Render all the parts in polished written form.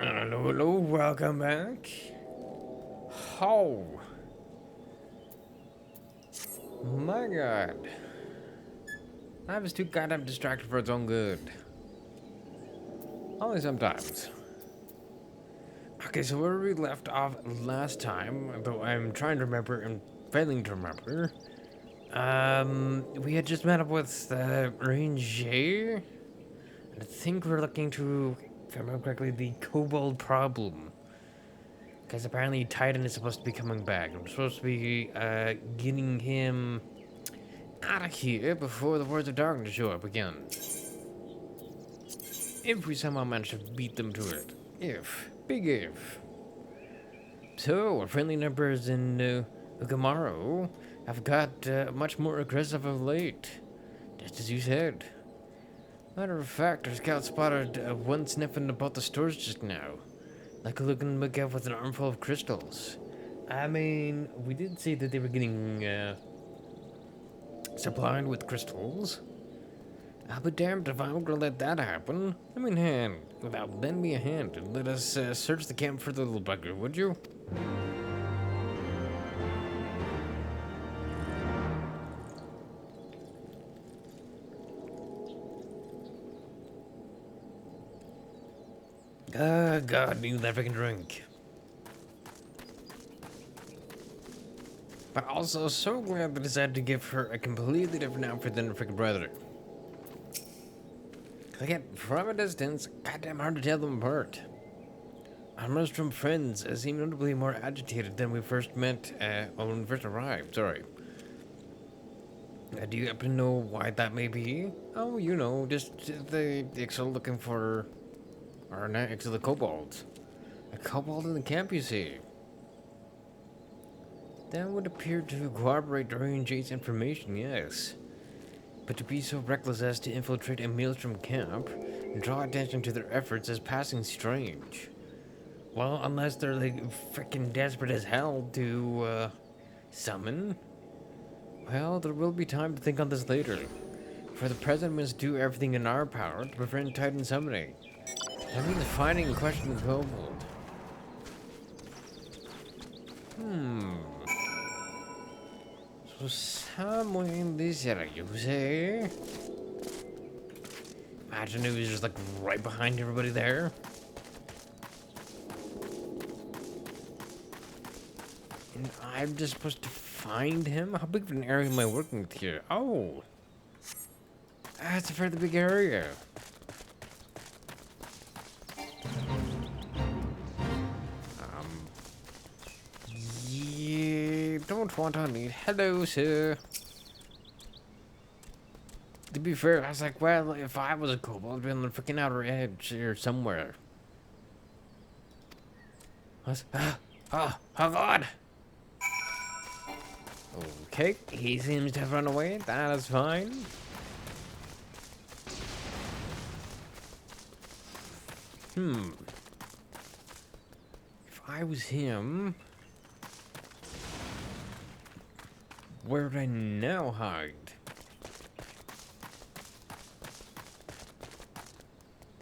Hello, hello, welcome back. Oh, my god. I was too goddamn distracted for its own good. Only sometimes. Okay, so where we left off last time, though I'm trying to remember and failing to remember, we had just met up with Ranger, and I think we're looking to, if I remember correctly, the kobold problem. Because apparently Titan is supposed to be coming back. I'm supposed to be getting him out of here before the Words of Darkness show up again. If we somehow manage to beat them to it. If. Big if. So, our friendly numbers in Ugamaro have got much more aggressive of late. Just as you said. Matter of fact, our scout spotted one sniffing about the stores just now. Like a looking McGuff with an armful of crystals. I mean, we did see that they were getting supplied with crystals. I'll be damned if I'm gonna let that happen. Lend me a hand. Lend me a hand and let us search the camp for the little bugger, would you? Ah, God, need that freaking drink. But also so glad they decided to give her a completely different outfit than her freaking brother. Again, from a distance, goddamn hard to tell them apart. Our Nostrum friends seem notably more agitated than we first met when we first arrived, sorry. Do you happen to know why that may be? Oh, you know, just the Ixel looking for our next of the kobolds. A kobold in the camp, you see. That would appear to corroborate Dorian J's information, yes. But to be so reckless as to infiltrate a Maelstrom camp and draw attention to their efforts is passing strange. Well, unless they're like freaking desperate as hell to summon. Well, there will be time to think on this later. For the present, we must do everything in our power to prevent Titan summoning. That means finding and questioning the kobold. So somewhere in this area, you say? Imagine it was just like right behind everybody there. And I'm just supposed to find him? How big of an area am I working with here? Oh! That's a fairly big area. Yeah, don't want to need. Hello, sir. To be fair, I was like, well, if I was a kobold, I'd be on the freaking outer edge here somewhere. Oh, God! Okay, he seems to have run away. That is fine. If I was him, where would I now hide?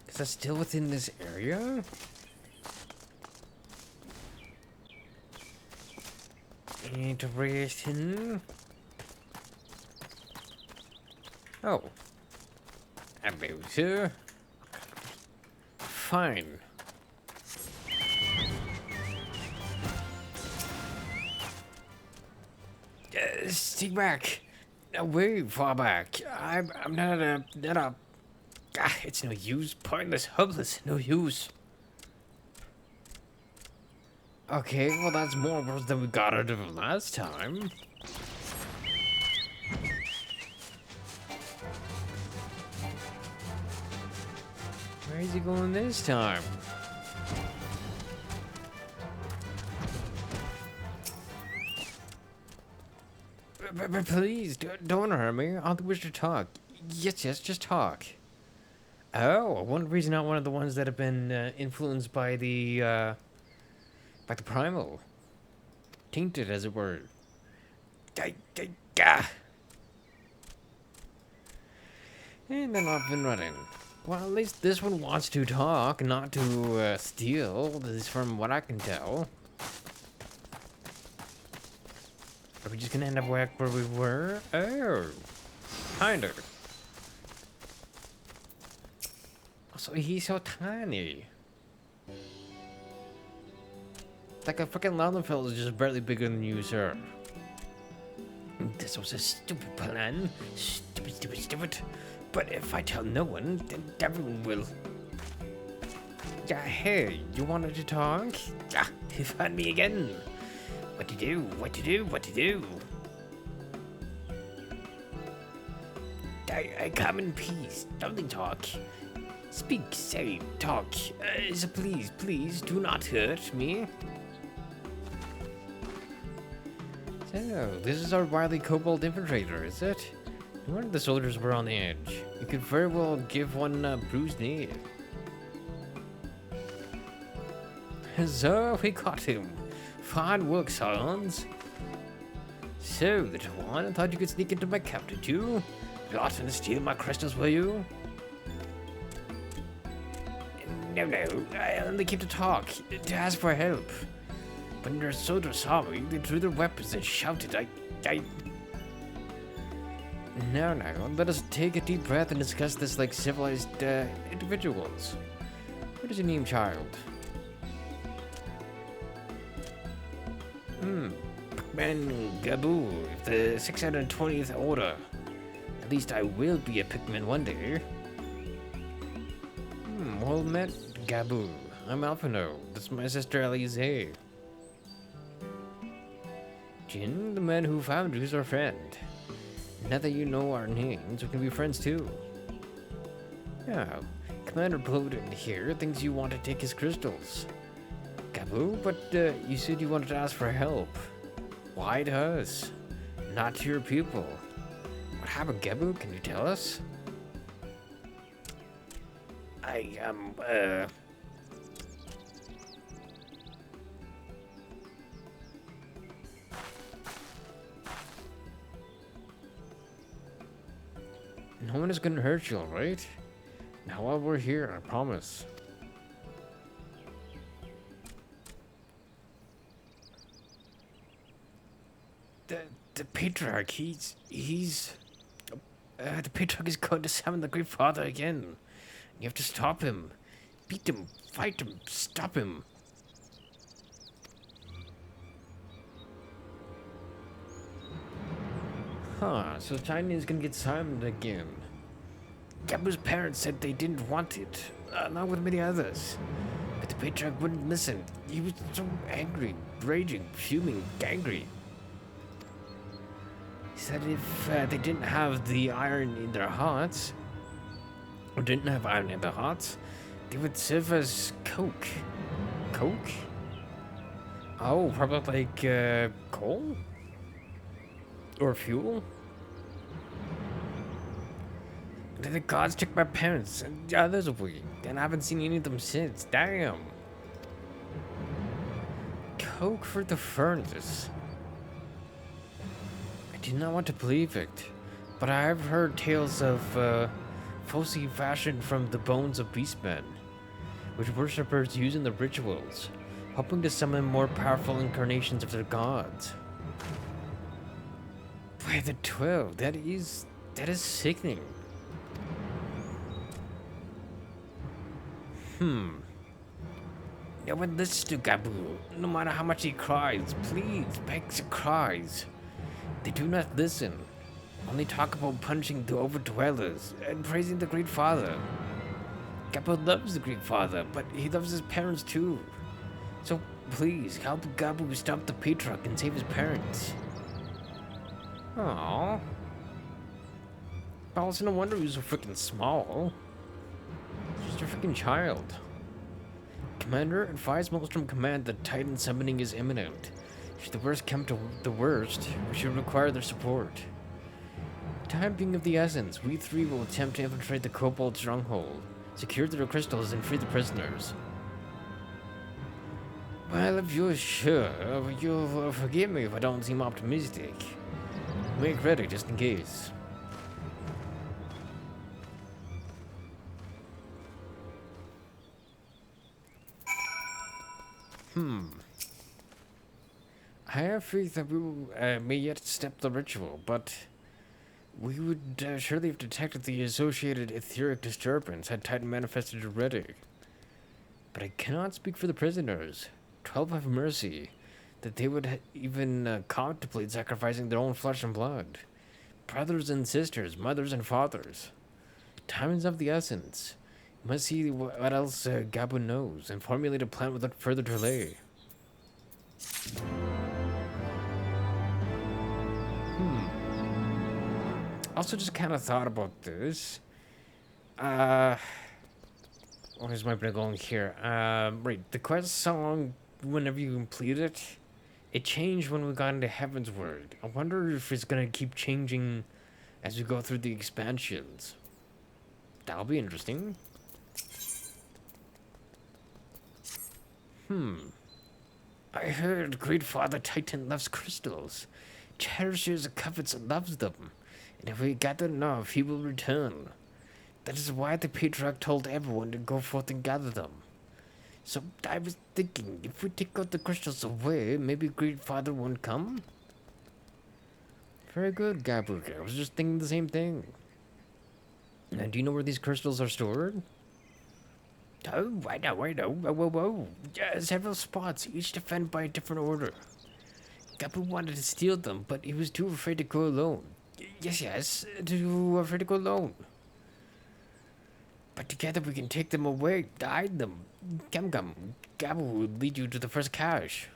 Is that still within this area? Interesting. Oh. Hello, sir. Fine. Stick back. Way far back. I'm not a... it's no use. Pointless, hopeless, no use. Okay, well that's more words than we got out of him last time. Where is he going this time? But please, don't hurt me. I wish to talk. Yes, just talk. Oh, one reason not one of the ones that have been influenced by the primal. Tainted, as it were. And then off and running. Well, at least this one wants to talk, not to steal. This is from what I can tell. Are we just gonna end up back where we were? Oh, kinda. Also, he's so tiny. Like a freaking Lallenfeld is just barely bigger than you, sir. This was a stupid plan. Stupid, stupid, stupid. But if I tell no one, then everyone will. Yeah, hey, you wanted to talk? Yeah, you found me again. What to do? What to do? What to do? I come in peace. Nothing talk. Speak, say, talk. So please, do not hurt me. So, this is our wily kobold infiltrator, is it? No wonder the soldiers were on edge. You could very well give one a bruised knee. So, we caught him. Fine work, Scions. So, little one, I thought you could sneak into my camp, did you? Plotting to steal my crystals, were you? No, I only came to talk, to ask for help. When their soldiers saw me, they drew their weapons and shouted, Now, let us take a deep breath and discuss this like civilized, individuals. What is your name, child? Pikmin Gaboo, the 620th Order. At least I will be a Pikmin one day. Well met, Gaboo. I'm Alphinaud. This is my sister Yda. Jin, the man who found you, is our friend. Now that you know our names, we can be friends too. Yeah, Commander Bloated here thinks you want to take his crystals. Gaboo, but you said you wanted to ask for help. Why to us? Not to your people. What happened, Gaboo? Can you tell us? No one is gonna hurt you, alright? Now while we're here, I promise. The Patriarch, the Patriarch is going to summon the Great Father again. You have to stop him. Beat him, fight him, stop him. Huh, so Tiny is gonna get summoned again. Gaboo's parents said they didn't want it, not with many others. But the Patriarch wouldn't listen. He was so angry, raging, fuming, angry. He said if they didn't have the iron in their hearts, or didn't have iron in their hearts, they would serve as coke. Coke? Oh, probably like coal? Or fuel? Then the gods took my parents and the others away, and I haven't seen any of them since. Damn. Coke for the furnace. I do not want to believe it, but I have heard tales of foci fashioned from the bones of beastmen, which worshippers use in the rituals, hoping to summon more powerful incarnations of their gods. By the 12, that is sickening. No one listens to Gaboo, no matter how much he cries, pleads, begs, and cries. They do not listen, only talk about punishing the overdwellers and praising the Great Father. Gaboo loves the Great Father, but he loves his parents too. So please, help Gaboo stop the Patriarch and save his parents. Aww. Also, no wonder he was so freaking small. Just a freaking child. Commander, advise Maelstrom Command that Titan summoning is imminent. Should the worst come to the worst, we should require their support. Time being of the essence, we three will attempt to infiltrate the Kobold stronghold, secure their crystals, and free the prisoners. Well, if you're sure, you'll forgive me if I don't seem optimistic. Make ready just in case. I have faith that we may yet step the ritual, but we would surely have detected the associated etheric disturbance had Titan manifested already. But I cannot speak for the prisoners. 12 have mercy, that they would even contemplate sacrificing their own flesh and blood. Brothers and sisters, mothers and fathers. Time is of the essence. We must see what else Gabu knows and formulate a plan without further delay. Also just kind of thought about this. What is my big goal here? Right, the quest song, whenever you complete it, it changed when we got into Heaven's Word. I wonder if it's gonna keep changing as we go through the expansions. That'll be interesting. I heard Great Father Titan loves crystals, cherishes, covets, and loves them. And if we gather enough, he will return. That is why the Patriarch told everyone to go forth and gather them. So I was thinking, if we take out the crystals away, maybe Great Father won't come? Very good, Gabriel. I was just thinking the same thing. Now, do you know where these crystals are stored? Oh, I know. Whoa. Yeah, several spots, each defended by a different order. Gabu wanted to steal them, but he was too afraid to go alone. Yes, too afraid to go alone. But together we can take them away, hide them. Come. Gabu will lead you to the first cache.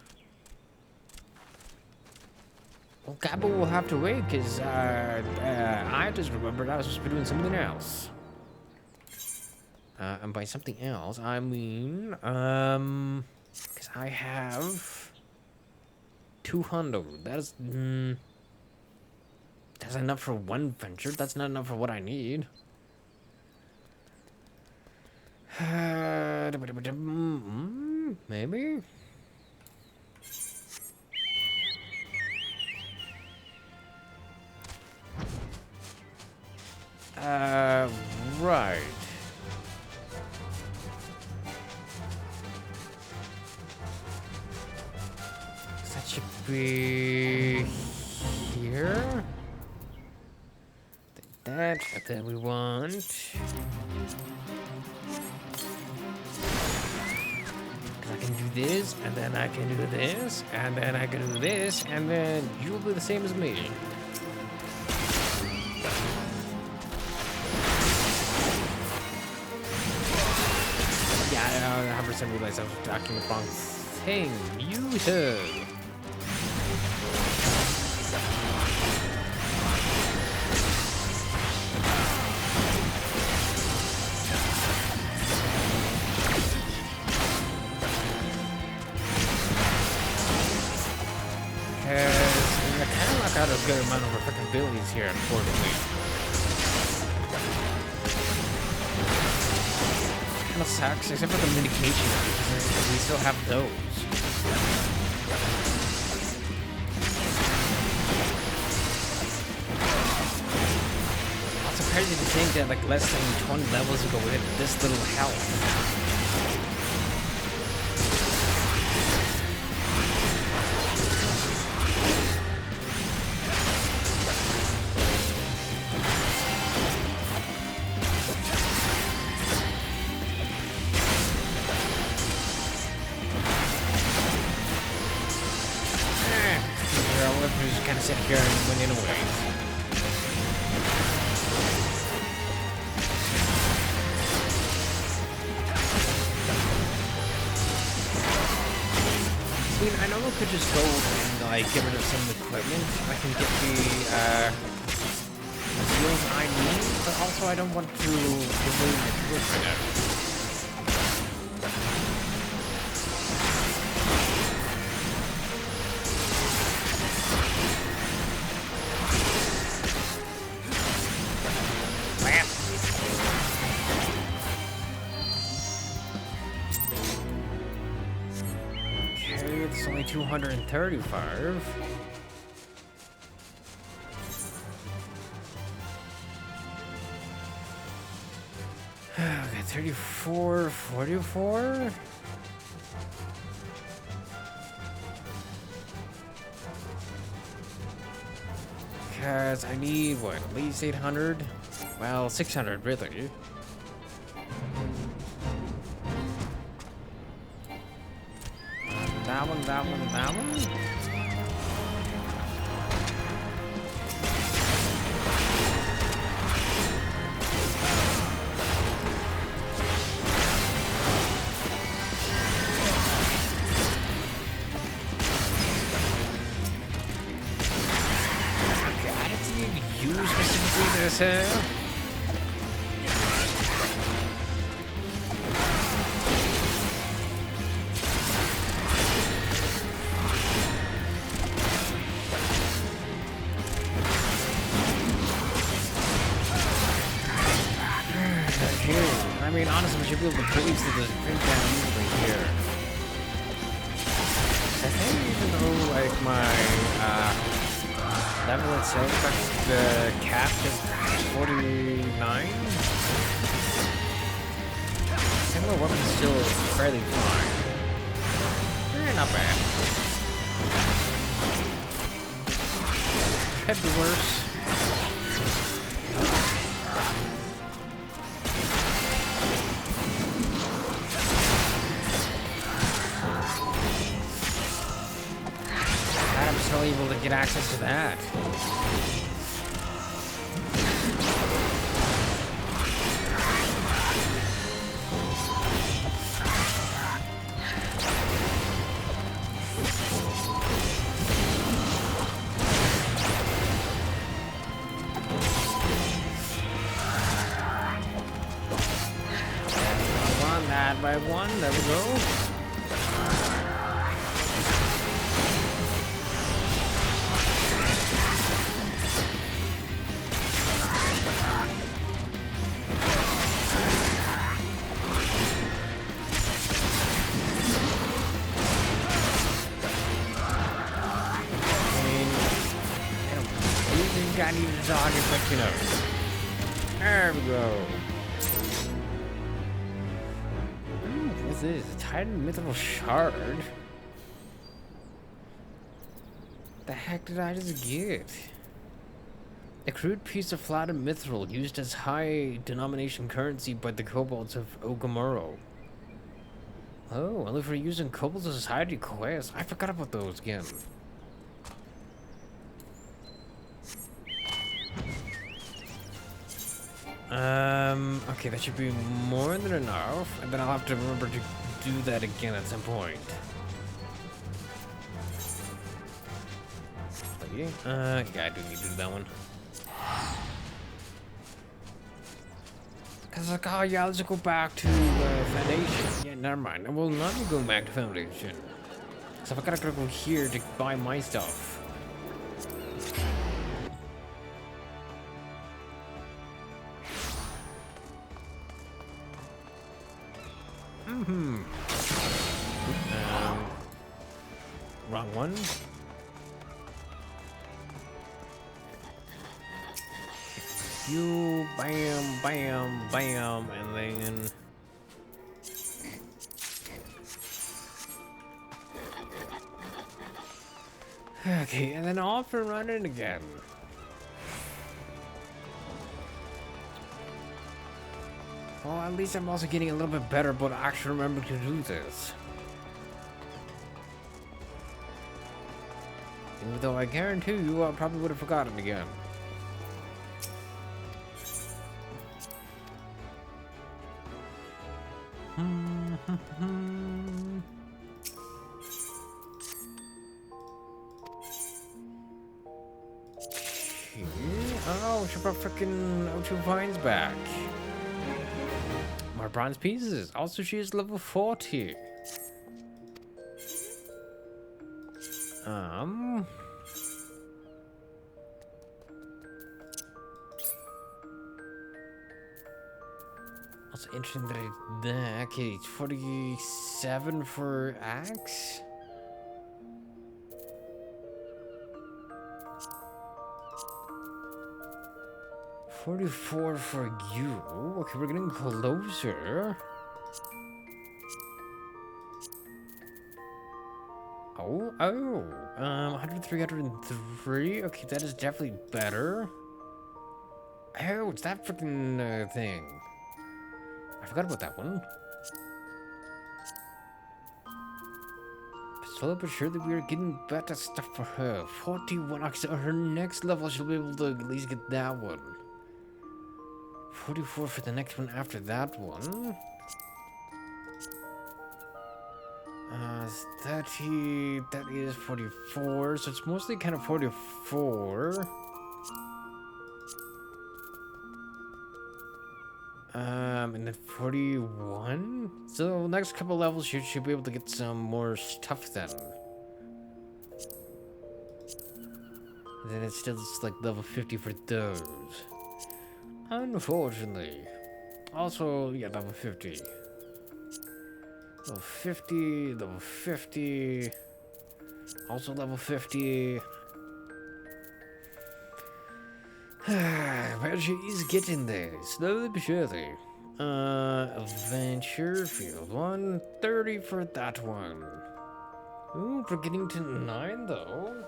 Well, Gabu will have to wait, because I just remembered I was supposed to be doing something else. And by something else, I mean, because I have 200. That's enough for one venture. That's not enough for what I need. Maybe. Right. That should be here. That we want. I can do this, and then I can do this, and then I can do this, and then you'll be the same as me. Yeah, I 100% realized I was talking the wrong thing. You heard. Got a good amount of freaking abilities here, unfortunately. Kind of sucks, except for the medication, because we still have those. Also crazy to think that like less than 20 levels ago we had this little health. Sit here and win in a way. I mean, I know we could just go and like get rid of some equipment. I can get the skills I need, but also I don't want to remove my tools right now. It's only 235. Okay, 34, 44. Because I need, what, at least 800? Well, 600, really. That one, that one, that one? This here. I mean, honestly, we should be able to base to this thing down easily here. I think even though, like, my, level itself, like, the cap is 49? Similar weapon is still fairly fine. Not bad. Could be worse. I'm still able to get access to that. That by one, there we go. I need to target, but you know. There we go. Ooh, what's this? A Titan Mithril Shard? The heck did I just get? A crude piece of flattened mithril used as high denomination currency by the kobolds of Ogamuro. Oh, only for using kobold society quests. I forgot about those again. Okay, that should be more than enough, and then I'll have to remember to do that again at some point. Yeah, I do need to do that one. Cause like, oh yeah, let's go back to Foundation. Yeah, never mind. I will not be going back to Foundation. So I gotta go here to buy my stuff. Wrong one. You bam, bam, bam, and then. Okay, and then off and running again. Well, at least I'm also getting a little bit better, but actually remember to do this. Even though I guarantee you, I probably would have forgotten again. Oh, she brought freaking O2 Vines back. More bronze pieces. Also, she is level 40. Also interesting that I did that. Okay, it's 47 for axe. $44 for you. Okay, we're getting closer. Oh, 103, 103. Okay, that is definitely better. Oh, it's that freaking thing. I forgot about that one. Slowly but surely, we are getting better stuff for her. 41. Okay, so her next level, she'll be able to at least get that one. 44 for the next one after that one. 30, that is 44, so it's mostly kind of 44. And then 41? So next couple levels, you should be able to get some more stuff then. And then it's still just like level 50 for those. Unfortunately. Also, yeah, level 50. Level 50, level 50. Also level 50. Well, she's getting there, slowly but surely. Adventure, field 1, 30 for that one. Ooh, we're getting to 9 though.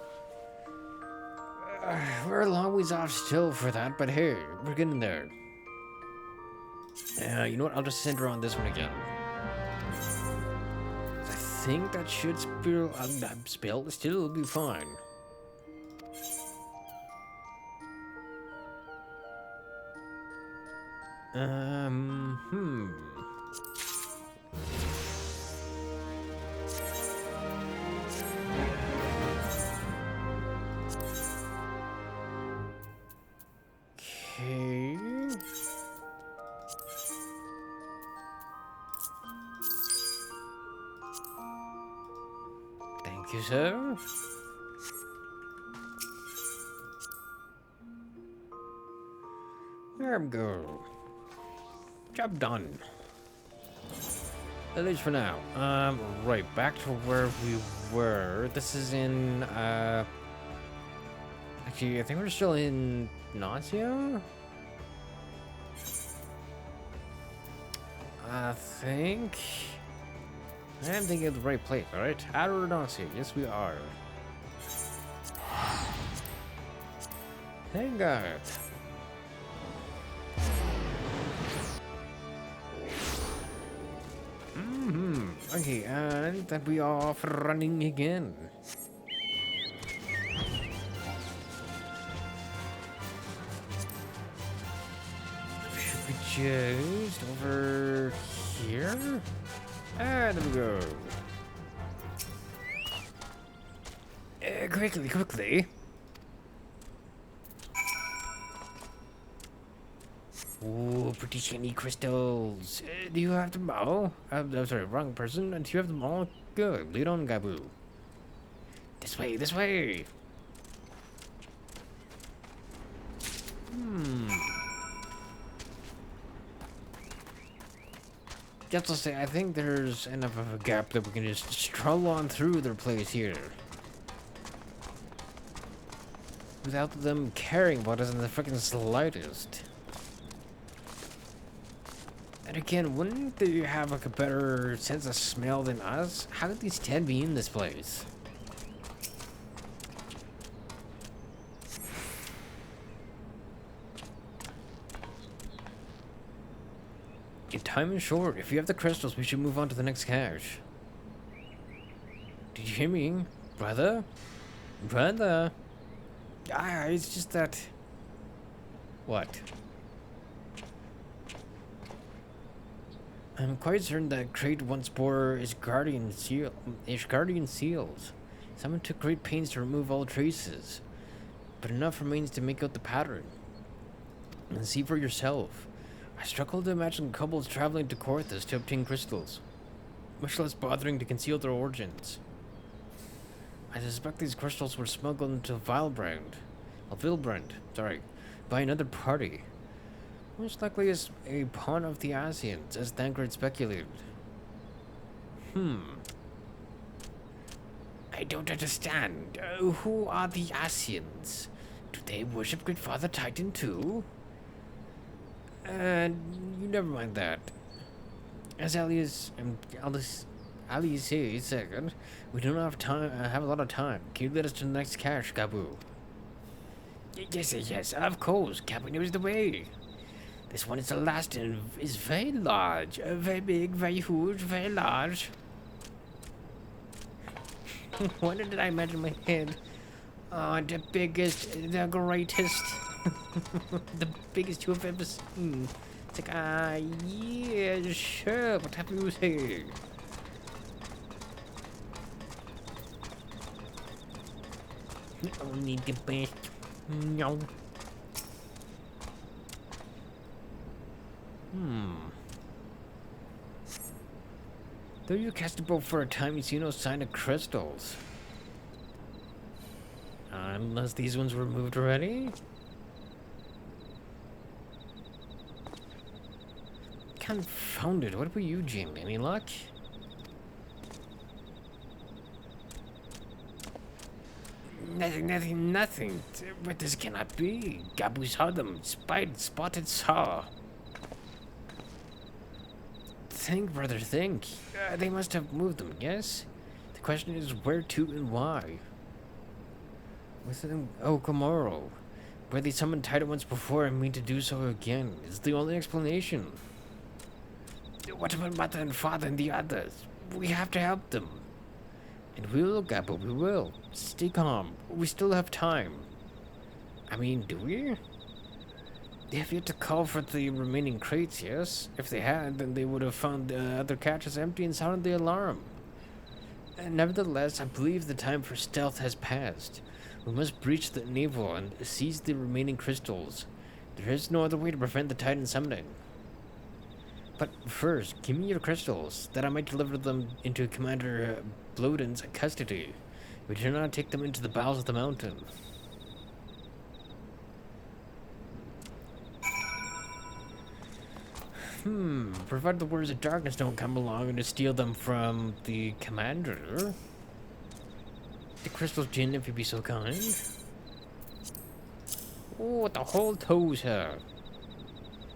We're a long ways off still for that, but hey, we're getting there. You know what? I'll just send her on this one again. I think that should still be fine. Okay. Thank you, sir. There we go. Job done. At least for now. Right, back to where we were. This is in, actually, I think we're still in Nausea? I think... I'm thinking of the right place, alright? Outer Nausea, yes we are. Thank God. Okay, and then we are off running again. Should we just over here? There we go. Quickly. Ooh, pretty shiny crystals. Do you have them all? I'm sorry, wrong person. Do you have them all? Good. Lead on, Gabu. This way. Just to say, I think there's enough of a gap that we can just stroll on through their place here. Without them caring about us in the freaking slightest. And again, wouldn't they have like a better sense of smell than us? How could these 10 be in this place? Your time is short. If you have the crystals, we should move on to the next cache. Did you hear me? Brother? It's just that... What? I'm quite certain that crate once bore his guardian seals. Someone took great pains to remove all traces, but enough remains to make out the pattern. And see for yourself. I struggle to imagine kobolds traveling to Korthus to obtain crystals, much less bothering to conceal their origins. I suspect these crystals were smuggled into Vilbrand, by another party. Most likely as a pawn of the Asians, as Thancred speculated. I don't understand. Who are the Asians? Do they worship Great Father Titan too? You never mind that. As Alice Ali, say, second. We do not have time. Have a lot of time. Can you lead us to the next cache, Gabu? Yes, of course. Gabu knows the way. This one is the last and is very large. Very big, very huge, very large. What did I imagine in my head? Oh, the biggest, the greatest. The biggest you have ever seen. It's like, yeah, sure, what have you say? Only the best. No. Though you cast a bow for a time, you see no sign of crystals. Unless these ones were moved already? Confounded, what about you, Jim? Any luck? Nothing. But this cannot be. Gabu saw them. Spotted saw. Think, brother, think. They must have moved them, yes? The question is where to and why. Within Okamoro, where they summoned Titan once before and mean to do so again, is the only explanation. What about mother and father and the others? We have to help them. And we will, Gabu, we will. Stay calm. We still have time. I mean, do we? They have yet to call for the remaining crates, yes? If they had, then they would have found the other caches empty and sounded the alarm. And nevertheless, I believe the time for stealth has passed. We must breach the navel and seize the remaining crystals. There is no other way to prevent the Titan summoning. But first, give me your crystals, that I might deliver them into Commander Bloden's custody. We do not take them into the bowels of the mountain. Provided the Warriors of Darkness don't come along and to steal them from the Commander. The crystals, Jin, if you'd be so kind. Oh, the whole toes here.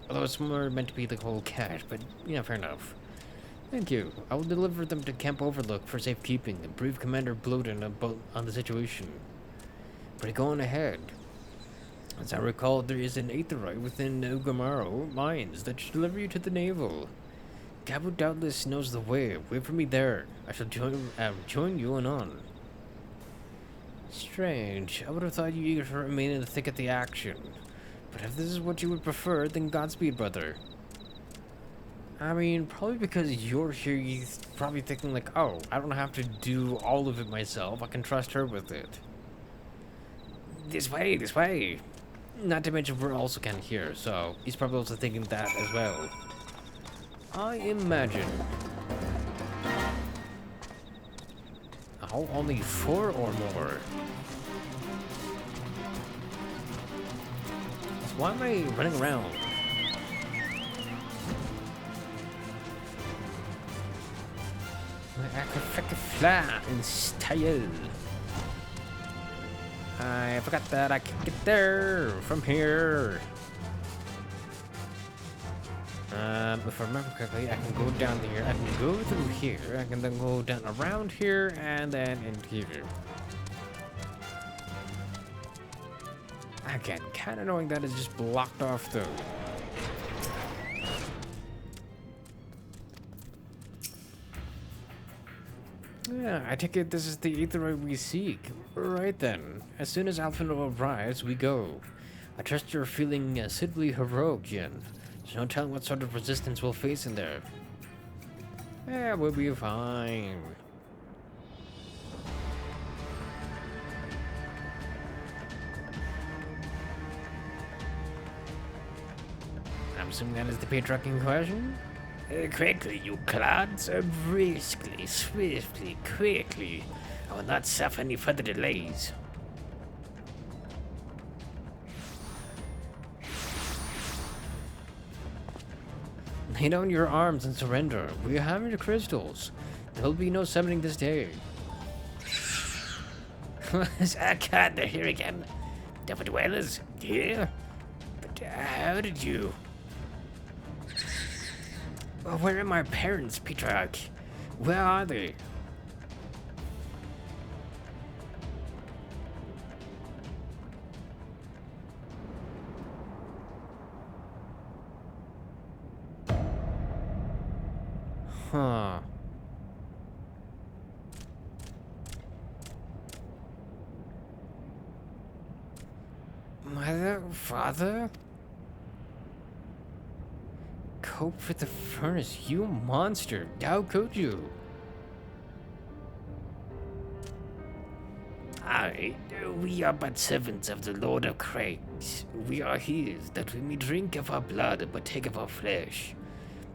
Although it's more meant to be the whole cache, but yeah, fair enough. Thank you. I will deliver them to Camp Overlook for safekeeping and brief Commander Bloden on the situation. But go on ahead. As I recall, there is an aetherite within Ugamaro mines that should deliver you to the navel. Gabu doubtless knows the way. Wait for me there. I shall join you anon. Strange. I would have thought you eager to remain in the thick of the action. But if this is what you would prefer, then Godspeed, brother. I mean, probably because you're here, you're probably thinking like, oh, I don't have to do all of it myself. I can trust her with it. This way. Not to mention we're also kind of here, so he's probably also thinking that as well. I imagine. Oh, only 4 or more. So why am I running around? I can fly in style. I forgot that I can get there from here. If I remember correctly, I can go down here. I can go through here. I can then go down around here and then into here. Again, kind of knowing that is just blocked off though. Yeah, I take it this is the aetherite we seek. Right then. As soon as Alphinaud arrives, we go. I trust you're feeling suitably heroic, Jin. There's no telling what sort of resistance we'll face in there. Yeah, we'll be fine. I'm assuming that is the patriarch question? Quickly, you clods. Briskly, swiftly, quickly. I will not suffer any further delays. Lay down your arms and surrender. We have your crystals. There will be no summoning this day. God, they're here again. Devil dwellers, here? But how did you... Where are my parents, Patriarch? Where are they? Huh. Mother? Father? Cope with the furnace, you monster! How could you? We are but servants of the Lord of Crags. We are his, that we may drink of our blood and partake of our flesh,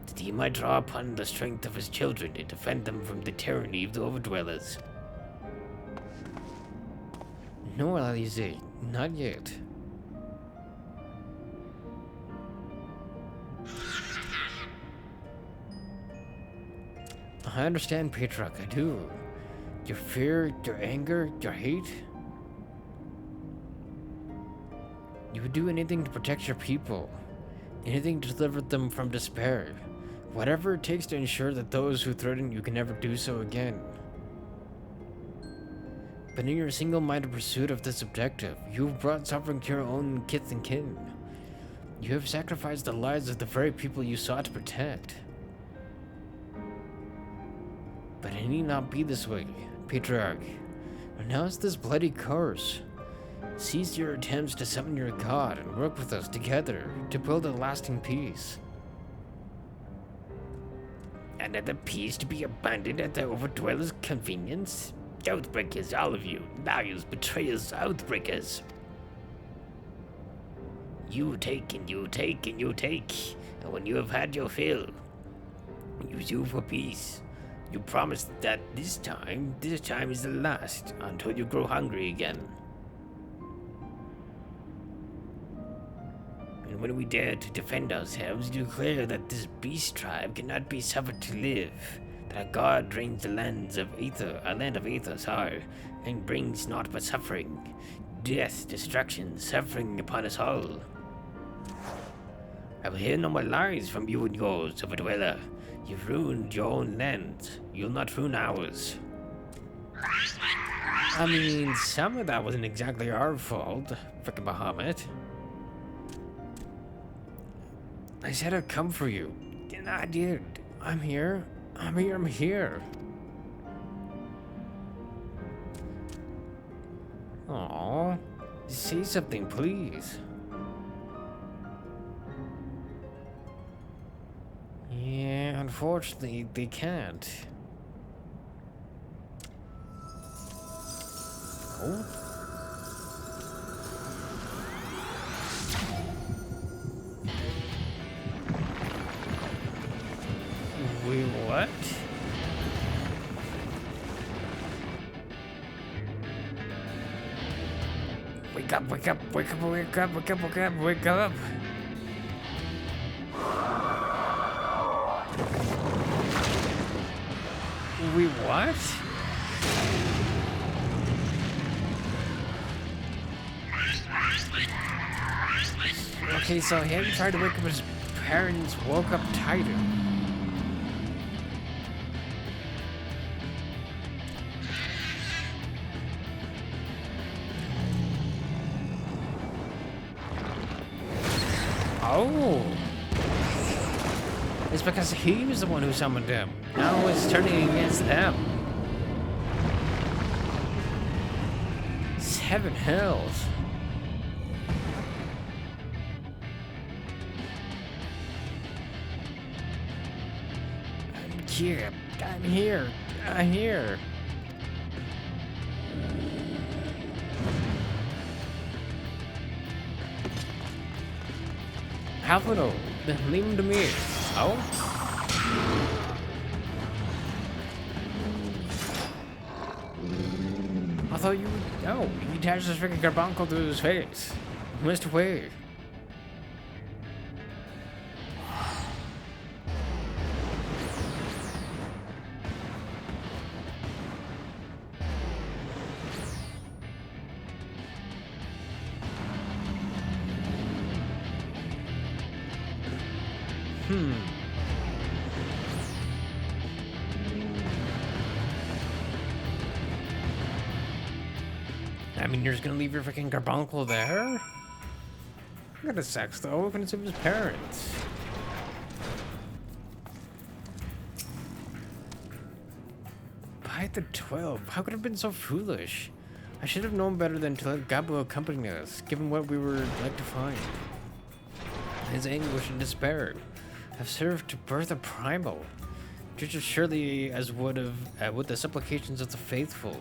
that he might draw upon the strength of his children and defend them from the tyranny of the overdwellers. No, Alize, not yet. I understand, Petrock, I do. Your fear, your anger, your hate. You would do anything to protect your people. Anything to deliver them from despair. Whatever it takes to ensure that those who threaten you can never do so again. But in your single-minded pursuit of this objective, you have brought suffering to your own kith and kin. You have sacrificed the lives of the very people you sought to protect. But it need not be this way, Patriarch. Renounce this bloody curse. Cease your attempts to summon your god and work with us together to build a lasting peace. Another peace to be abandoned at the overdwellers' convenience? Oathbreakers, all of you. Liars, betrayers, oathbreakers. You take and you take and you take, and when you have had your fill, you sue for peace. You promise that this time is the last, until you grow hungry again. And when we dare to defend ourselves, you declare that this beast tribe cannot be suffered to live, that our God drains the lands of Aether, our land of Aether, and brings naught but suffering, death, destruction, suffering upon us all. I will hear no more lies from you and yours, Overdweller. You've ruined your own land. You'll not ruin ours. I mean, some of that wasn't exactly our fault, frickin' Bahamut. I said I'd come for you. And I did. I'm here. I'm here. Aww. Say something, please. Yeah, unfortunately, they can't. Oh? Wait, what? Wake up, wake up, wake up, wake up, wake up, wake up, wake up. Wait, what? Okay, so him tried to wake up his parents, woke up Titan. Oh! It's because he was the one who summoned him. Now it's turning against them. 7 hells. I'm here. I'm here. I'm here. Alphinaud, then leave him to me. Oh? I thought you would. Oh, he attached this freaking carbuncle to his face. He missed away. I mean, you're just gonna leave your freaking carbuncle there? Look at the sex, though. We're gonna save his parents. By the 12. How could I have been so foolish? I should have known better than to let Gabo accompany us, given what we were like to find. His anguish and despair have served to birth a primal, just as surely as would the supplications of the faithful.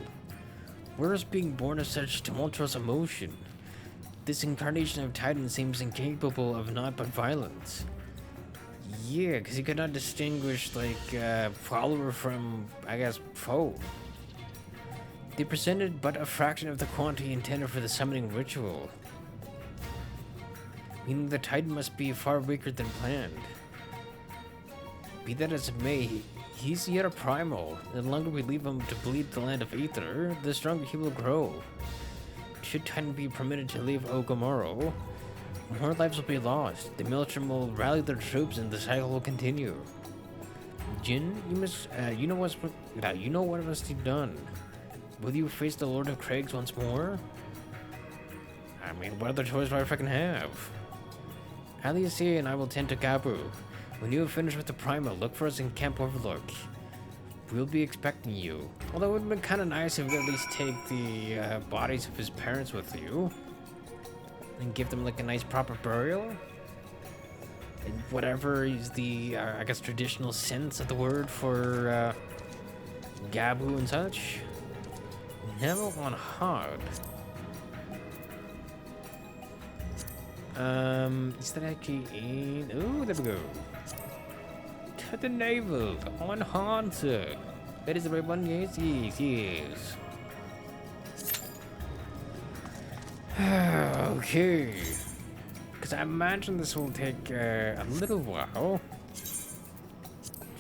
Whereas being born of such tumultuous emotion, this incarnation of Titan seems incapable of naught but violence. Yeah, because he could not distinguish, like, follower from, I guess, foe. They presented but a fraction of the quantity intended for the summoning ritual, meaning the Titan must be far weaker than planned. Be that as it may, he's yet a primal. The longer we leave him to bleed the land of Aether, the stronger he will grow. Should Titan be permitted to leave Ogomoro, more lives will be lost. The military will rally their troops and the cycle will continue. Jin, you know what must be done. Will you face the Lord of Craigs once more? I mean, what other choice do I freaking have? Alicia and I will tend to Gabu. When you have finished with the Primal, look for us in Camp Overlook. We'll be expecting you. Although it would have been kind of nice if you at least take the bodies of his parents with you. And give them like a nice proper burial. And whatever is the, I guess, traditional sense of the word for Gabu and such. Naval on hard. Is that actually in? Oh, there we go. To the naval on Hunter. That is the right one. Yes, yes, yes. Okay. Because I imagine this will take a little while.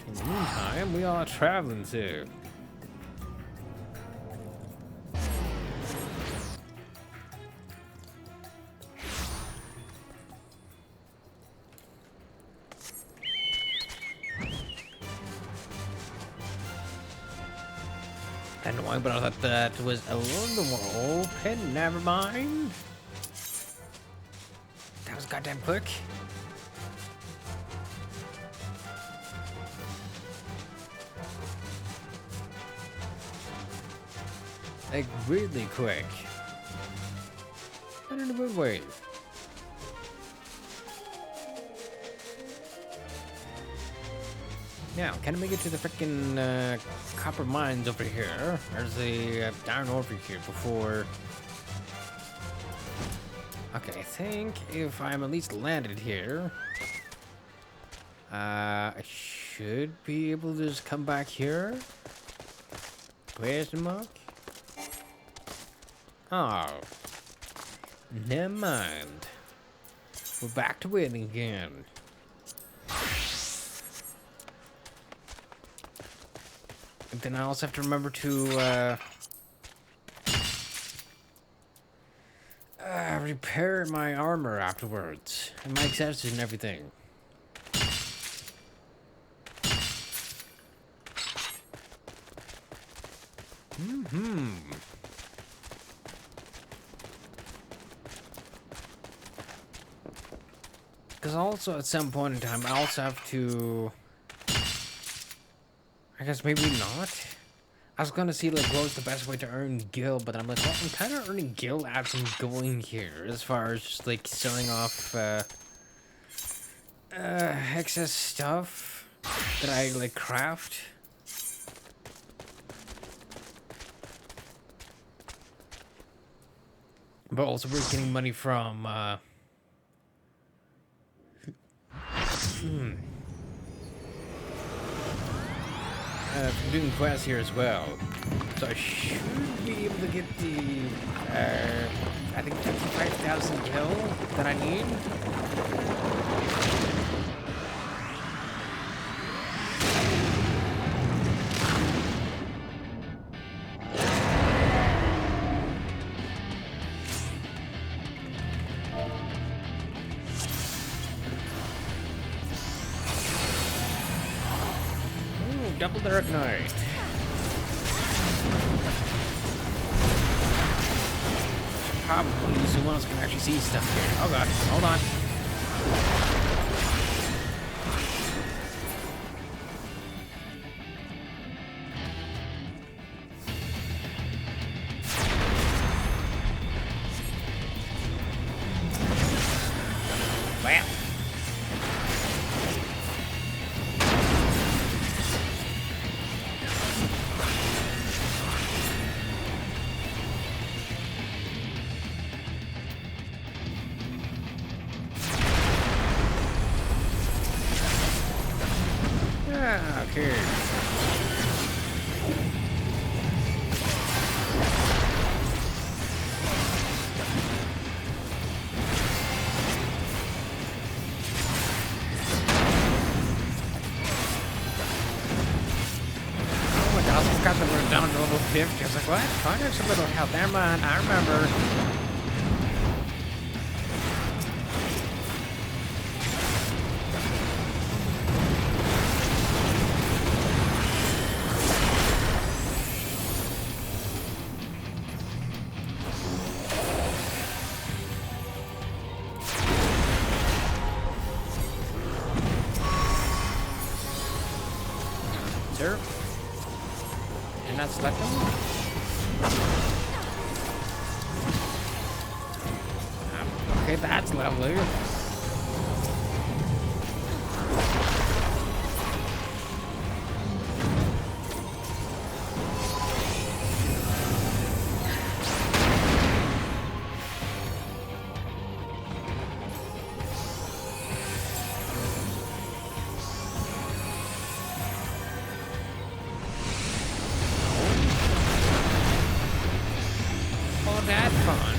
In the meantime, we are traveling too. And why, but I thought that was a little more open. Never mind. That was goddamn quick. Like really quick. But in a good way. Now, can I make it to the frickin' copper mines over here? There's the down over here before. Okay, I think if I'm at least landed here, I should be able to just come back here. Question mark? Oh, never mind. We're back to waiting again. And then I also have to remember to repair my armor afterwards, and my accessories and everything. Because also at some point in time, I also have to. I guess maybe not. I was gonna see like what was the best way to earn gil, but I'm like, well, I'm kind of earning gil as I'm going here, as far as just like selling off excess stuff that I like craft. But also we're getting money from doing quests here as well. So I should be able to get the, I think 55,000 gil that I need. Double Dark Knight. probably someone else can actually see stuff here. Oh god, hold on. Bam. Yeah, okay. Oh my gosh, I forgot that we're down to level 50. I was like, what? I got some little health. Never mind, I remember. Sir? You're not selecting? Okay, that's lovely. Oh, that's fun.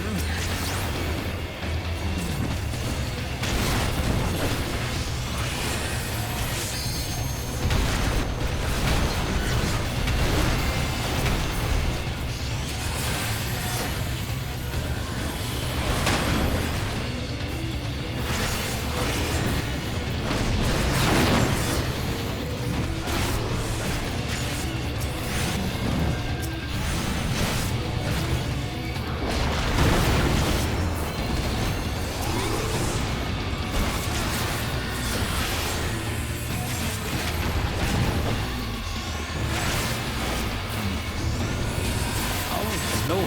No.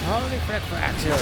Holy crap, fracture.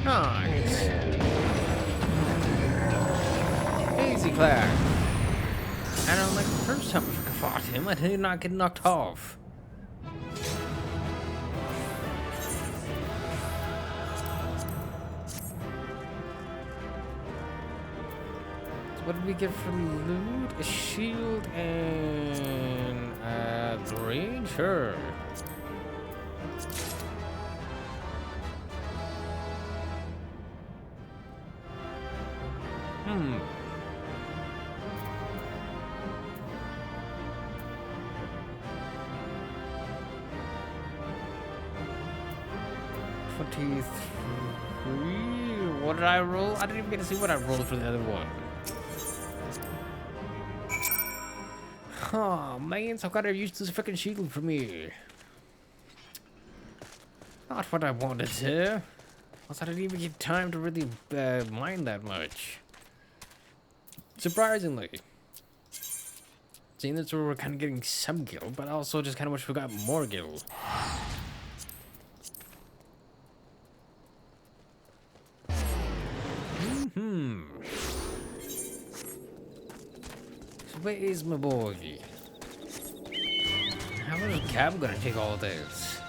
Nice. Easy clap. And unlike the first time I fought him, I did not get knocked off. So what did we get from loot? A shield and the range? Sure. Hmm. What did I roll? I didn't even get to see what I rolled for the other one. Oh man, so gotta use this freaking shield for me. Not what I wanted to. Plus, I didn't even get time to really mine that much. Surprisingly. Seeing this, we're kind of getting some guild, but also just kind of wish we got more guild. ways, my boy. How is a cab gonna take all this?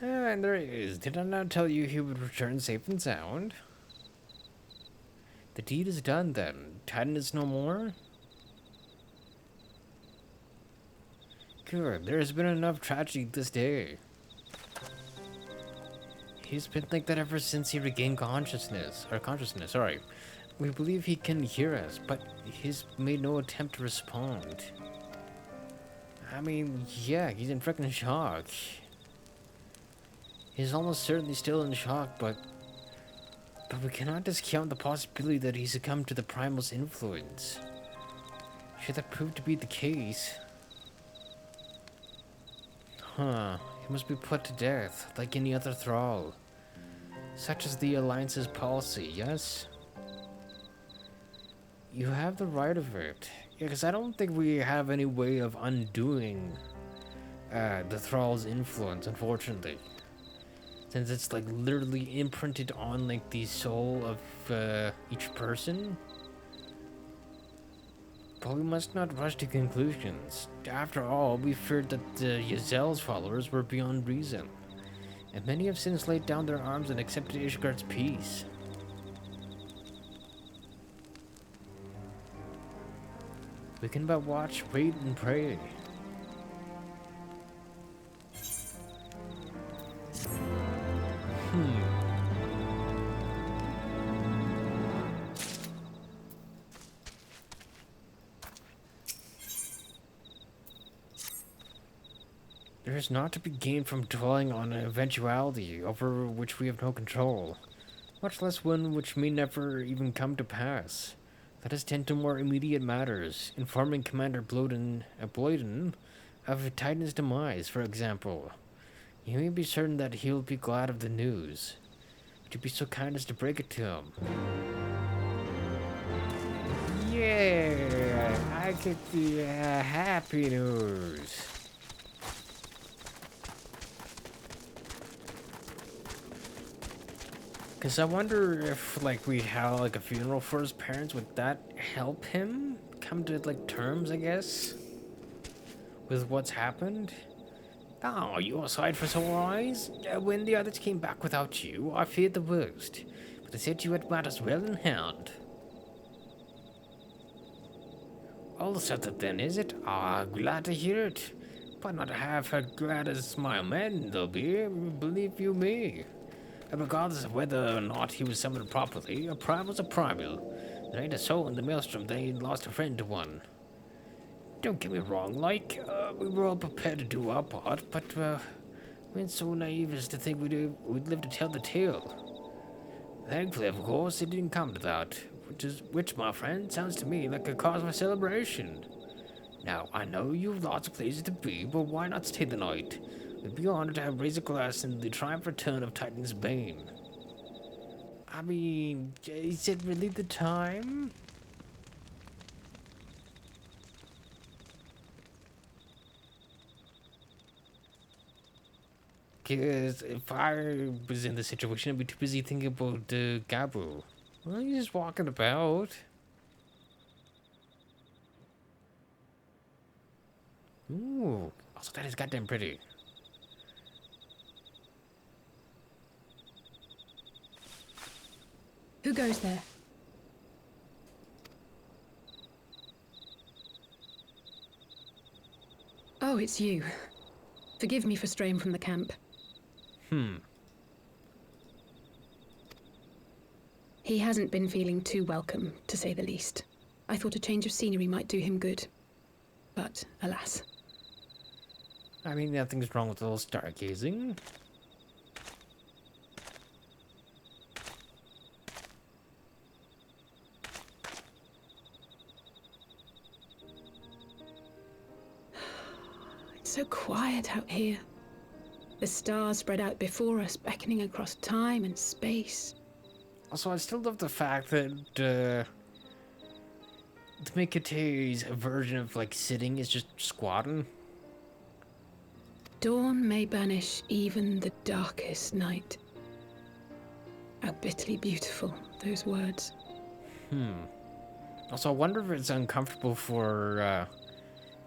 And there he is. Did I not tell you he would return safe and sound? The deed is done then. Titan is no more? Good. There has been enough tragedy this day. He's been like that ever since he regained consciousness. Sorry. We believe he can hear us, but he's made no attempt to respond. I mean, yeah, he's in freaking shock. He's almost certainly still in shock, but we cannot discount the possibility that he succumbed to the Primal's influence. Should that prove to be the case... Huh, he must be put to death, like any other thrall. Such is the Alliance's policy, yes? You have the right of it. Yeah, because I don't think we have any way of undoing the thrall's influence, unfortunately. Since it's like literally imprinted on like the soul of each person. But we must not rush to conclusions. After all, we feared that Yazel's followers were beyond reason, and many have since laid down their arms and accepted Ishgard's peace. We can but watch, wait, and pray. There is naught to be gained from dwelling on an eventuality over which we have no control, much less one which may never even come to pass. Let us tend to more immediate matters, informing Commander Bloden of Titan's demise, for example. You may be certain that he will be glad of the news. Would you be so kind as to break it to him? Yeah, I get the happy news. Because I wonder if, like, we had, like, a funeral for his parents, would that help him come to, like, terms, I guess? With what's happened? Oh, you were sorry for so wise? When the others came back without you, I feared the worst. But I said you had matters well in hand. All settled then, is it? Ah, glad to hear it. But not half as glad as my men, they'll be, believe you me. And regardless of whether or not he was summoned properly, a primal's a primal. There ain't a soul in the maelstrom that ain't lost a friend to one. Don't get me wrong, we were all prepared to do our part, but we ain't so naive as to think we'd live to tell the tale. Thankfully, of course, it didn't come to that, which, my friend, sounds to me like a cause for celebration. Now, I know you've lots of places to be, but why not stay the night? We'd be honored to have raised a glass in the triumphant return of Titan's Bane. I mean, is it really the time? Because if I was in the situation, I'd be too busy thinking about Gabu. Well, he's just walking about. Ooh, also that is goddamn pretty. Who goes there? Oh, it's you. Forgive me for straying from the camp. He hasn't been feeling too welcome, to say the least. I thought a change of scenery might do him good. But, alas. I mean, nothing's wrong with a little stargazing. It's so quiet out here. The stars spread out before us, beckoning across time and space. Also, I still love the fact that Mikate's version of like sitting is just squatting. Dawn may banish even the darkest night. How bitterly beautiful, those words. Also, I wonder if it's uncomfortable for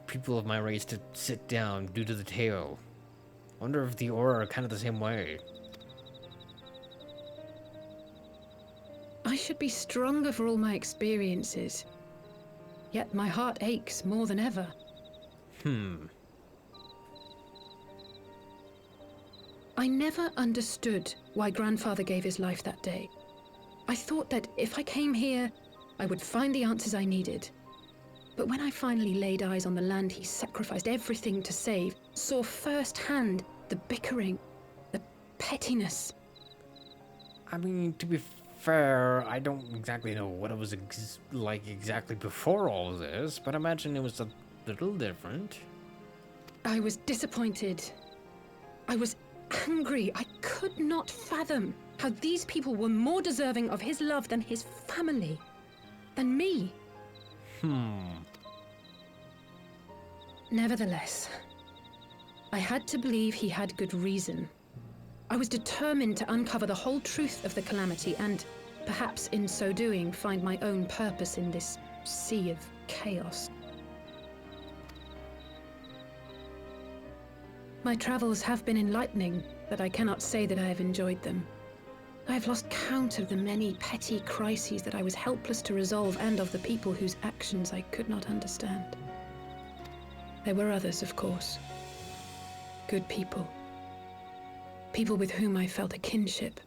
people of my race to sit down due to the tail. I wonder if the aura are kind of the same way. I should be stronger for all my experiences. Yet my heart aches more than ever. I never understood why Grandfather gave his life that day. I thought that if I came here, I would find the answers I needed. But when I finally laid eyes on the land he sacrificed everything to save, saw firsthand the bickering, the pettiness. I mean, to be fair, I don't exactly know what it was like exactly before all of this, but I imagine it was a little different. I was disappointed. I was angry. I could not fathom how these people were more deserving of his love than his family, than me. Nevertheless, I had to believe he had good reason. I was determined to uncover the whole truth of the calamity and, perhaps in so doing, find my own purpose in this sea of chaos. My travels have been enlightening, but I cannot say that I have enjoyed them. I have lost count of the many petty crises that I was helpless to resolve and of the people whose actions I could not understand. There were others, of course. Good people. People with whom I felt a kinship,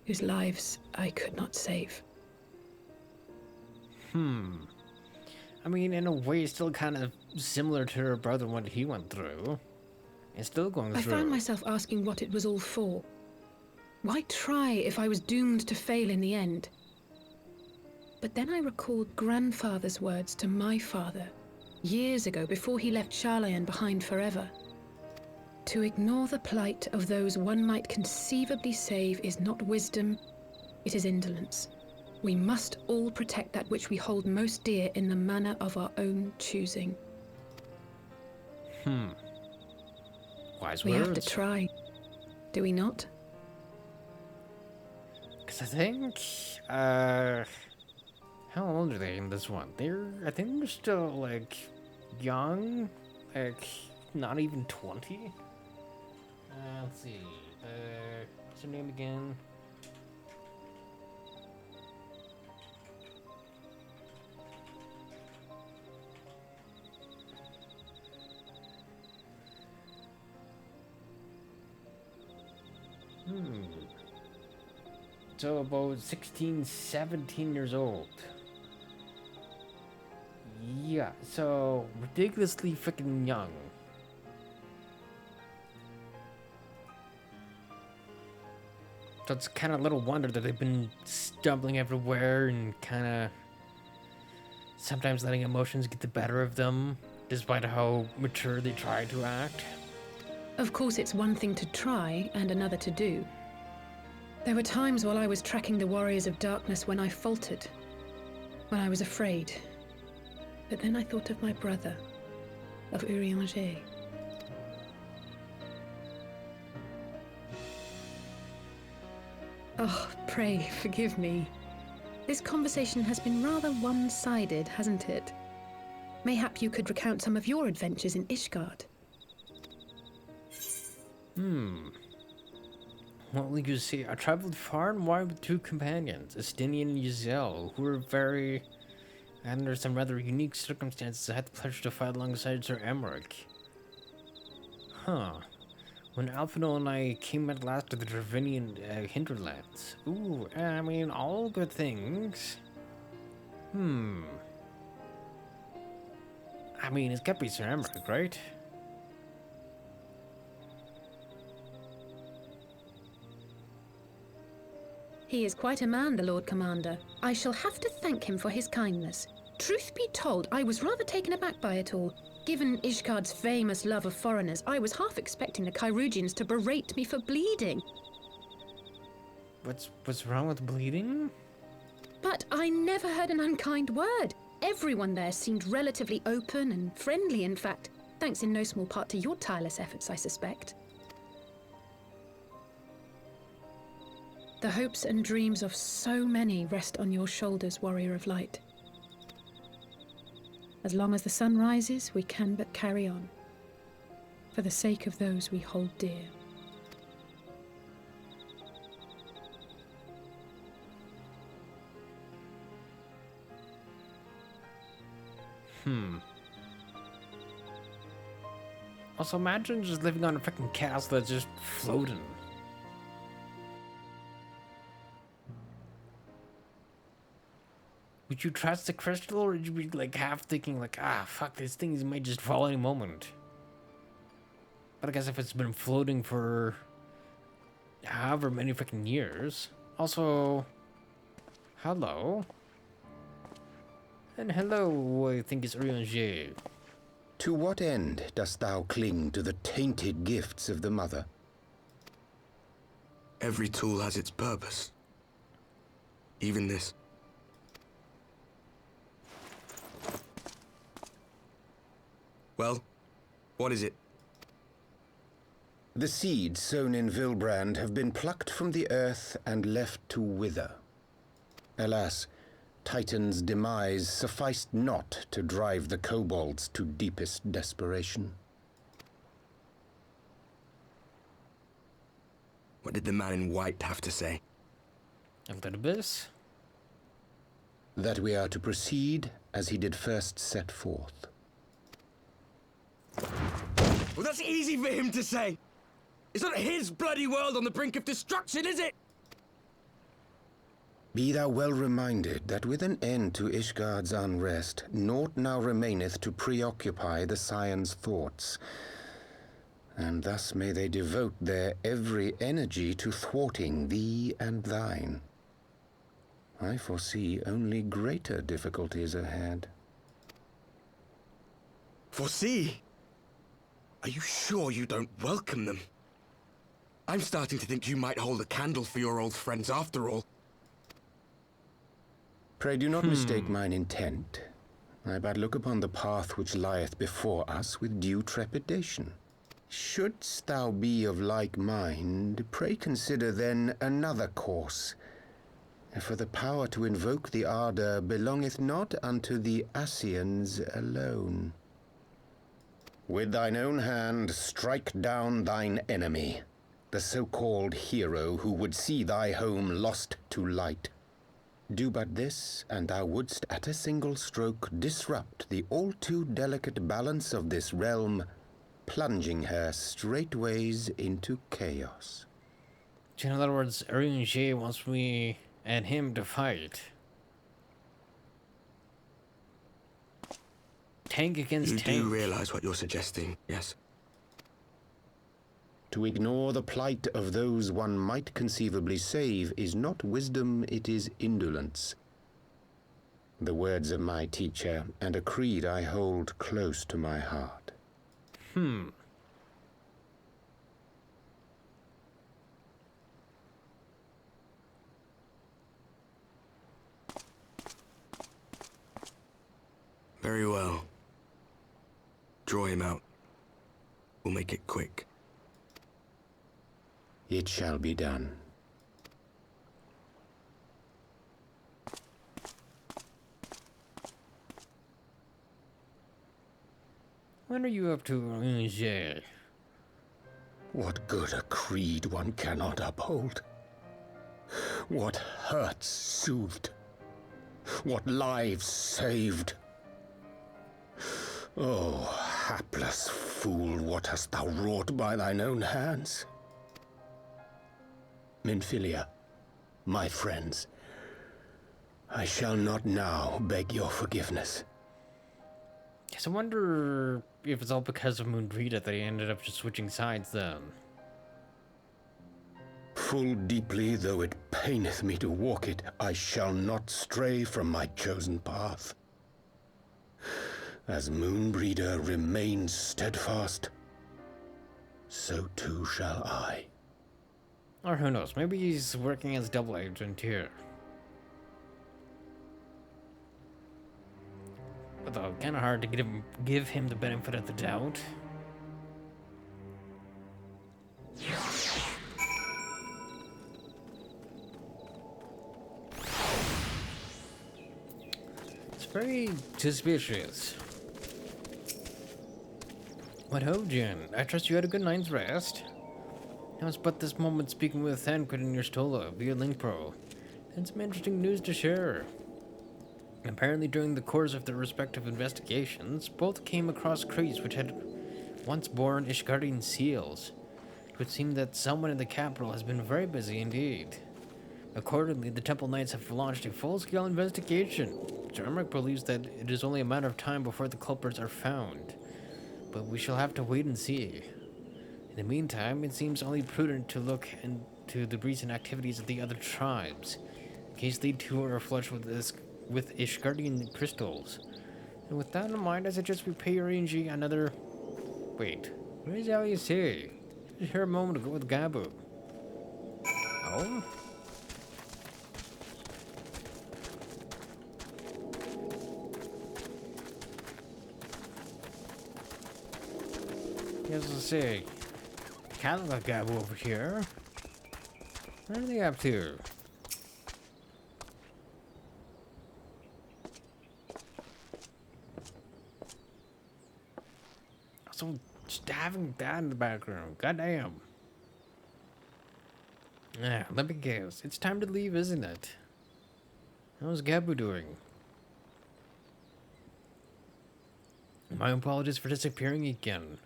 whose lives I could not save. I mean, in a way, still kind of similar to her brother and what he went through. And still going through. I found myself asking what it was all for. Why try if I was doomed to fail in the end? But then I recalled Grandfather's words to my father, years ago, before he left Charlayan behind forever. To ignore the plight of those one might conceivably save is not wisdom, it is indolence. We must all protect that which we hold most dear in the manner of our own choosing. Wise We words. have to try, do we not? Because I think, how old are they in this one? I think they're still, like, young, like, not even 20. Let's see, what's her name again? So about 16, 17 years old. Yeah, so ridiculously freaking young. So it's kind of little wonder that they've been stumbling everywhere and kind of sometimes letting emotions get the better of them, despite how mature they try to act. Of course, it's one thing to try and another to do. There were times while I was tracking the warriors of darkness when I faltered, when I was afraid. But then I thought of my brother, of Urianger. Oh, pray forgive me. This conversation has been rather one-sided, hasn't it? Mayhap you could recount some of your adventures in Ishgard. Well, you see, I traveled far and wide with two companions, Estinian and Giselle, who were very, and under some rather unique circumstances, I had the pleasure to fight alongside Sir Emmerich. When Alphinaud and I came at last to the Dravinian hinterlands. Ooh, I mean, all good things. I mean, it's gotta be Sir Emmerich, right? He is quite a man, the Lord Commander. I shall have to thank him for his kindness. Truth be told, I was rather taken aback by it all. Given Ishgard's famous love of foreigners, I was half expecting the Kyrugians to berate me for bleeding. What's wrong with bleeding? But I never heard an unkind word. Everyone there seemed relatively open and friendly, in fact, thanks in no small part to your tireless efforts, I suspect. The hopes and dreams of so many rest on your shoulders, warrior of light. As long as the sun rises, we can but carry on, for the sake of those we hold dear. Also, imagine just living on a freaking castle that's just floating. Would you trust the crystal, or would you be like half thinking like, ah, fuck, this thing might just fall any moment? But I guess if it's been floating for however many freaking years. Also, hello. And hello, I think it's Oriangé. To what end dost thou cling to the tainted gifts of the Mother? Every tool has its purpose. Even this. Well, what is it? The seeds sown in Vilbrand have been plucked from the earth and left to wither. Alas, Titan's demise sufficed not to drive the kobolds to deepest desperation. What did the man in white have to say? A little bit. That we are to proceed as he did first set forth. Well, that's easy for him to say. It's not his bloody world on the brink of destruction, is it? Be thou well reminded that with an end to Ishgard's unrest, naught now remaineth to preoccupy the Scion's thoughts. And thus may they devote their every energy to thwarting thee and thine. I foresee only greater difficulties ahead. Foresee? Are you sure you don't welcome them? I'm starting to think you might hold a candle for your old friends after all. Pray do not mistake mine intent. I but look upon the path which lieth before us with due trepidation. Shouldst thou be of like mind, pray consider then another course. For the power to invoke the ardor belongeth not unto the Ascians alone. With thine own hand strike down thine enemy, the so-called hero who would see thy home lost to light. Do but this, and thou wouldst at a single stroke disrupt the all-too delicate balance of this realm, plunging her straightways into chaos. In other words, Oriangé wants me and him to fight. Tank against tank. You do realize what you're suggesting, yes? To ignore the plight of those one might conceivably save is not wisdom, it is indolence. The words of my teacher, and a creed I hold close to my heart. Very well. Draw him out. We'll make it quick. It shall be done. When are you up to, Oriangé? What good a creed one cannot uphold? What hurts soothed? What lives saved? Oh, hapless fool, what hast thou wrought by thine own hands? Minfilia, my friends, I shall not now beg your forgiveness. Yes, I wonder if it's all because of Moonbrita that he ended up just switching sides then. Full deeply though it paineth me to walk it, I shall not stray from my chosen path. As Moonbreeder remains steadfast, so too shall I. Or who knows, maybe he's working as double agent here. Although, kind of hard to give him the benefit of the doubt. Very suspicious. What ho, Jen? I trust you had a good night's rest. I was but this moment speaking with Thancred and your Stola via LinkPro, and some interesting news to share. Apparently, during the course of their respective investigations, both came across crates which had once borne Ishgardian seals. It would seem that someone in the capital has been very busy indeed. Accordingly, the Temple Knights have launched a full-scale investigation. Jarmark believes that it is only a matter of time before the culprits are found, but we shall have to wait and see. In the meantime, it seems only prudent to look into the recent activities of the other tribes, in case they too are flush with Ishgardian crystals. And with that in mind, I suggest we pay Rangy another... Wait, what is Alice? Just here a moment ago with Gabu. Oh? Yes, let's see. Kind of like Gabu over here. What are they up to? So just having that in the background. Goddamn. Yeah, let me guess. It's time to leave, isn't it? How's Gabu doing? My apologies for disappearing again.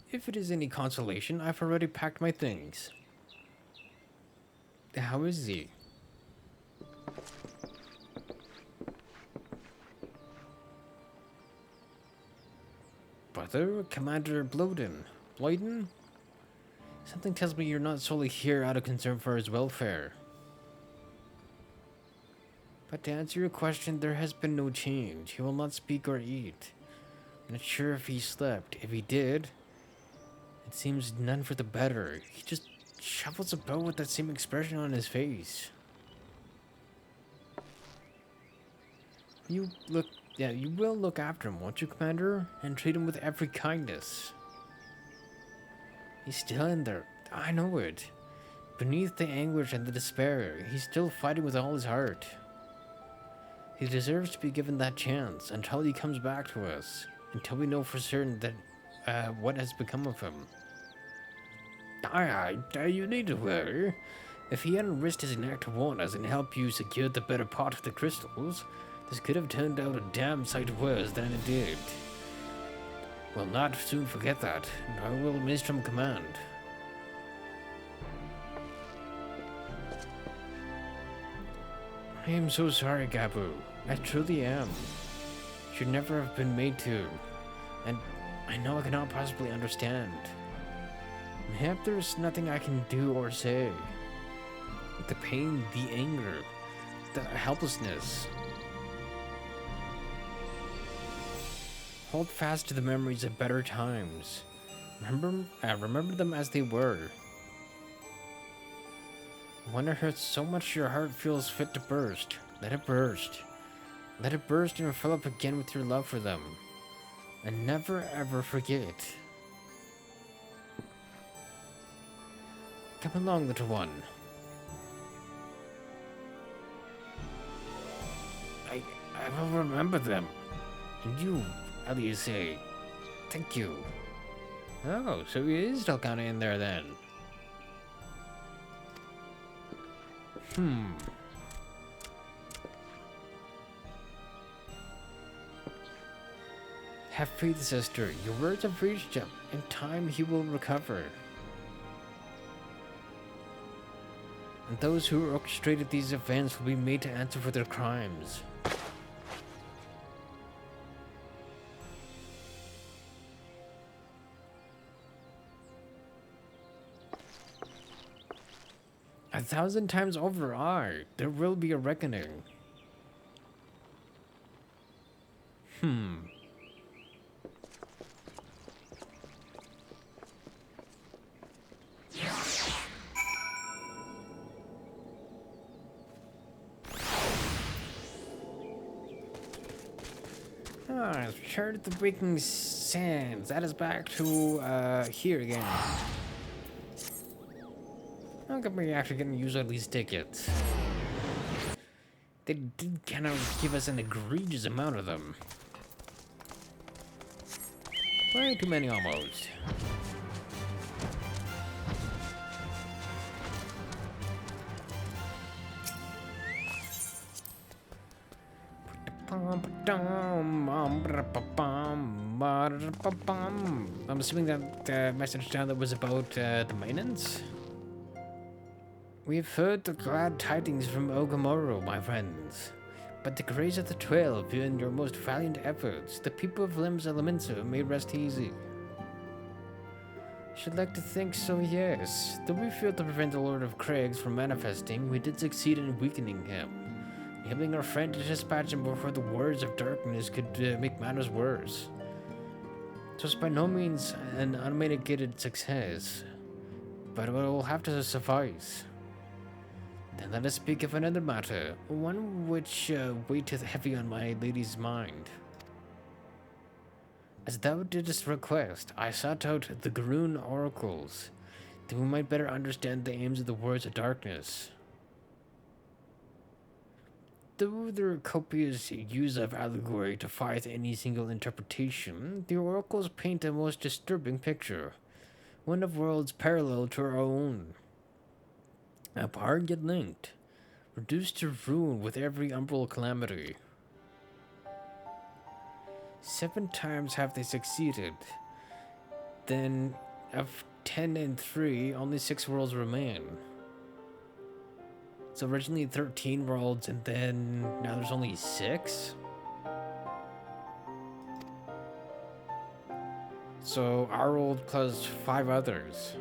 If it is any consolation, I've already packed my things. How is he? Brother, Commander Bloyden? Something tells me you're not solely here out of concern for his welfare. But to answer your question, there has been no change. He will not speak or eat. I'm not sure if he slept. If he did, it seems none for the better. He just shuffles about with that same expression on his face. You will look after him, won't you, Commander? And treat him with every kindness. He's still in there. I know it. Beneath the anguish and the despair, he's still fighting with all his heart. He deserves to be given that chance until he comes back to us. Until we know for certain that what has become of him. Aye, you need to worry. If he hadn't risked his neck to warn us and help you secure the better part of the crystals, this could have turned out a damn sight worse than it did. We'll not soon forget that, nor will Mistrum command. I am so sorry, Gabu. I truly am. Should never have been made to. And I know I cannot possibly understand. Mayhap there's nothing I can do or say. The pain, the anger, the helplessness. Hold fast to the memories of better times. Remember them as they were. When it hurts so much your heart feels fit to burst, let it burst. Let it burst and fill up again with your love for them. And never ever forget. Come along, little one. I will remember them. And you, Alice, thank you. Oh, so he is still kind of in there then. Have faith, sister. Your words have reached him. In time, he will recover. And those who orchestrated these events will be made to answer for their crimes. A thousand times over, there will be a reckoning. Chart the breaking sands. That is back to here again. How come we're actually getting to use all these tickets? They did kind of give us an egregious amount of them. Way too many almost. I'm assuming that the message down there was about the maintenance. We've heard the glad tidings from Ogamoro, my friends. But the grace of the 12 and your most valiant efforts, the people of Lim's Elementor may rest easy. Should like to think so, yes. Though we failed to prevent the Lord of Craigs from manifesting, we did succeed in weakening him, enabling our friend to dispatch him before the words of darkness could make matters worse. It was by no means an unmitigated success, but it will have to suffice. Then let us speak of another matter, one which weighteth heavy on my lady's mind. As thou didst request, I sought out the Garoon oracles, that we might better understand the aims of the words of darkness. Though their copious use of allegory defieth any single interpretation, the oracles paint a most disturbing picture, one of worlds parallel to our own. Apart yet linked, reduced to ruin with every umbral calamity. 7 times have they succeeded. Then, of 10 and 3, only 6 worlds remain. So originally 13 worlds, and then now there's only 6? So our world plus 5 others.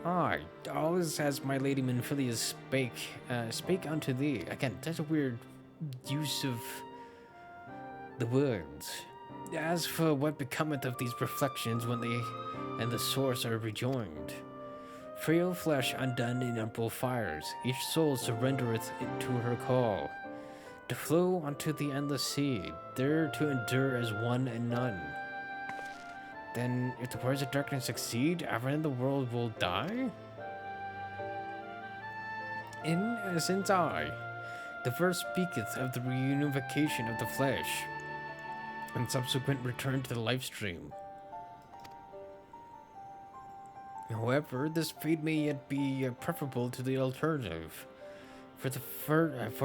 Aye, always as my lady Menphilius spake unto thee. Again, that's a weird use of the words. As for what becometh of these reflections when they and the source are rejoined, frail flesh undone in umbral fires, each soul surrendereth to her call, to flow unto the endless sea, there to endure as one and none. Then, if the words of darkness succeed, everyone in the world will die? In essence, I, the verse speaketh of the reunification of the flesh, and subsequent return to the life stream. However, this fate may yet be preferable to the alternative. For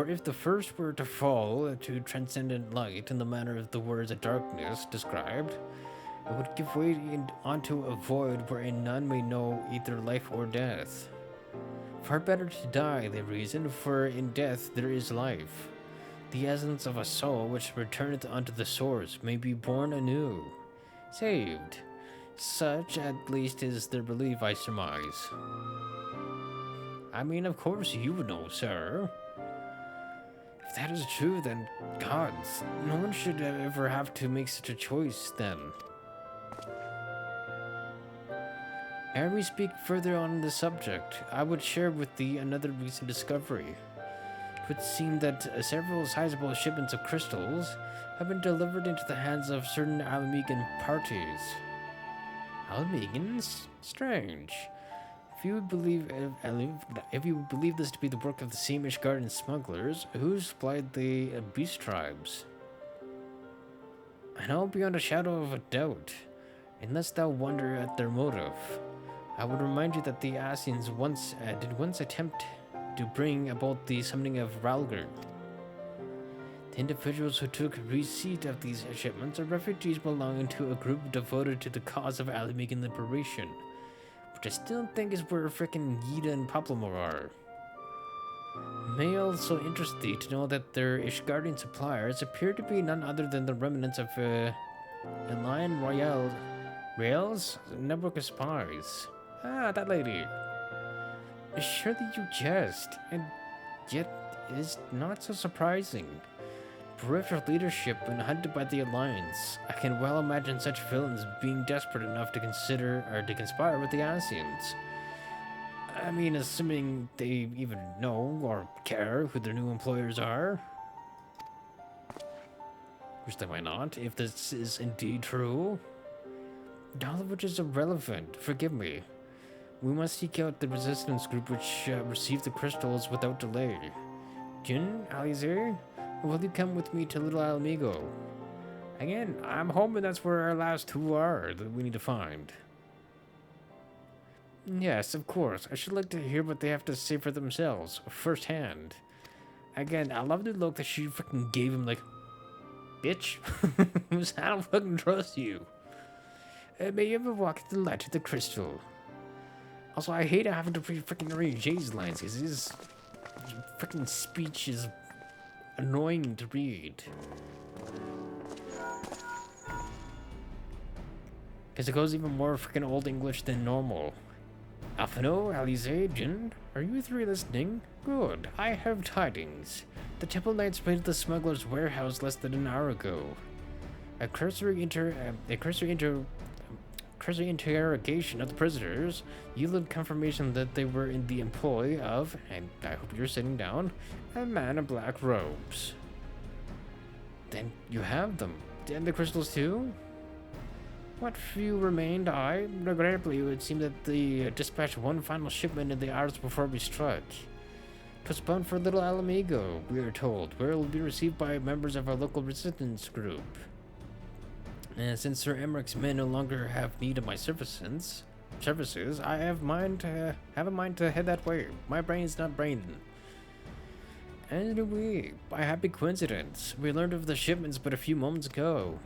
if the first were to fall to transcendent light in the manner of the words of darkness described, it would give way onto a void wherein none may know either life or death. Far better to die, they reason, for in death there is life. The essence of a soul which returneth unto the source may be born anew, saved. Such, at least, is their belief, I surmise. I mean, of course you would know, sir. If that is true, then, gods, no one should ever have to make such a choice, then. Ere we speak further on the subject, I would share with thee another recent discovery. It would seem that several sizable shipments of crystals have been delivered into the hands of certain Alamigan parties. Alamigans? Strange. If you would believe this to be the work of the same Ishgarden smugglers, who supplied the beast tribes? I know beyond a shadow of a doubt, unless thou wonder at their motive. I would remind you that the Asians did once attempt to bring about the summoning of Ralgr. The individuals who took receipt of these shipments are refugees belonging to a group devoted to the cause of Alamigan liberation, which I still think is where frickin' Yda and Papalymo are. May also interest thee to know that their Ishgardian suppliers appear to be none other than the remnants of Lion Rail's network of spies. Ah, that lady. Surely you jest, and yet it is not so surprising. Bereft of leadership and hunted by the Alliance, I can well imagine such villains being desperate enough to conspire with the Asians. I mean, assuming they even know or care who their new employers are. Which they might not, if this is indeed true. All of which is irrelevant, forgive me. We must seek out the resistance group which received the crystals without delay. Jin, Alizer, will you come with me to Little Alamigo? Again, I'm hoping that's where our last two are that we need to find. Yes, of course. I should like to hear what they have to say for themselves, firsthand. Again, I love the look that she fucking gave him, like, bitch, I don't fucking trust you. May you ever walk the light of the crystal. Also, I hate having to freaking read Jay's lines, because his freaking speech is annoying to read. Because it goes even more freaking Old English than normal. Alphinaud, Alize, Jin, are you three listening? Good, I have tidings. The Temple Knights raided the smuggler's warehouse less than an hour ago. A cursory interrogation of the prisoners yielded confirmation that they were in the employ of, and I hope you're sitting down, a man in black robes. Then you have them. And the crystals too? What few remained, regrettably, it would seem that the dispatched one final shipment in the hours before we struck. Postponed for Little Alamigo, we are told, where it will be received by members of our local resistance group. And since Sir Emmerich's men no longer have need of my services, I have a mind to head that way. My brain is not braining. And by happy coincidence, we learned of the shipments but a few moments ago.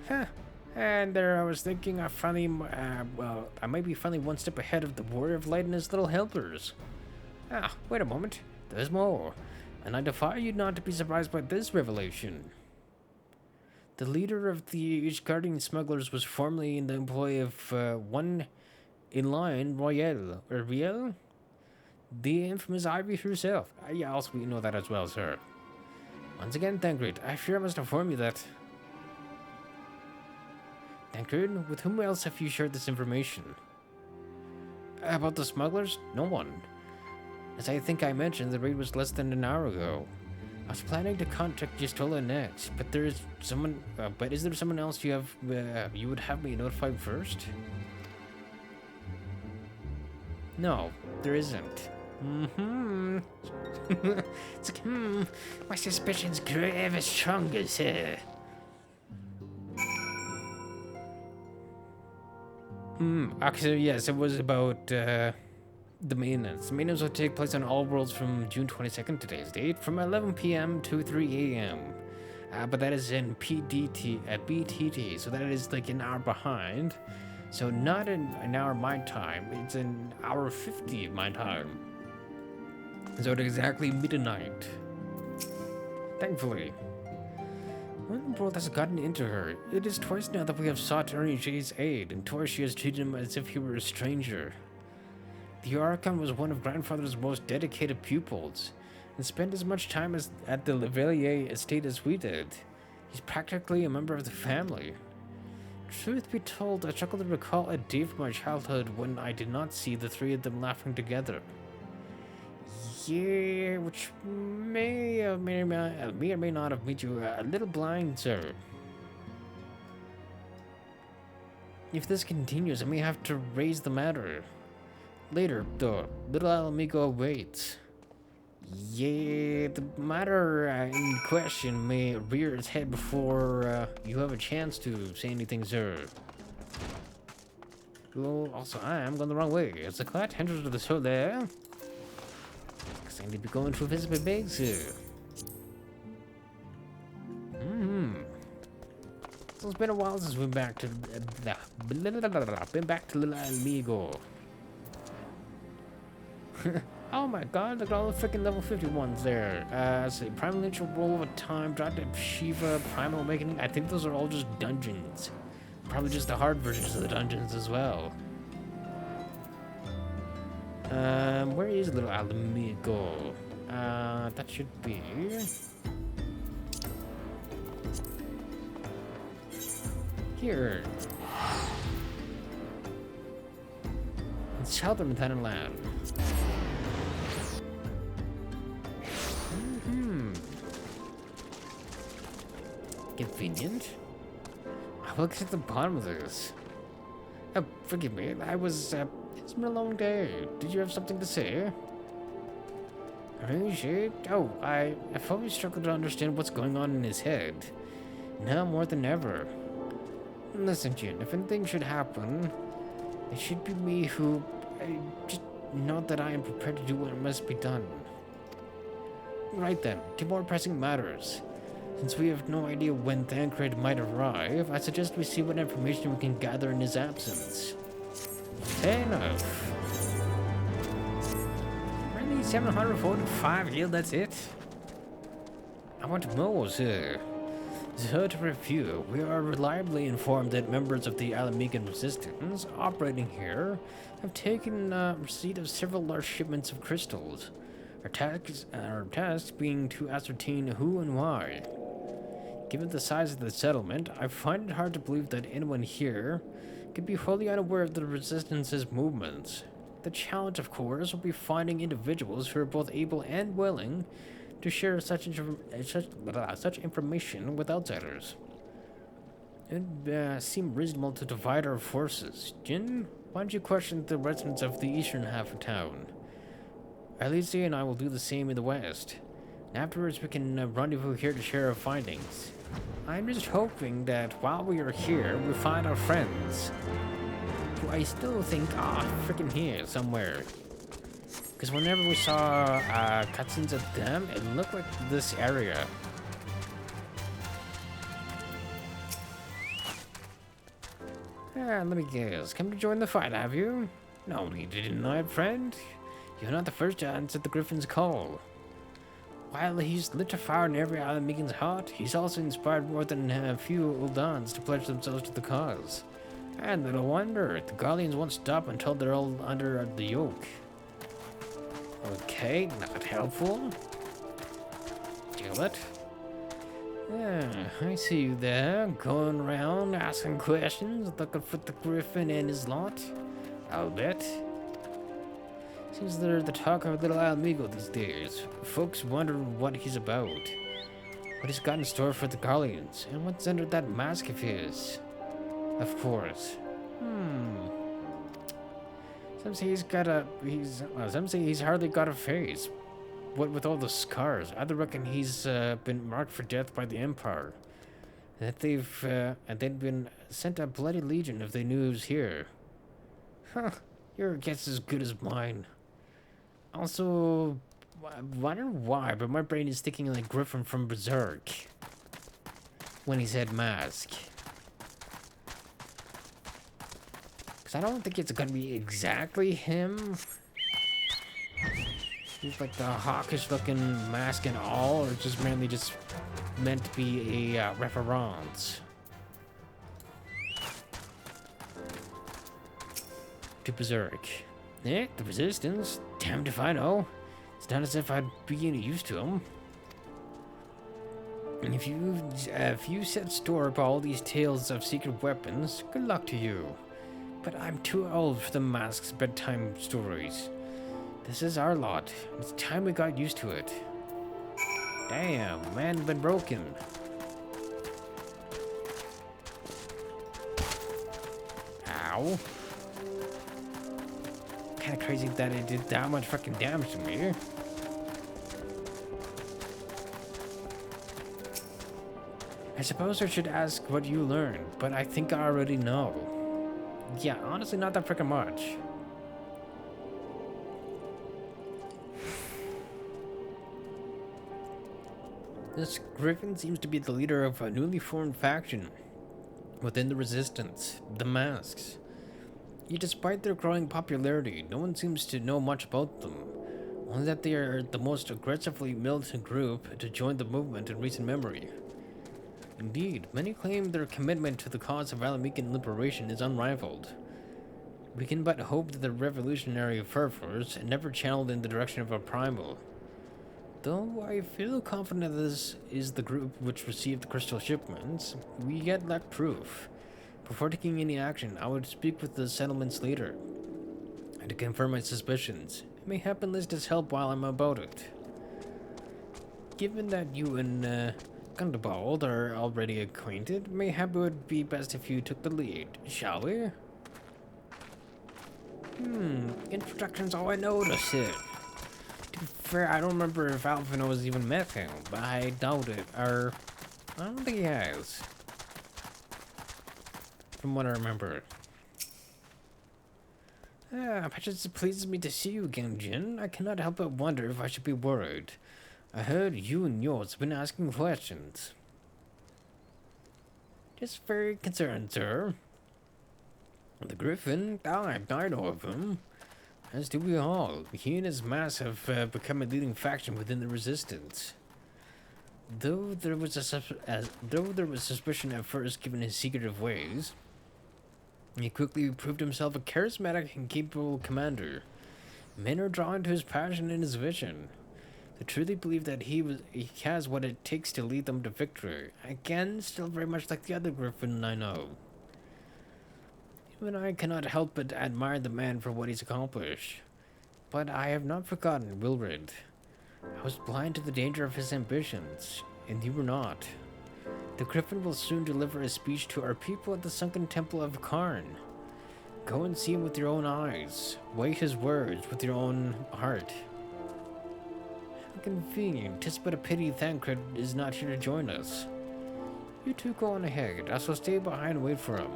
Huh. And there I was thinking I might be finally one step ahead of the Warrior of Light and his little helpers. Ah, wait a moment. There's more. And I defy you not to be surprised by this revelation. The leader of the Ishgardian smugglers was formerly in the employ of one Yda Royale, or Riel? The infamous Ivy herself. Yeah, also we know that as well, sir. Once again, Thancred, I fear I must inform you that... Thancred, with whom else have you shared this information? About the smugglers? No one. As I think I mentioned, the raid was less than an hour ago. I was planning to contact Gistola next, but is there someone else you would have me notified first? No, there isn't. It's like, my suspicions grew ever stronger, sir. Actually, yes, it was about, the maintenance. The maintenance will take place on all worlds from June 22nd, today's date, from 11 p.m. to 3 a.m. But that is in BTT, so that is like an hour behind. So not an hour my time, it's an hour 50 my time. So at exactly midnight. Thankfully. What in the world has gotten into her? It is twice now that we have sought Ernie J's aid, and twice she has treated him as if he were a stranger. The Archon was one of Grandfather's most dedicated pupils, and spent as much time at the Levellier estate as we did. He's practically a member of the family. Truth be told, I chuckle to recall a day from my childhood when I did not see the three of them laughing together. Yeah, which may or may not have made you a little blind, sir. If this continues, I may have to raise the matter. Later, though, Little Alamigo awaits. Yeah, the matter in question may rear its head before you have a chance to say anything, sir. Oh, also, I am going the wrong way. As the clat enters the show there, I need to be going to visit my bag, sir. So it's been a while since we've been back to Little Amigo. Oh my god, look at all the freaking level 51s there. Say Primal Nature, Roll of a Time, Drop to Shiva, Primal Awakening. I think those are all just dungeons. Probably just the hard versions of the dungeons as well. Where is Little Alamigo? That should be... here. In southern Thailand. Convenient. I will get to the bottom of this. Oh, forgive me. It's been a long day. Did you have something to say? Really, shit? Oh, I've always struggled to understand what's going on in his head. Now more than ever. Listen, Jin, if anything should happen, it should be me who... just know that I am prepared to do what must be done. Right then, to more pressing matters. Since we have no idea when Thancred might arrive, I suggest we see what information we can gather in his absence. Fair enough. Really, 745 yield, that's it? I want more, sir. So to review, we are reliably informed that members of the Alamican resistance operating here have taken receipt of several large shipments of crystals. Our task being to ascertain who and why. Given the size of the settlement, I find it hard to believe that anyone here could be wholly unaware of the resistance's movements. The challenge, of course, will be finding individuals who are both able and willing to share such information with outsiders. It would seem reasonable to divide our forces. Jin, why don't you question the residents of the eastern half of town? Alice and I will do the same in the west. And afterwards we can rendezvous here to share our findings. I'm just hoping that while we are here, we find our friends. Who I still think are freaking here somewhere. Because whenever we saw cutscenes of them, it looked like this area. Let me guess. Come to join the fight, have you? No need to deny it, friend. You're not the first to answer the Griffin's call. While he's lit a fire in every Alamican's heart, he's also inspired more than a few Uldans to pledge themselves to the cause. And little wonder, the Gallians won't stop until they're all under the yoke. Okay, not helpful. Deal it. I see you there, going around asking questions, looking for the Griffin and his lot. I'll bet. Seems they're the talk of little Alamigo these days. Folks wonder what he's about. What he's got in store for the Gallians, and what's under that mask of his. Of course. Some say some say he's hardly got a face. What with all the scars, others reckon he's been marked for death by the Empire. That they'd been sent a bloody legion if they knew he was here. Huh, your guess is as good as mine. Also, I wonder why, but my brain is thinking like Griffin from Berserk. When he said mask. Because I don't think it's gonna be exactly him. He's like the hawkish looking mask and all, or just mainly just meant to be a reference to Berserk. Yeah, the Resistance. Damned if I know. It's not as if I'd be any use to them. And if you set store by all these tales of secret weapons, good luck to you. But I'm too old for the mask's bedtime stories. This is our lot. It's time we got used to it. Damn, man's been broken. Ow. Kinda crazy that it did that much fucking damage to me. I suppose I should ask what you learned, but I think I already know. Yeah, honestly, not that freaking much. This Griffin seems to be the leader of a newly formed faction within the Resistance, the Masks. Yet despite their growing popularity, no one seems to know much about them, only that they are the most aggressively militant group to join the movement in recent memory. Indeed, many claim their commitment to the cause of Alamican liberation is unrivaled. We can but hope that the revolutionary fervors never channeled in the direction of a primal. Though I feel confident this is the group which received the crystal shipments, we yet lack proof. Before taking any action, I would speak with the settlement's leader and to confirm my suspicions. It may happen list his help while I'm about it. Given that you and Gundabald are already acquainted, mayhap it would be best if you took the lead, shall we? Introduction's all I know to say. To be fair, I don't remember if Alphinaud has even met him, but I doubt it. Or, I don't think he has. From what I remember. Much as it pleases me to see you again, Jin, I cannot help but wonder if I should be worried. I heard you and yours have been asking questions. Just very concerned, sir. The Griffin, I know of him. As do we all. He and his mass have become a leading faction within the Resistance. Though there was suspicion at first given his secretive ways, he quickly proved himself a charismatic and capable commander. Men are drawn to his passion and his vision. They truly believe that he has what it takes to lead them to victory. Again, still very much like the other Griffin I know. Even I cannot help but admire the man for what he's accomplished. But I have not forgotten Wilred. I was blind to the danger of his ambitions, and you were not. The Griffin will soon deliver a speech to our people at the sunken temple of Karn. Go and see him with your own eyes. Weigh his words with your own heart. How convenient. 'Tis but a pity Thancred is not here to join us. You two go on ahead. I shall stay behind and wait for him.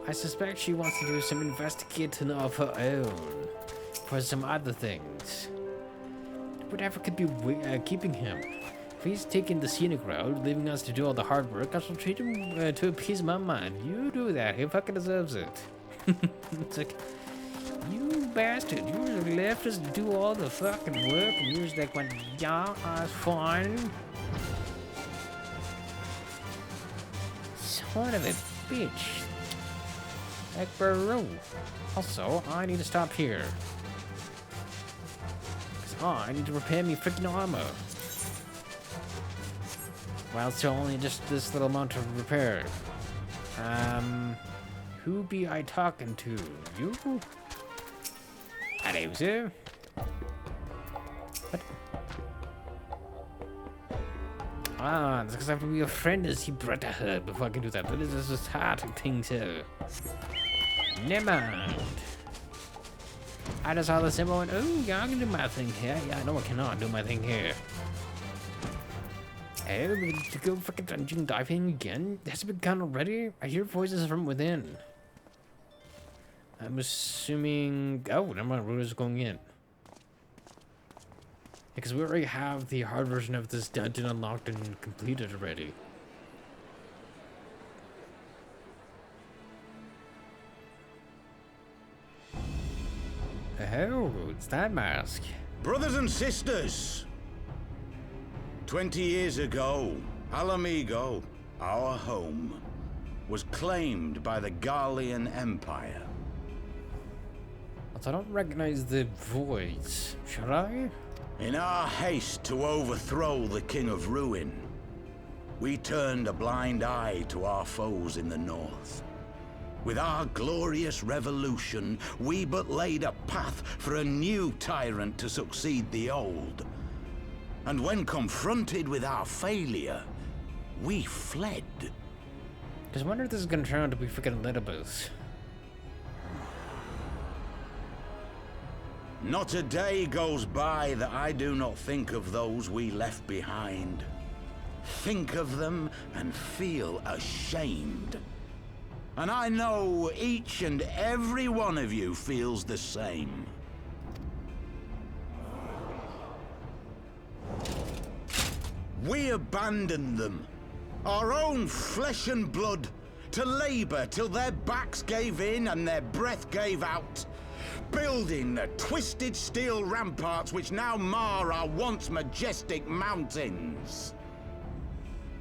I suspect she wants to do some investigating of her own for some other things. Whatever could be keeping him. If he's taking the scenic route, leaving us to do all the hard work, I shall treat him to appease my mind. You do that. He fucking deserves it. It's like, you bastard. You left us to do all the fucking work, and you're just like, well, yeah, that's fine. Son of a bitch. Like, bro. Also, I need to stop here. Because I need to repair me freaking armor. Well, it's only just this little amount of repair. Who be I talking to? You? Hello, sir. What? Ah, that's because I have to be a friend as he brought her before I can do that. That is just hard thing, sir. Never mind. I just saw the symbol and, oh, yeah, I can do my thing here. Yeah, no, I cannot do my thing here. Oh, we get to go fucking dungeon diving again? Has it begun already? I hear voices from within. I'm assuming... Oh, never mind, we're just going in. Because we already have the hard version of this dungeon unlocked and completed already. Oh, it's that mask. Brothers and sisters, 20 years ago, Alamigo, our home, was claimed by the Garlean Empire. But I don't recognize the voice, should I? In our haste to overthrow the King of Ruin, we turned a blind eye to our foes in the north. With our glorious revolution, we but laid a path for a new tyrant to succeed the old. And when confronted with our failure, we fled. Just wonder if this is gonna turn out to be freaking Littlebus. Not a day goes by that I do not think of those we left behind. Think of them and feel ashamed. And I know each and every one of you feels the same. We abandoned them, our own flesh and blood, to labor till their backs gave in and their breath gave out, building the twisted steel ramparts which now mar our once majestic mountains.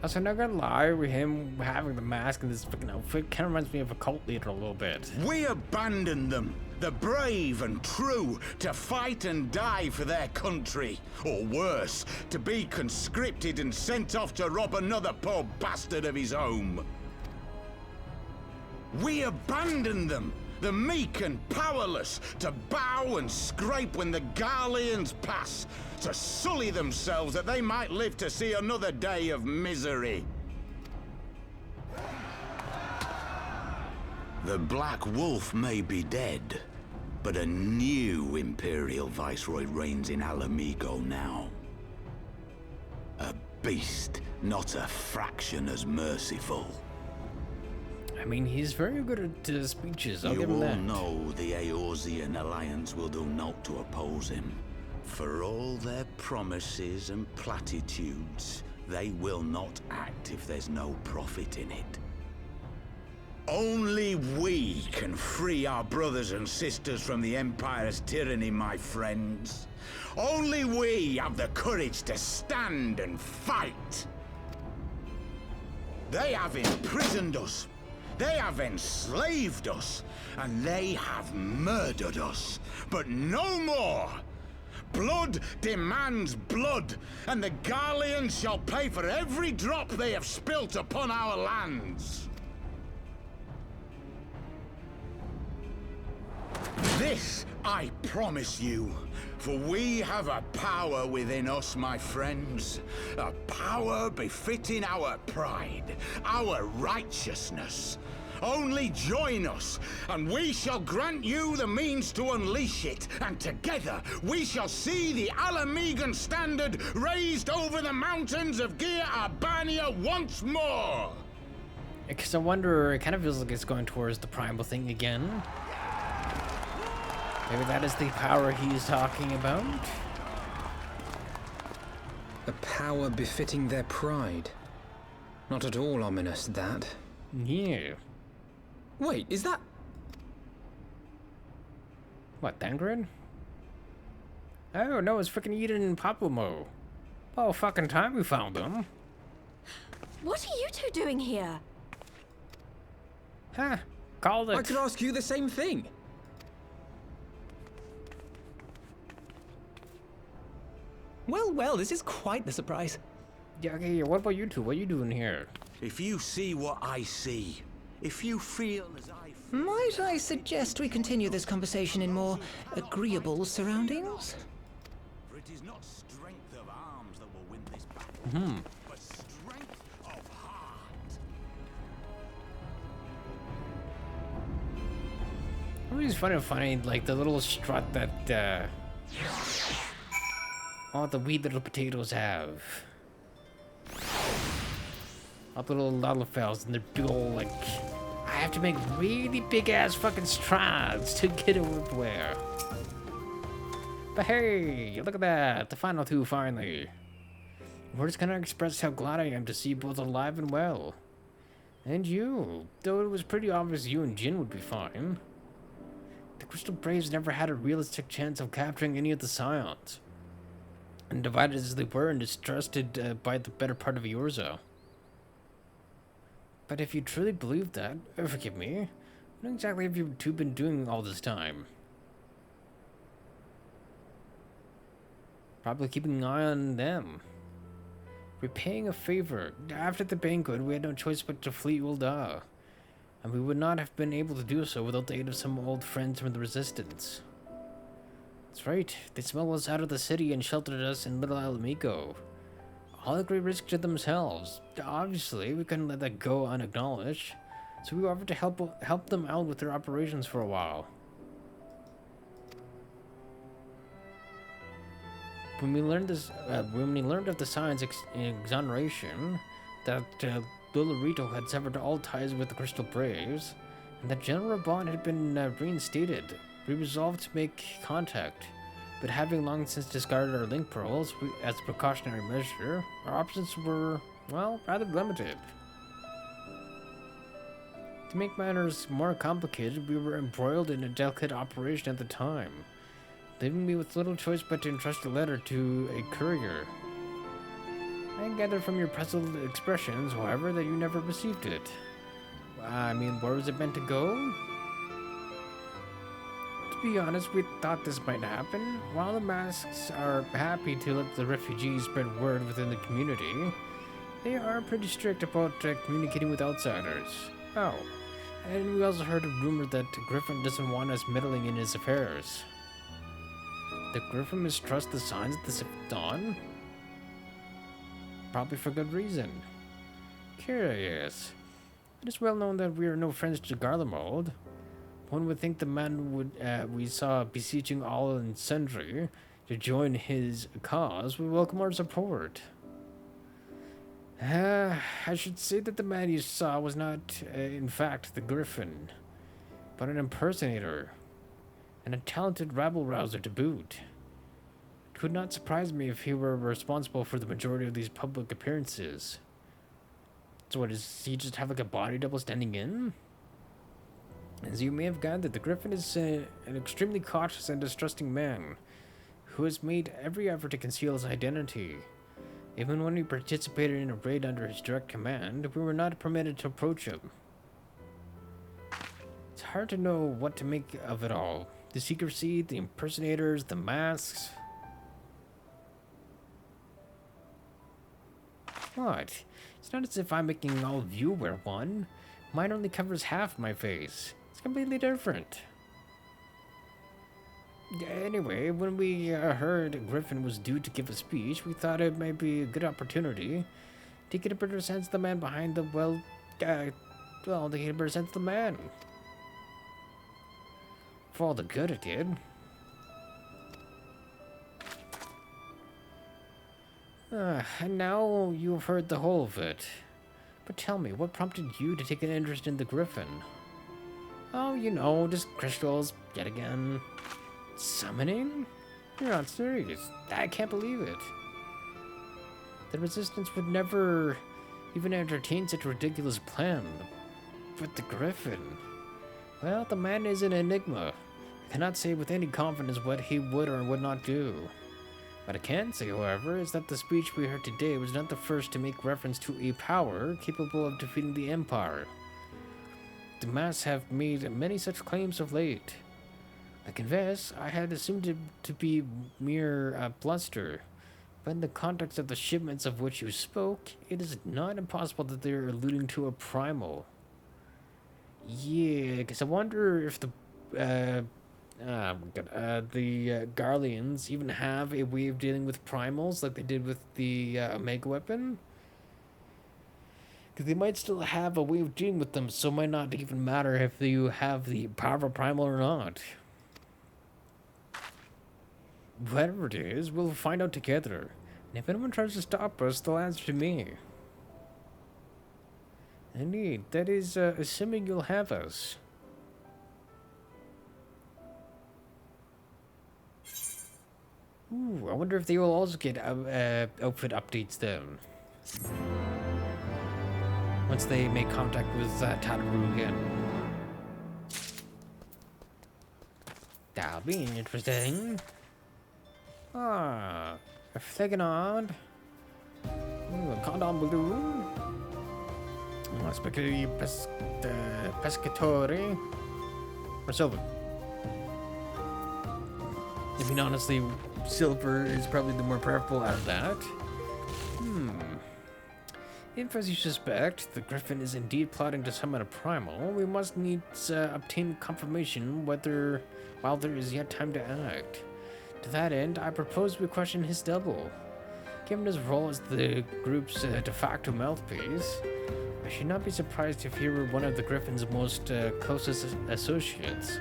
Also, I'm not gonna lie, with him having the mask and this freaking outfit kind of reminds me of a cult leader a little bit. We abandoned them, the brave and true, to fight and die for their country. Or worse, to be conscripted and sent off to rob another poor bastard of his home. We abandoned them, the meek and powerless, to bow and scrape when the Garleans pass, to sully themselves that they might live to see another day of misery. The Black Wolf may be dead, But a new Imperial Viceroy reigns in Alamigo now. A beast, not a fraction as merciful. I mean, he's very good at speeches, I'll You give him all that. know the Eorzean Alliance will do naught to oppose him. For all their promises and platitudes, they will not act if there's no profit in it. Only we can free our brothers and sisters from the Empire's tyranny, my friends. Only we have the courage to stand and fight. They have imprisoned us. They have enslaved us. And they have murdered us. But no more! Blood demands blood, and the Garleans shall pay for every drop they have spilt upon our lands. This I promise you, for we have a power within us, my friends. A power befitting our pride, our righteousness. Only join us, and we shall grant you the means to unleash it, and together we shall see the Alamigan standard raised over the mountains of Gia Urbania once more! Because I wonder, it kind of feels like it's going towards the primal thing again. Maybe that is the power he's talking about? A power befitting their pride. Not at all ominous, that. Yeah. Wait, is that... What, Thangrid? Oh, no, it's freaking Yda and Papalymo. Oh, fucking time we found them. What are you two doing here? Huh, called it. I could ask you the same thing. Well, well, this is quite the surprise. Yeah, okay, what about you two? What are you doing here? If you see what I see, if you feel as I feel... Might I suggest we continue this conversation in more agreeable surroundings? For it is not strength of arms that will win this battle, but strength of heart. It was funny to find, like, the little strut that, all the wee little potatoes have. All the little Lalafels and their big old, like... I have to make really big-ass fucking strides to get everywhere. But hey, look at that, the final two finally. Words cannot express how glad I am to see you both alive and well. And you, though it was pretty obvious you and Jin would be fine. The Crystal Braves never had a realistic chance of capturing any of the Scions. And divided as they were and distrusted by the better part of Eorza. But if you truly believe that, forgive me, what exactly have you two been doing all this time? Probably keeping an eye on them. Repaying a favor. After the banquet, we had no choice but to flee Ul'dah. And we would not have been able to do so without the aid of some old friends from the Resistance. That's right, they smuggled us out of the city and sheltered us in Little Alamigo. All at great risk to themselves. Obviously, we couldn't let that go unacknowledged, so we offered to help them out with their operations for a while. When we learned of the Scion's exoneration, that Lulurito had severed all ties with the Crystal Braves, and that General Bond had been reinstated, we resolved to make contact. But having long since discarded our link pearls as a precautionary measure, our options were, well, rather limited. To make matters more complicated, we were embroiled in a delicate operation at the time, leaving me with little choice but to entrust a letter to a courier. I gather from your puzzled expressions, however, that you never received it. I mean, where was it meant to go? To be honest, we thought this might happen. While the masks are happy to let the refugees spread word within the community, they are pretty strict about communicating with outsiders. Oh, and we also heard a rumor that Griffin doesn't want us meddling in his affairs. Did Griffin mistrust the signs at the dawn? Probably for good reason. Curious. It is well known that we are no friends to Garlemald. One would think the man we saw beseeching all and sundry to join his cause would welcome our support. I should say that the man you saw was not, in fact, the Griffin, but an impersonator, and a talented rabble-rouser to boot. It would not surprise me if he were responsible for the majority of these public appearances. So what, does he just have like a body double standing in? As you may have gathered, the Griffin is an extremely cautious and distrusting man, who has made every effort to conceal his identity. Even when we participated in a raid under his direct command, we were not permitted to approach him. It's hard to know what to make of it all. The secrecy, the impersonators, the masks. What? It's not as if I'm making all of you wear one. Mine only covers half my face. It's completely different. Anyway, when we heard Griffin was due to give a speech, we thought it might be a good opportunity to get a better sense of the man behind the, to get a better sense of the man. For all the good it did. And now you've heard the whole of it. But tell me, what prompted you to take an interest in the Griffin? Oh, you know, just crystals, yet again. Summoning? You're not serious. I can't believe it. The Resistance would never even entertain such a ridiculous plan. But the Griffin... Well, the man is an enigma. I cannot say with any confidence what he would or would not do. What I can say, however, is that the speech we heard today was not the first to make reference to a power capable of defeating the Empire. The mass have made many such claims of late. I confess, I had assumed it to be mere bluster, but in the context of the shipments of which you spoke, it is not impossible that they are alluding to a primal. Yeah, because I wonder if the Garleans even have a way of dealing with primals like they did with the Omega weapon. Because they might still have a way of dealing with them, so it might not even matter if you have the power of a primal or not. Whatever it is, we'll find out together. And if anyone tries to stop us, they'll answer to me. Indeed, that is assuming you'll have us. Ooh, I wonder if they will also get outfit updates then. Once they make contact with Tataru again. That'll be interesting. Ah, a Alphinaud. A condom balloon. Spaghetti pescatore. Or silver. I mean, honestly, silver is probably the more preferable out of that. If, as you suspect, the Griffin is indeed plotting to summon a primal, we must needs obtain confirmation while there is yet time to act. To that end, I propose we question his double. Given his role as the group's de facto mouthpiece, I should not be surprised if he were one of the Griffin's most closest associates.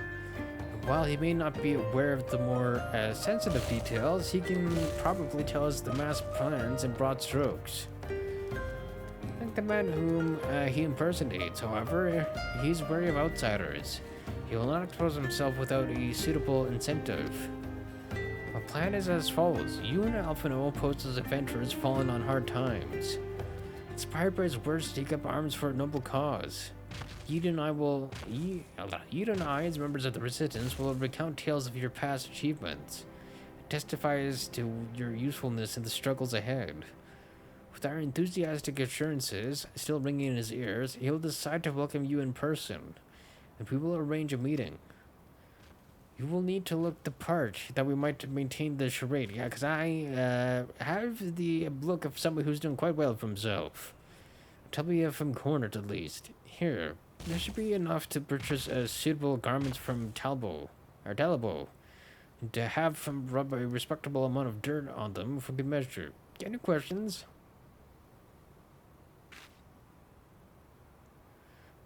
While he may not be aware of the more sensitive details, he can probably tell us the mass plans in broad strokes. Like the man whom he impersonates, however, he's wary of outsiders. He will not expose himself without a suitable incentive. Our plan is as follows. You and Alphinaud post as adventurers fallen on hard times. Inspired by his words to take up arms for a noble cause. Yda and I, as members of the Resistance, will recount tales of your past achievements. It testifies to your usefulness in the struggles ahead. With our enthusiastic assurances still ringing in his ears, he will decide to welcome you in person, and we will arrange a meeting. You will need to look the part that we might maintain the charade. Yeah, because I have the look of somebody who's doing quite well for himself. Tell me if I'm cornered at least. Here, there should be enough to purchase suitable garments from Talbo, and to have them rub a respectable amount of dirt on them for good measure. Any questions?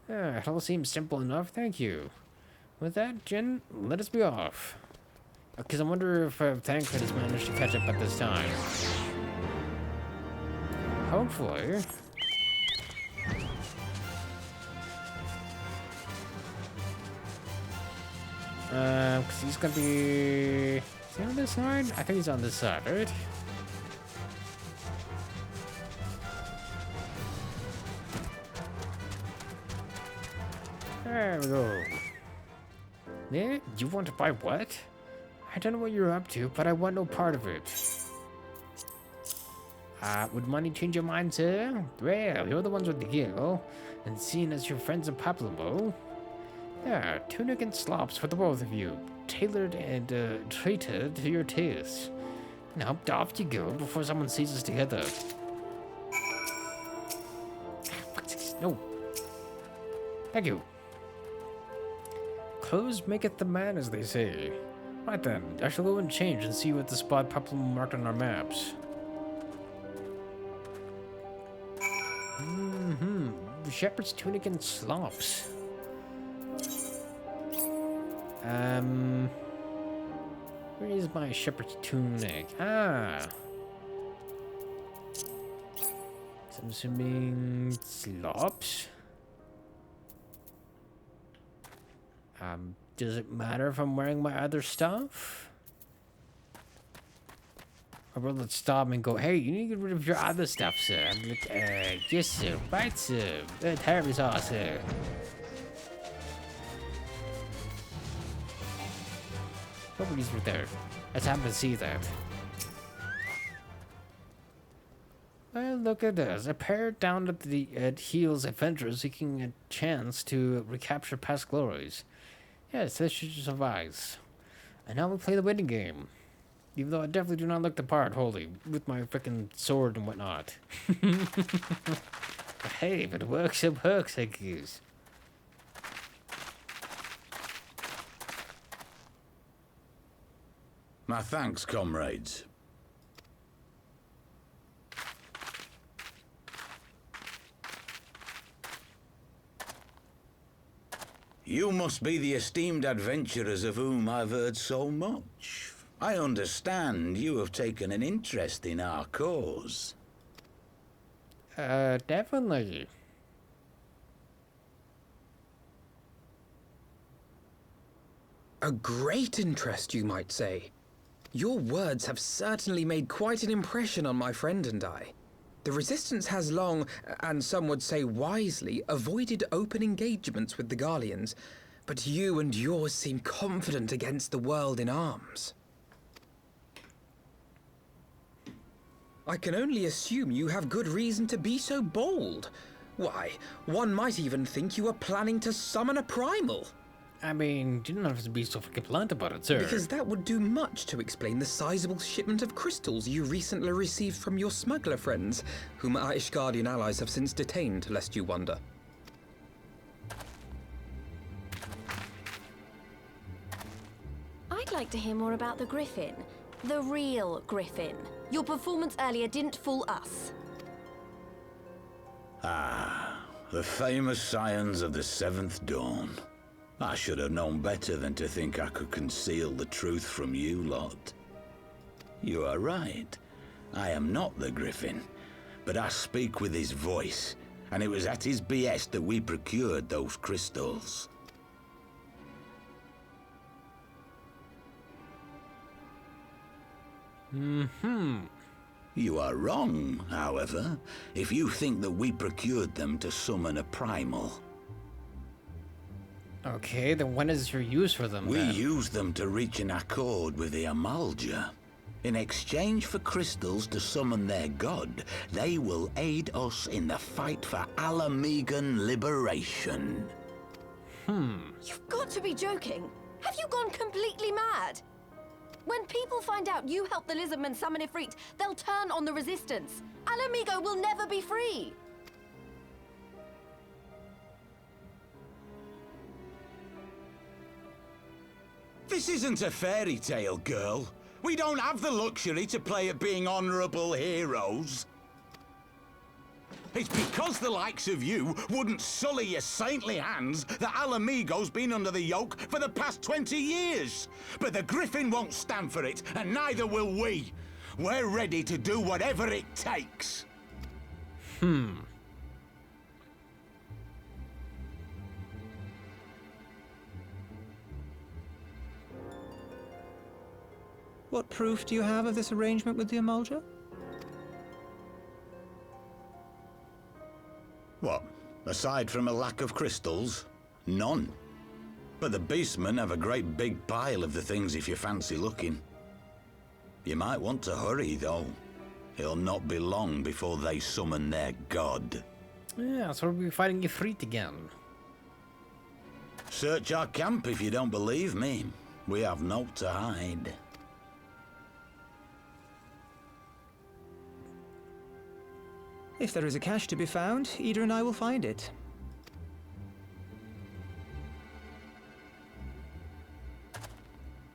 It all seems simple enough, thank you. with that, Jin, let us be off. Because I wonder if Thancred has managed to catch up at this time. Hopefully. Because he's gonna be... Is he on this side? I think he's on this side, right? There we go. Yeah, you want to buy what? I don't know what you're up to, but I want no part of it. Would money change your mind, sir? Well, you're the ones with the gill, and seeing as you're friends of Papalymo, yeah, tunic and slops for the both of you, tailored and treated to your taste. Now, off you go before someone sees us together. No. Thank you. Clothes maketh the man, as they say. Right then, I shall go and change and see what the spot Papalymo marked on our maps. Shepherd's tunic and slops. Where is my shepherd's tunic? Ah. So I'm assuming slops. Does it matter if I'm wearing my other stuff? Or will it stop and go, hey, you need to get rid of your other stuff, sir? I'm like, yes, sir. Right, sir. Terribly sorry, sir. Nobody's right there. Let's happen to see that. Well, look at this. A pair down at heels adventurers seeking a chance to recapture past glories. Yes, this should suffice. And now we play the waiting game. Even though I definitely do not look the part, holy, with my freaking sword and whatnot. But hey, if it works, it works, I guess. My thanks, comrades. You must be the esteemed adventurers of whom I've heard so much. I understand you have taken an interest in our cause. Definitely. A great interest, you might say. Your words have certainly made quite an impression on my friend and I. The Resistance has long, and some would say wisely, avoided open engagements with the Garleans, but you and yours seem confident against the world in arms. I can only assume you have good reason to be so bold. Why, one might even think you are planning to summon a primal. I mean, you don't have to be so freaking blunt about it, sir. Because that would do much to explain the sizable shipment of crystals you recently received from your smuggler friends, whom our Ishgardian allies have since detained, lest you wonder. I'd like to hear more about the Griffin. The real Griffin. Your performance earlier didn't fool us. Ah, the famous scions of the Seventh Dawn. I should have known better than to think I could conceal the truth from you lot. You are right. I am not the Griffin, but I speak with his voice, and it was at his behest that we procured those crystals. You are wrong, however, if you think that we procured them to summon a primal. Okay, then when is your use for them, We then? use them to reach an accord with the Amalja. In exchange for crystals to summon their god, they will aid us in the fight for Alamegan liberation. You've got to be joking. Have you gone completely mad? When people find out you helped the Lizardmen summon Ifrit, they'll turn on the Resistance. Alamigo will never be free. This isn't a fairy tale, girl. We don't have the luxury to play at being honorable heroes. It's because the likes of you wouldn't sully your saintly hands that Alamigo's been under the yoke for the past 20 years. But the Griffin won't stand for it, and neither will we. We're ready to do whatever it takes. What proof do you have of this arrangement with the Emulger? What? Aside from a lack of crystals? None. But the beastmen have a great big pile of the things if you fancy looking. You might want to hurry, though. It'll not be long before they summon their god. Yeah, so we'll be fighting Ifrit again. Search our camp if you don't believe me. We have naught to hide. If there is a cache to be found, Yda and I will find it.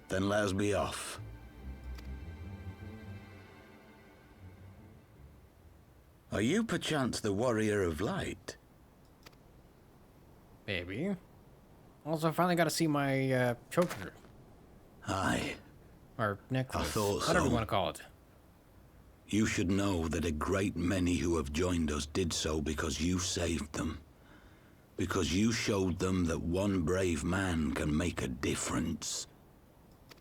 Then let us be off. Are you perchance the Warrior of Light? Maybe. Also, I finally got to see my choker. Aye. Or necklace. I thought whatever you so. want to call it. You should know that a great many who have joined us did so because you saved them. Because you showed them that one brave man can make a difference.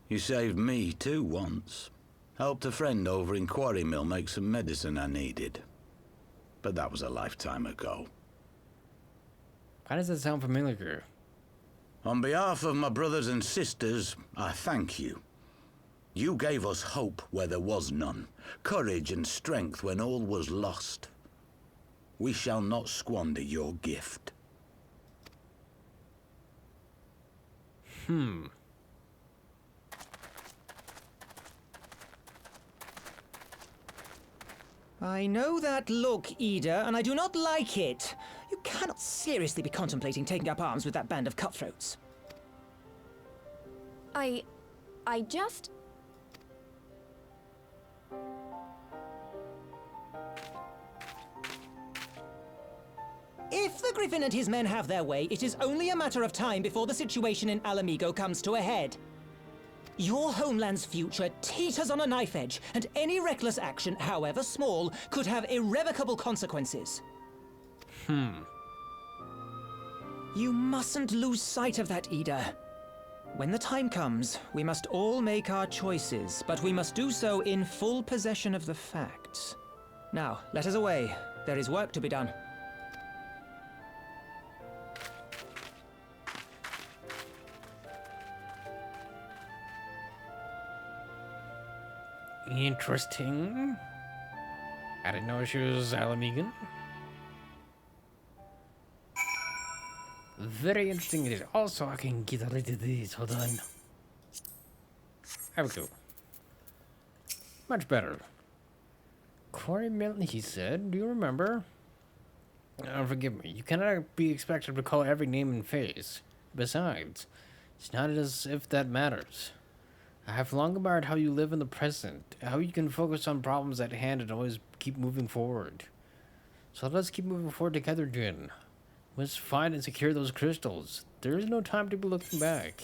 You saved me too once. Helped a friend over in Quarry Mill make some medicine I needed. But that was a lifetime ago. Why does that sound familiar? On behalf of my brothers and sisters, I thank you. You gave us hope where there was none, courage and strength when all was lost. We shall not squander your gift. I know that look, Yda, and I do not like it. You cannot seriously be contemplating taking up arms with that band of cutthroats. I just... If the Griffin and his men have their way, it is only a matter of time before the situation in Alamigo comes to a head. Your homeland's future teeters on a knife edge, and any reckless action, however small, could have irrevocable consequences. You mustn't lose sight of that, Yda. When the time comes, we must all make our choices, but we must do so in full possession of the facts. Now, let us away. There is work to be done. Interesting. I didn't know she was Alamigan. Very interesting it is. Also, I can get rid of these. Hold on. There we go. Much better. Quarry Milton, he said. Do you remember? Forgive me. You cannot be expected to recall every name and face. Besides, it's not as if that matters. I have long admired how you live in the present, how you can focus on problems at hand and always keep moving forward. So let's keep moving forward together, Jin. Let's find and secure those crystals. There is no time to be looking back.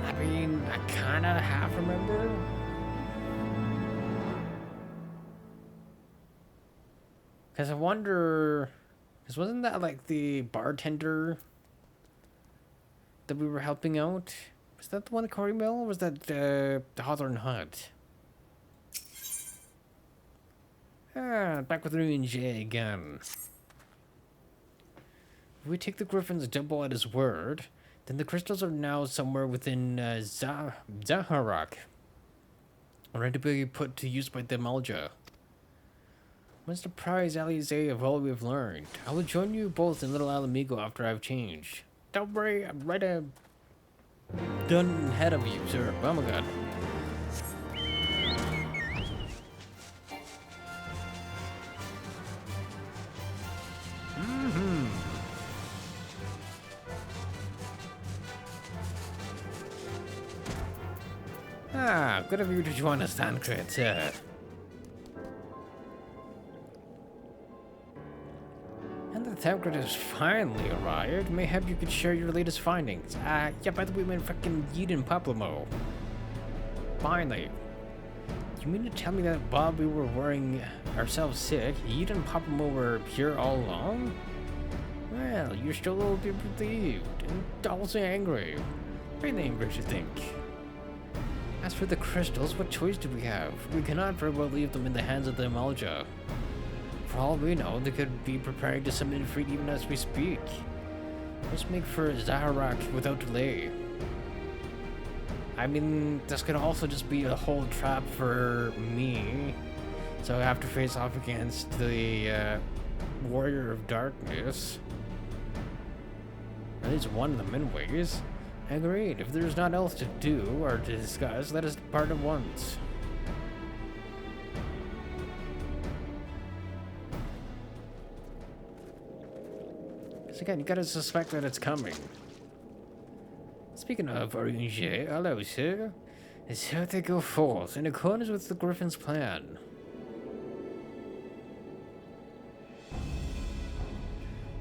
I mean, I kinda half remember. Because I wonder... Because wasn't that like the bartender that we were helping out? Was that the one at Quarry Mill, or was that the Hawthorne Hut? Back with Rune J again. If we take the Griffin's double at his word, then the crystals are now somewhere within Zaharak, ready to be put to use by the Malja. Must apprise Alize of all we've learned. I will join you both in Little Alamigo after I've changed. Don't worry, I'm right done ahead of you, sir. Oh my god. Good of you to join us, Tancred. Temcrit has finally arrived. Mayhap you could share your latest findings. Yeah, by the way, man, fucking Yda and Papalymo. Finally. You mean to tell me that while we were worrying ourselves sick, Yda and Papalymo were here all along? Well, you're still a little bit relieved, and also angry. Really angry, you think. As for the crystals, what choice do we have? We cannot very well leave them in the hands of the Amalja. For all we know, they could be preparing to summon Ifrit even as we speak. Let's make for Zaharak without delay. I mean, this could also just be a whole trap for me. So I have to face off against the Warrior of Darkness. At least one of them anyways. Agreed. If there's not else to do or to discuss, let us depart at once. Because again, you gotta suspect that it's coming. Speaking of Orange, hello sir. So they go forth, in accordance with the Griffin's plan.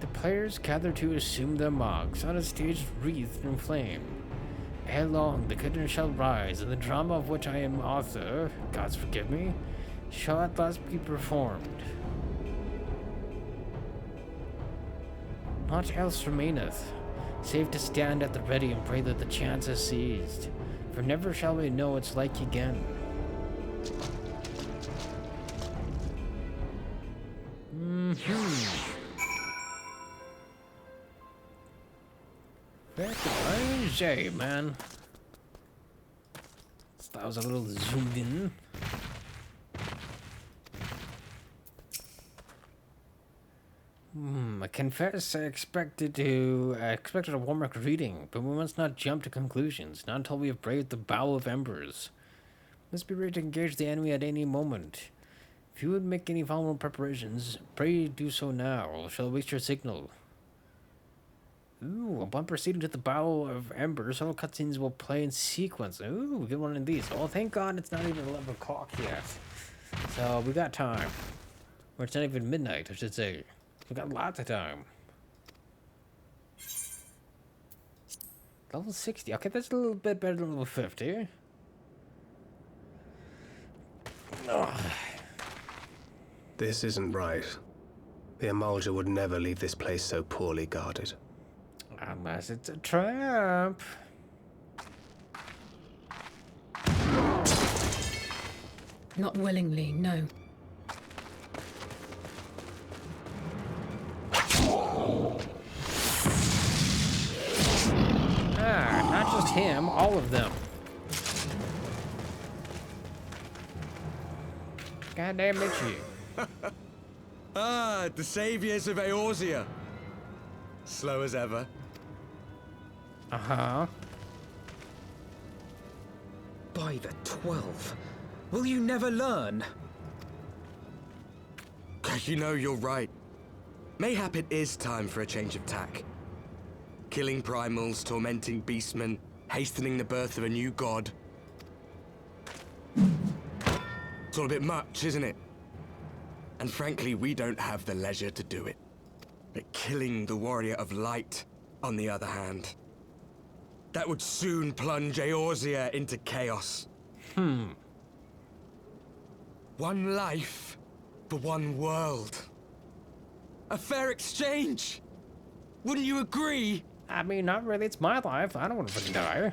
The players gather to assume their marks on a stage wreathed in flame. Ere long, the curtain shall rise, and the drama of which I am author, gods forgive me, shall at last be performed. Naught else remaineth, save to stand at the ready and pray that the chance is seized, for never shall we know its like again. Very man. That was a little zoomed in. I confess I expected a warmer greeting, but we must not jump to conclusions, not until we have braved the bow of embers. Let's be ready to engage the enemy at any moment. If you would make any vulnerable preparations, pray do so now, or shall waste your signal. Ooh, upon proceeding to the bow of embers, several cutscenes will play in sequence. Ooh, get one of these. Oh, thank God it's not even 11 o'clock yet. So, we got time. Or it's not even midnight, I should say. We got lots of time. Level 60. Okay, that's a little bit better than level 50. Ugh. This isn't right. The Amalja would never leave this place so poorly guarded. Unless it's a trap. Not willingly, no. Not just him, all of them. Goddamn Mitchie. The saviors of Eorzea. Slow as ever. Uh-huh. By the 12. Will you never learn? You know, you're right. Mayhap it is time for a change of tack. Killing primals, tormenting beastmen, hastening the birth of a new god. It's all a bit much, isn't it? And frankly, we don't have the leisure to do it. But killing the warrior of light, on the other hand, that would soon plunge Eorzea into chaos. One life for one world. A fair exchange! Wouldn't you agree? I mean, not really. It's my life. I don't want to fucking die.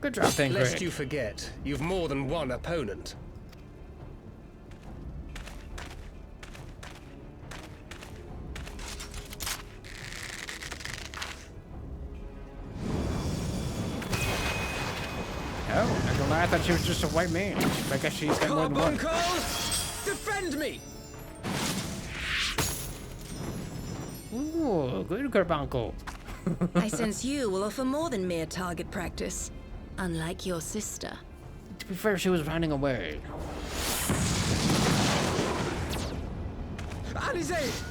Good job, thank you. Lest you forget, you've more than one opponent. Oh, I don't know. I thought she was just a white man. I guess she's got more than one. Defend me! Ooh, good Carbuncle. I sense you will offer more than mere target practice, unlike your sister. To be fair, she was running away. Alizé!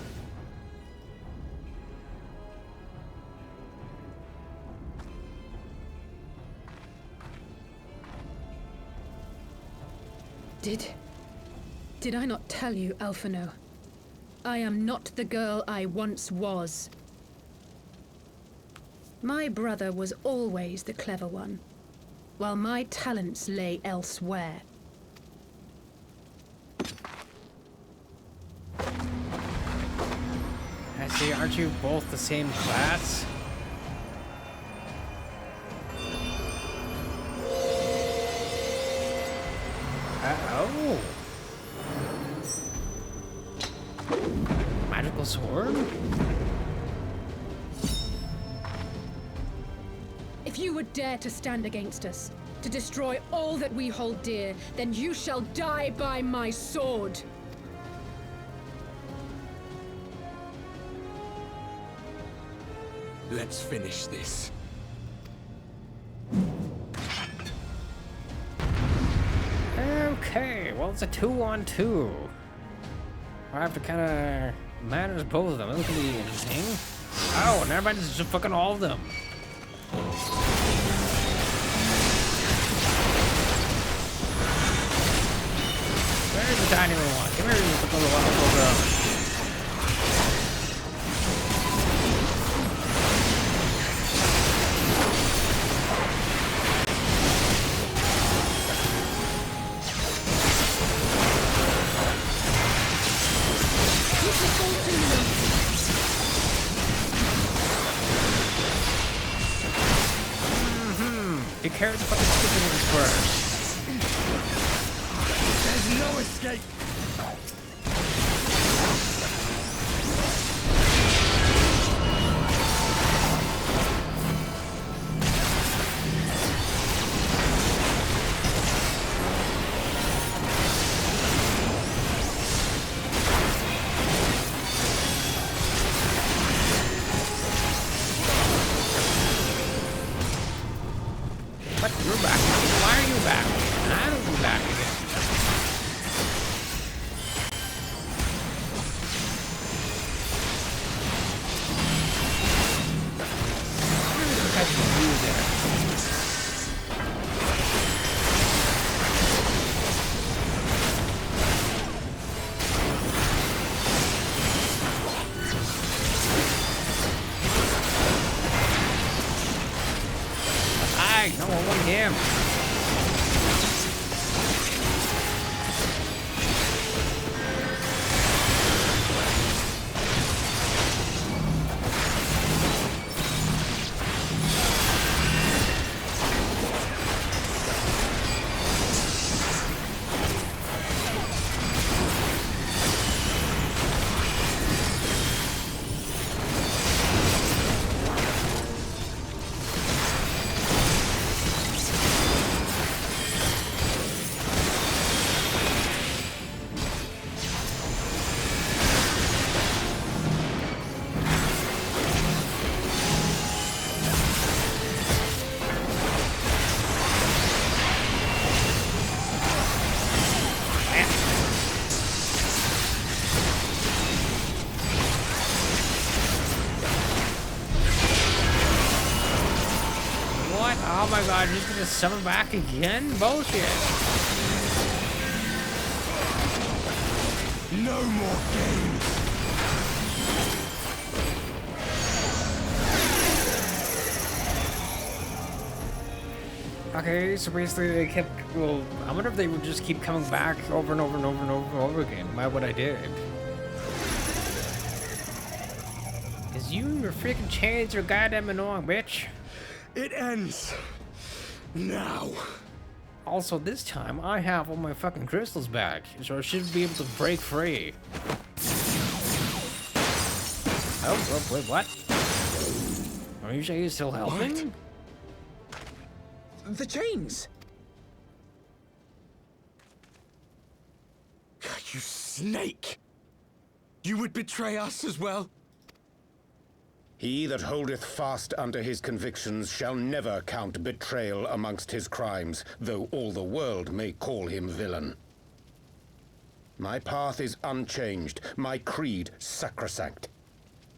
Did I not tell you, Alphinaud? I am not the girl I once was. My brother was always the clever one, while my talents lay elsewhere. I see, aren't you both the same class? Oh. Magical sword? If you would dare to stand against us, to destroy all that we hold dear, then you shall die by my sword. Let's finish this. Okay, well, it's a 2-on-2. I have to kind of manage both of them. That could be interesting. Oh, never mind, it's just fucking all of them. Where's the tiny little one? Come here, you fucking little girl. You carry the fucking stupid in first. There's no escape! What? You're back. Why are you back? I don't be back again. What did you do there? No, I want him. Oh my god, you're just gonna summon back again? Bullshit. No more games! Okay, so basically they kept, well, I wonder if they would just keep coming back over and over and over and over and over again, by what I did. Cause you and your freaking chains are goddamn annoying, bitch. It ends now. Also, this time I have all my fucking crystals back, so I should be able to break free. Oh, wait, what? Are you sure you're still helping? The chains! You snake! You would betray us as well? He that holdeth fast unto his convictions shall never count betrayal amongst his crimes, though all the world may call him villain. My path is unchanged, my creed sacrosanct.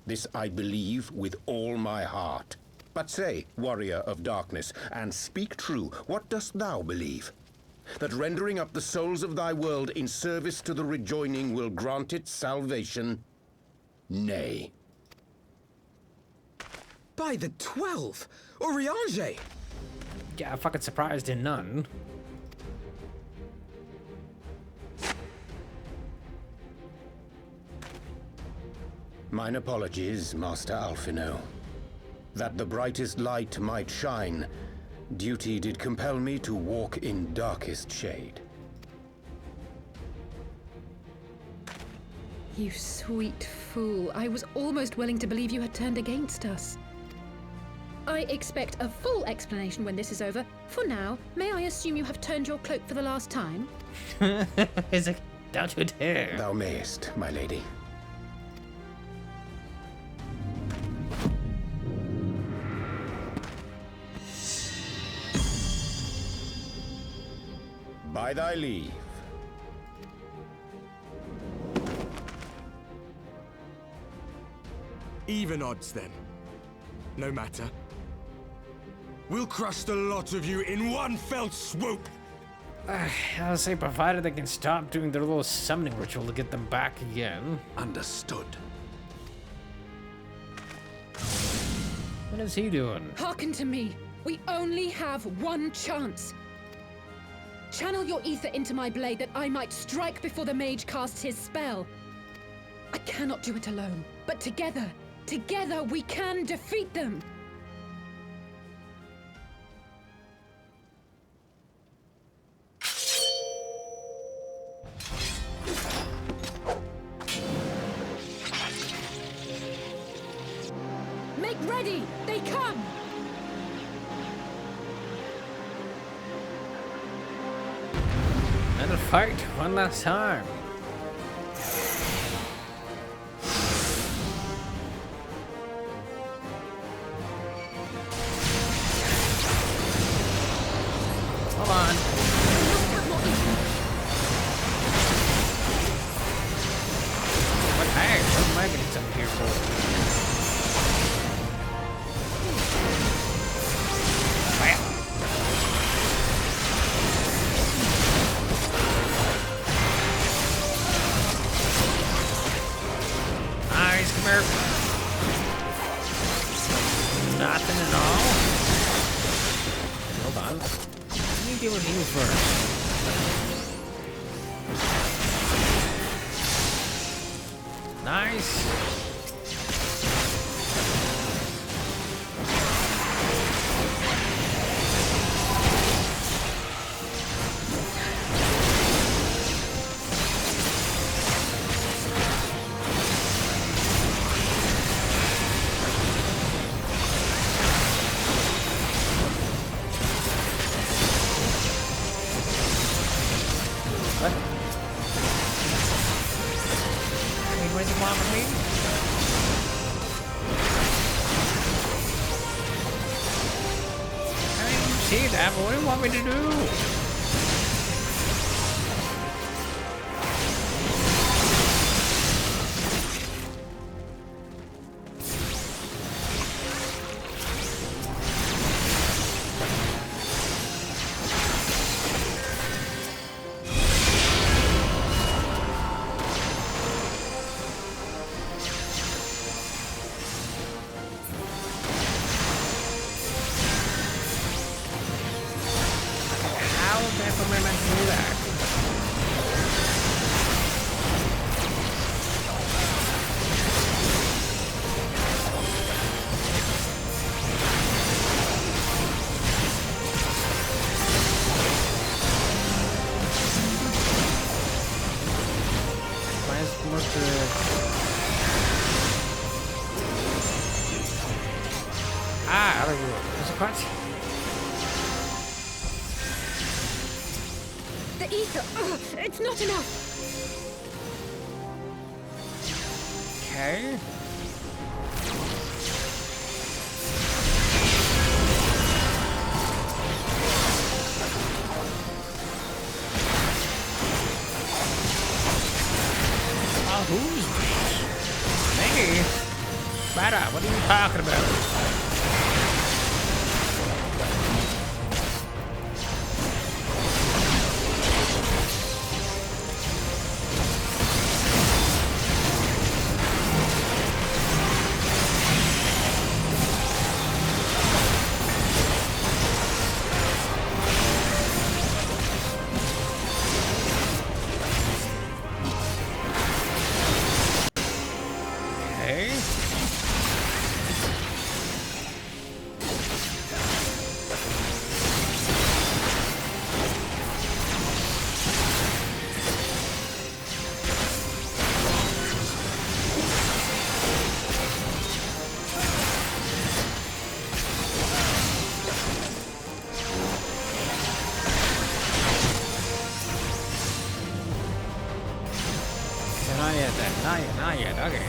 This I believe with all my heart. But say, warrior of darkness, and speak true, what dost thou believe? that rendering up the souls of thy world in service to the rejoining will grant it salvation? Nay. By the 12! Oriange! Yeah, fucking surprised in none. Mine apologies, Master Alphinaud. That the brightest light might shine, duty did compel me to walk in darkest shade. You sweet fool. I was almost willing to believe you had turned against us. I expect a full explanation when this is over. For now, may I assume you have turned your cloak for the last time? Is it? Don't you dare. Thou mayest, my lady. By thy leave. Even odds, then. No matter. We'll crush the lot of you in one fell swoop! I'll say, provided they can stop doing their little summoning ritual to get them back again. Understood. What is he doing? Hearken to me. We only have one chance. Channel your ether into my blade that I might strike before the mage casts his spell. I cannot do it alone, but together we can defeat them. Make ready! They come! And a fight one last time. Hold on. What heck? What am I getting something here for? Nothing at all. Hold on. Let me deal with you first. Nice. See that, but what do you want me to do? The ether! Ugh, it's not enough! Okay. Oh, who's me? Bada, what are you talking about? Okay. Not yet, okay.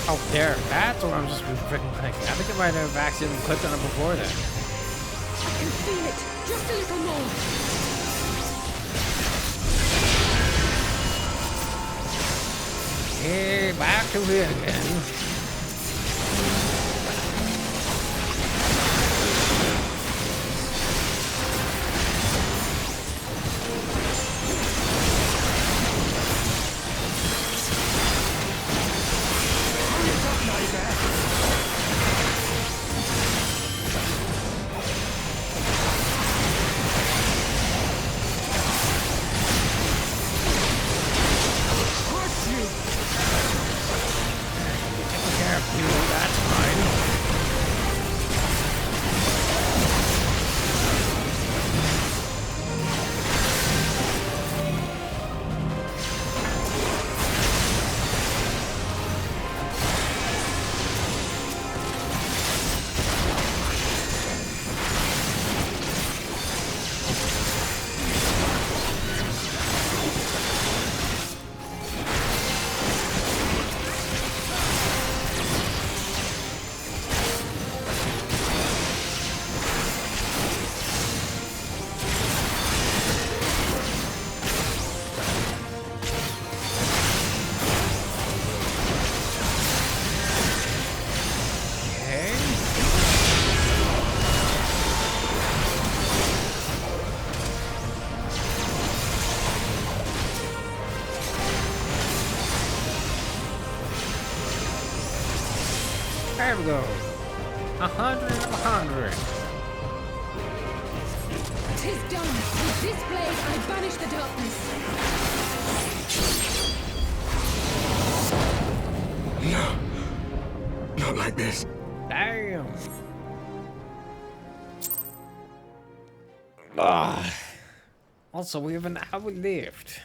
Oh, there. That's what I'm just freaking clicking. I think I might have accidentally clicked on it before then. I can feel it. Just a little more. Hey, back to it again. There we go. 100 of 100. 'Tis done. With this blade, I banish the darkness. No. Not like this. Damn. Ah. Also, we have an hour left.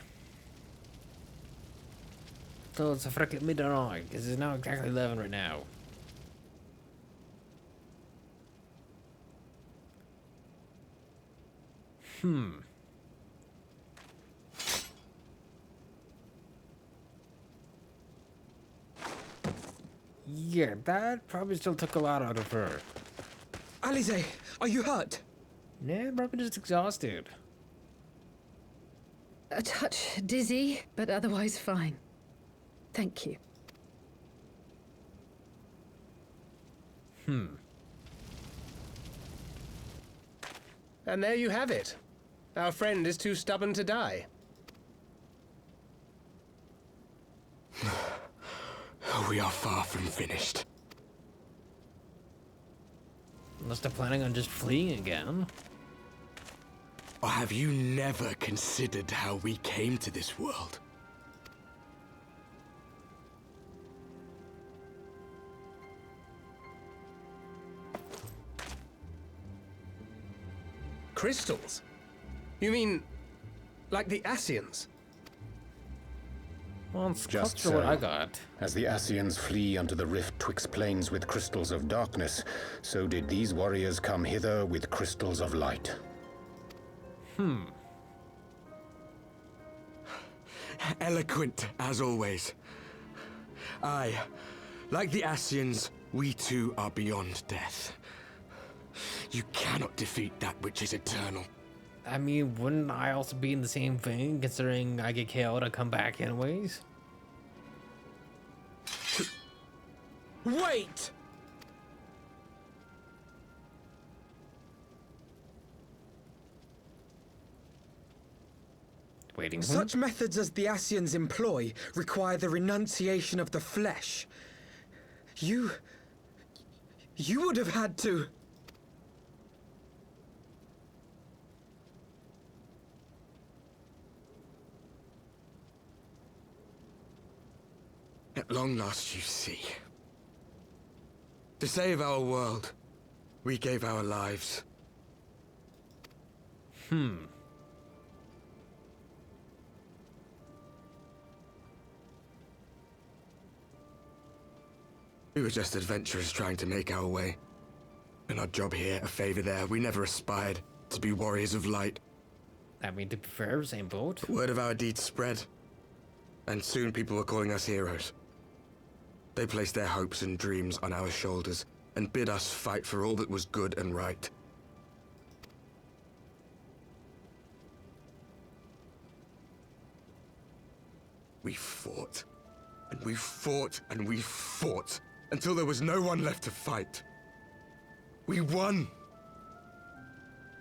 So it's a freaking midnight, because it's now exactly 11 right now. Yeah, that probably still took a lot out of her. Alize, are you hurt? Nah, probably just exhausted. A touch dizzy, but otherwise fine. Thank you. And there you have it. Our friend is too stubborn to die. We are far from finished. Unless they're planning on just fleeing again. Or have you never considered how we came to this world? Crystals? You mean, like the Ascians? Well, it's Just close to what so. I got. As the Ascians flee unto the rift twixt planes with crystals of darkness, so did these warriors come hither with crystals of light. Eloquent, as always. Aye, like the Ascians, we too are beyond death. You cannot defeat that which is eternal. I mean, wouldn't I also be in the same thing, considering I get KO'd to come back anyways? Wait! Waiting. Such methods as the Ascians employ require the renunciation of the flesh. You would have had to... At long last you see. To save our world, we gave our lives. We were just adventurers trying to make our way. An odd job here, a favor there. We never aspired to be warriors of light. I mean, to be fair, same boat. Word of our deeds spread, and soon people were calling us heroes. They placed their hopes and dreams on our shoulders and bid us fight for all that was good and right. We fought, and we fought, and we fought, until there was no one left to fight. We won!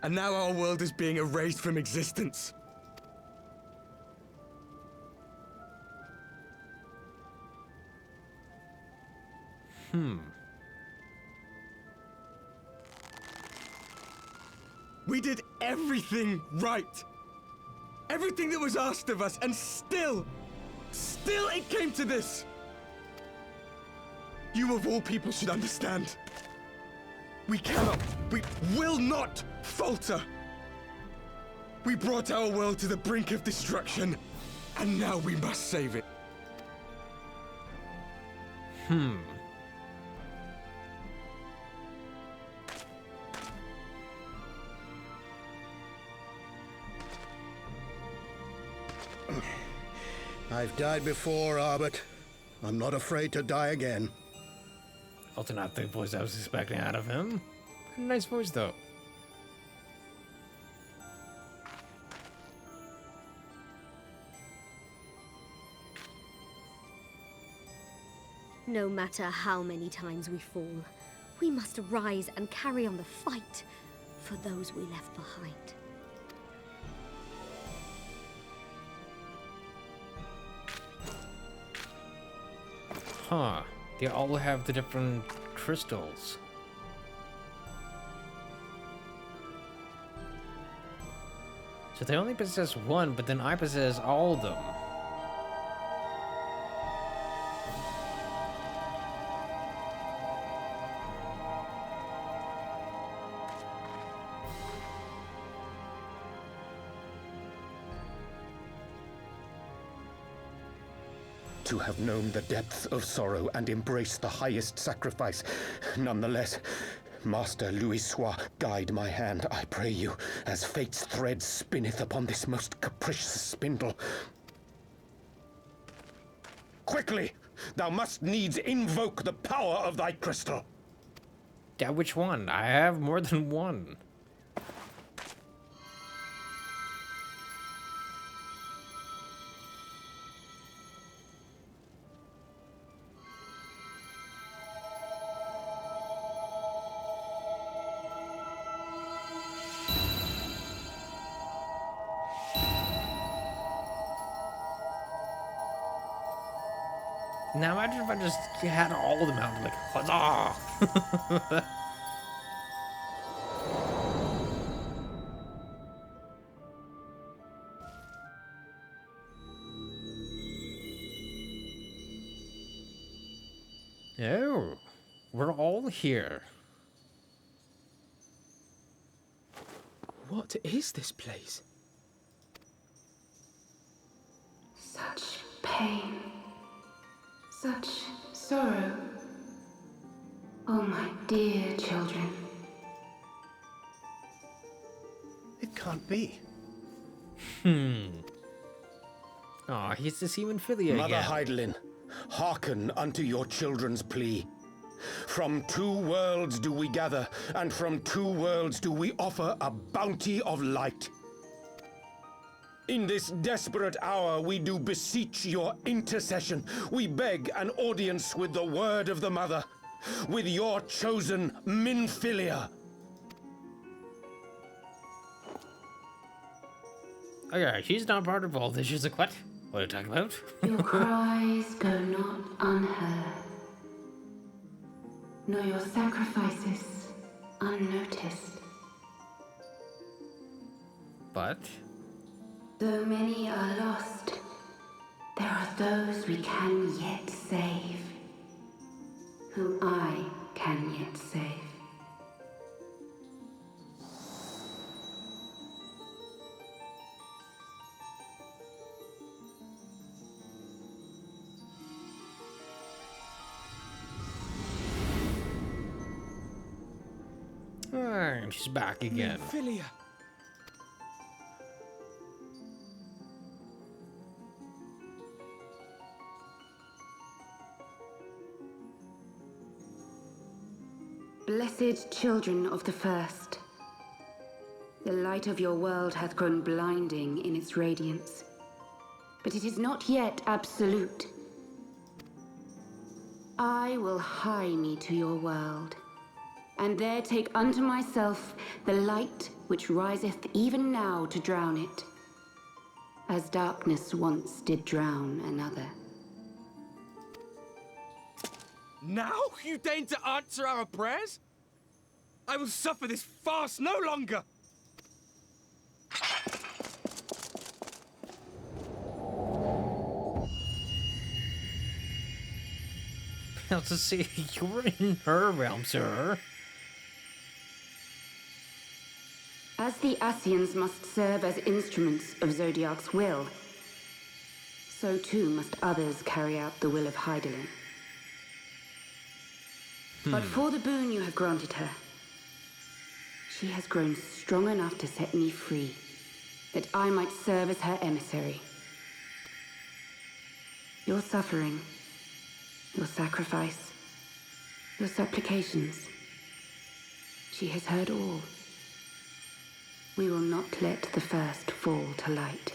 And now our world is being erased from existence. We did everything right. Everything that was asked of us, and still it came to this. You of all people should understand. We will not falter. We brought our world to the brink of destruction, and now we must save it. I've died before, Arbet. I'm not afraid to die again. Also not the voice I was expecting out of him. Nice voice, though. No matter how many times we fall, we must rise and carry on the fight for those we left behind. Huh. They all have the different crystals. So they only possess one, but then I possess all of them. To have known the depths of sorrow and embraced the highest sacrifice. Nonetheless, Master Louis Sois, guide my hand, I pray you, as fate's thread spinneth upon this most capricious spindle. Quickly! Thou must needs invoke the power of thy crystal. Yeah, which one? I have more than one. Now imagine if I just had all of them out, like, huzzah! Oh, we're all here. What is this place? Such pain. Such sorrow. Oh, my dear children. It can't be. Aw, he's the hemophilia Mother again. Heidelin, hearken unto your children's plea. From two worlds do we gather, and from two worlds do we offer a bounty of light. In this desperate hour we do beseech your intercession. We beg an audience with the word of the Mother, with your chosen Minfilia. Okay, she's not part of all this. She's like, what? What are you talking about? Your cries go not unheard. nor your sacrifices unnoticed. But Though many are lost, there are those we can yet save, whom I can yet save. and she's back again. Philia. Blessed children of the First, the light of your world hath grown blinding in its radiance, but it is not yet absolute. I will hie me to your world, and there take unto myself the light which riseth even now to drown it, as darkness once did drown another. Now you deign to answer our prayers? I will suffer this farce no longer! Now to see you're in her realm, sir. As the Ascians must serve as instruments of Zodiac's will, so too must others carry out the will of Hydaelyn. But for the boon you have granted her, she has grown strong enough to set me free, that I might serve as her emissary. Your suffering, your sacrifice, your supplications, she has heard all. We will not let the first fall to light.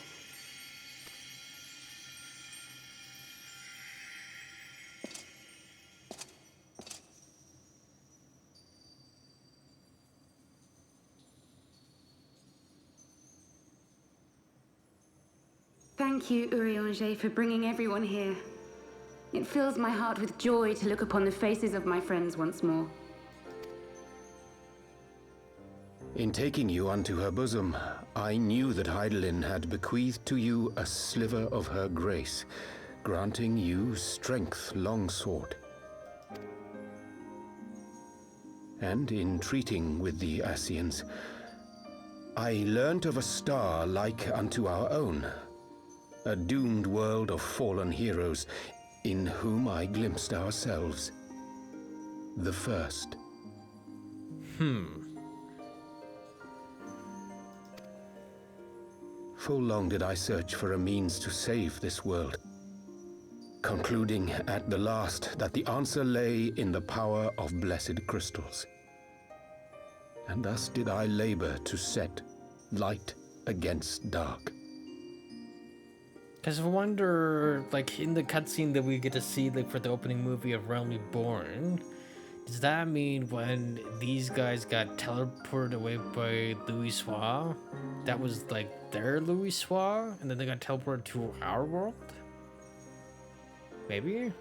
Thank you, Urianger, for bringing everyone here. It fills my heart with joy to look upon the faces of my friends once more. In taking you unto her bosom, I knew that Hydaelyn had bequeathed to you a sliver of her grace, granting you strength long sought. And in treating with the Ascians, I learnt of a star like unto our own, a doomed world of fallen heroes, in whom I glimpsed ourselves. The first. Full long did I search for a means to save this world, concluding at the last that the answer lay in the power of blessed crystals. And thus did I labor to set light against dark. Because I wonder, like, in the cutscene that we get to see, like, for the opening movie of Realm Reborn, does that mean when these guys got teleported away by Louisoix, that was, like, their Louisoix, and then they got teleported to our world? Maybe?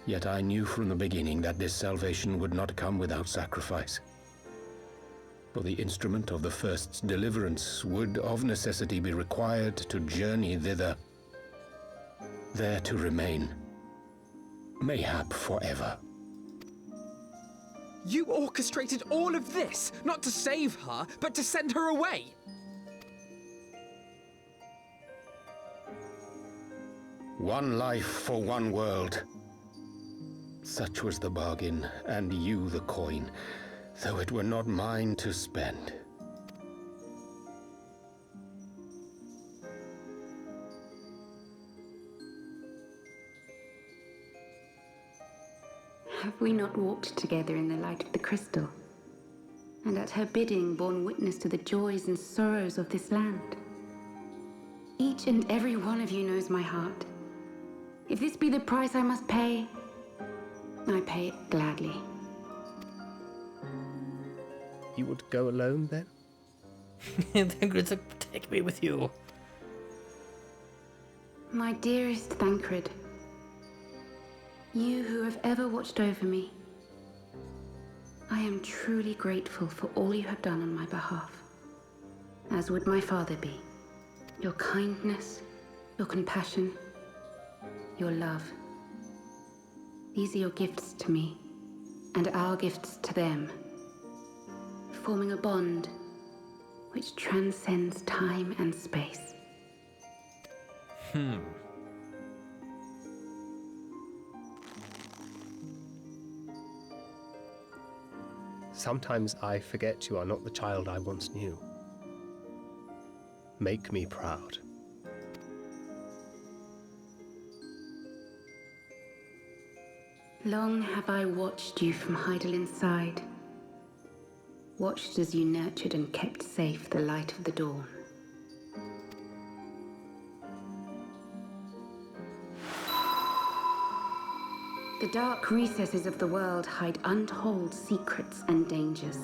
Yet I knew from the beginning that this salvation would not come without sacrifice. For the instrument of the first's deliverance would of necessity be required to journey thither, there to remain, mayhap forever. You orchestrated all of this, not to save her, but to send her away! One life for one world. Such was the bargain, and you the coin, though it were not mine to spend. Have we not walked together in the light of the crystal, and at her bidding borne witness to the joys and sorrows of this land? Each and every one of you knows my heart. If this be the price I must pay, I pay it gladly. You would go alone then? Thancred's like, take me with you. My dearest Thancred, You who have ever watched over me, I am truly grateful for all you have done on my behalf, as would my father be. Your kindness, your compassion, your love. These are your gifts to me, and our gifts to them, forming a bond which transcends time and space. Sometimes I forget you are not the child I once knew. Make me proud. Long have I watched you from Hydalin's side, watched as you nurtured and kept safe the light of the dawn. The dark recesses of the world hide untold secrets and dangers.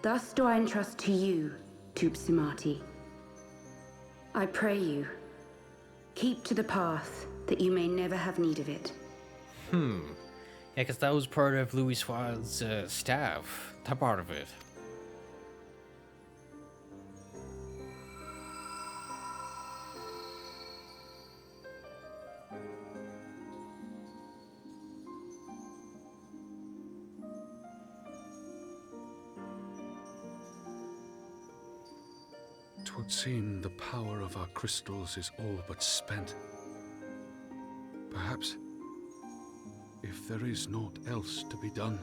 Thus do I entrust to you, Tupsimati. I pray you, keep to the path that you may never have need of it. Yeah, because that was part of Louis Suarez's staff. That part of it. Twould seem the power of our crystals is all but spent. Perhaps, if there is naught else to be done.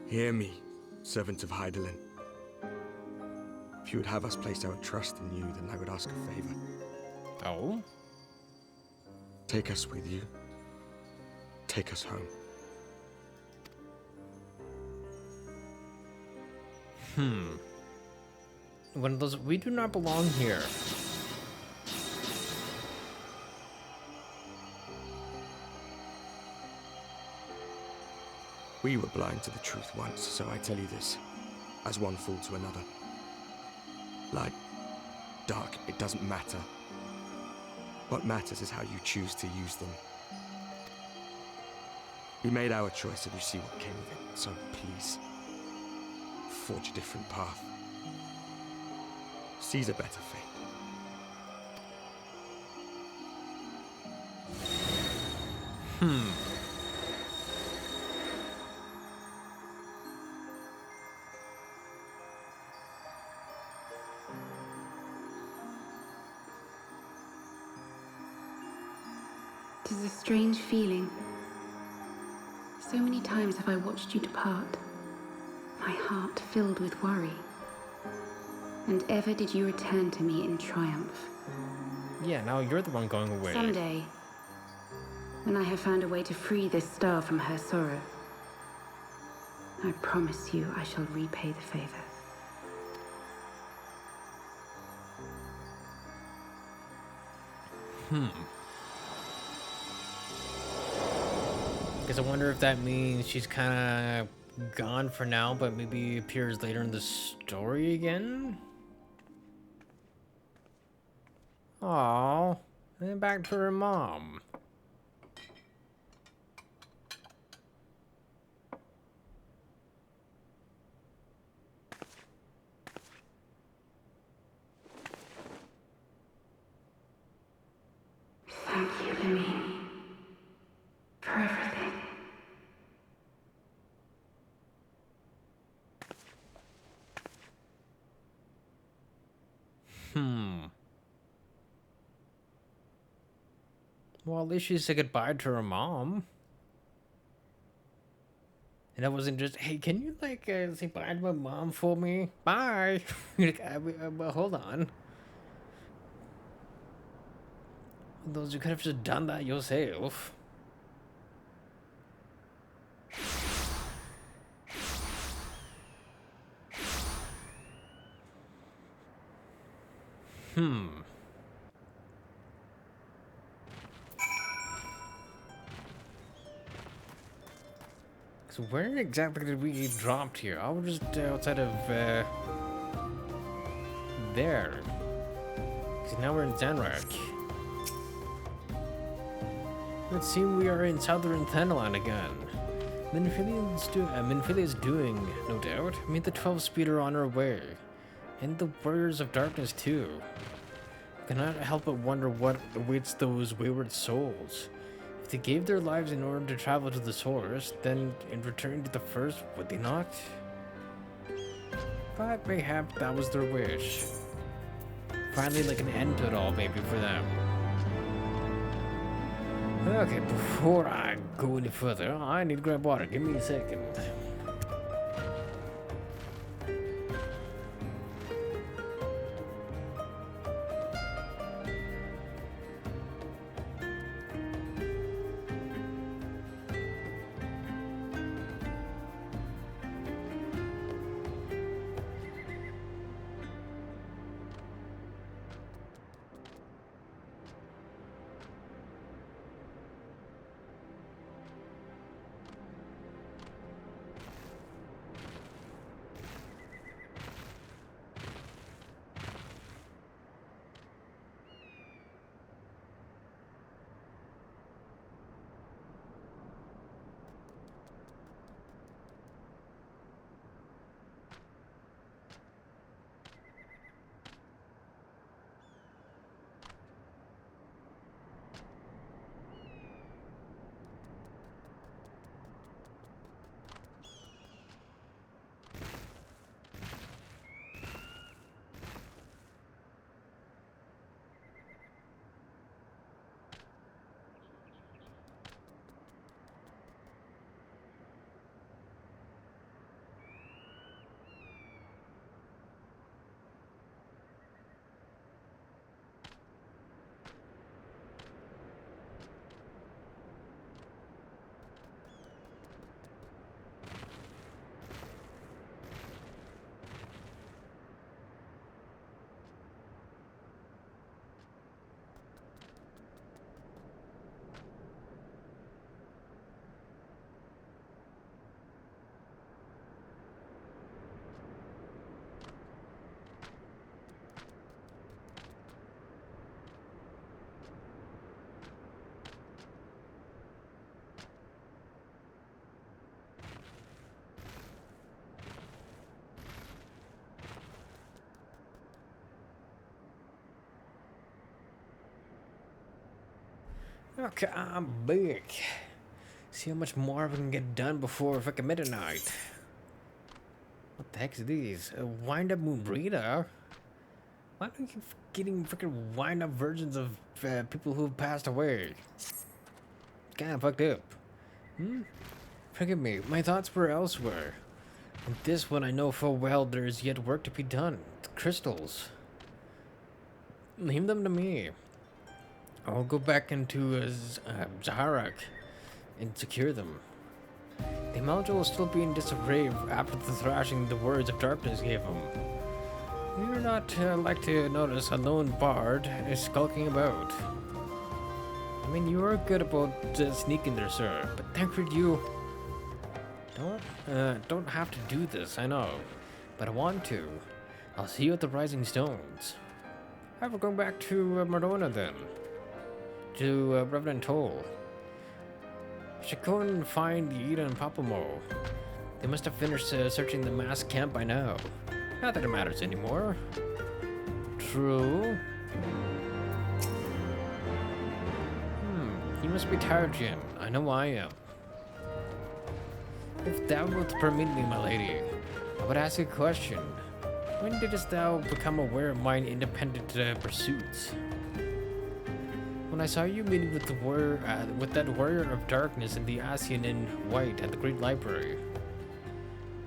Hear me, servant of Hydaelyn. If you would have us place our trust in you, then I would ask a favor. Oh? Take us with you. Take us home. One of those, we do not belong here. We were blind to the truth once, so I tell you this, as one fool to another. Light, dark, it doesn't matter. What matters is how you choose to use them. We made our choice and you see what came of it, so please, forge a different path. Seize a better fate. It is a strange feeling. So many times have I watched you depart, my heart filled with worry. And ever did you return to me in triumph. Yeah, now you're the one going away. Someday, when I have found a way to free this star from her sorrow, I promise you I shall repay the favor. Because I wonder if that means she's kind of gone for now, but maybe appears later in the story again? Aww. And back to her mom. Thank you, Lemmy, for everything. Well, at least she said goodbye to her mom. And that wasn't just, hey, can you, like, say bye to my mom for me? Bye! Like, well, hold on. Those, you could have just done that yourself. So where exactly did we get dropped here? I was just outside of there. So now we're in Zanrak. Let's see, we are in southern Thanalan again. Minfilia's doing, no doubt. Meet the 12-speeder on our way. And the Warriors of Darkness too. Cannot help but wonder what awaits those wayward souls. If they gave their lives in order to travel to the source, then in return to the first, would they not? But mayhap that was their wish. Finally, like an end to it all, maybe, for them. Okay, before I go any further, I need to grab water. Give me a second. Okay, I'm big. See how much more we can get done before fucking midnight. What the heck is these? A wind-up moon breeder? Why do we keep getting freaking wind-up versions of people who've passed away? Kinda fucked up. Forgive me, my thoughts were elsewhere. And this one I know full well there is yet work to be done. The crystals. Leave them to me. I'll go back into Zaharak and secure them. The module will still be in disarray after the thrashing the words of darkness gave him. You're not like to notice a lone bard is skulking about. I mean, you are good about sneaking there, sir, but Tancred, you don't have to do this, I know, but I want to. I'll see you at the Rising Stones. We're going back to Mardona then. To Reverend Toll. I should go and find Yda and Papalymo. They must have finished searching the mass camp by now. Not that it matters anymore. True. You must be tired, Jin. I know I am. If thou wilt permit me, my lady, I would ask a question. When didst thou become aware of mine independent pursuits? When I saw you meeting with that warrior of darkness in the Asian in white at the Great Library.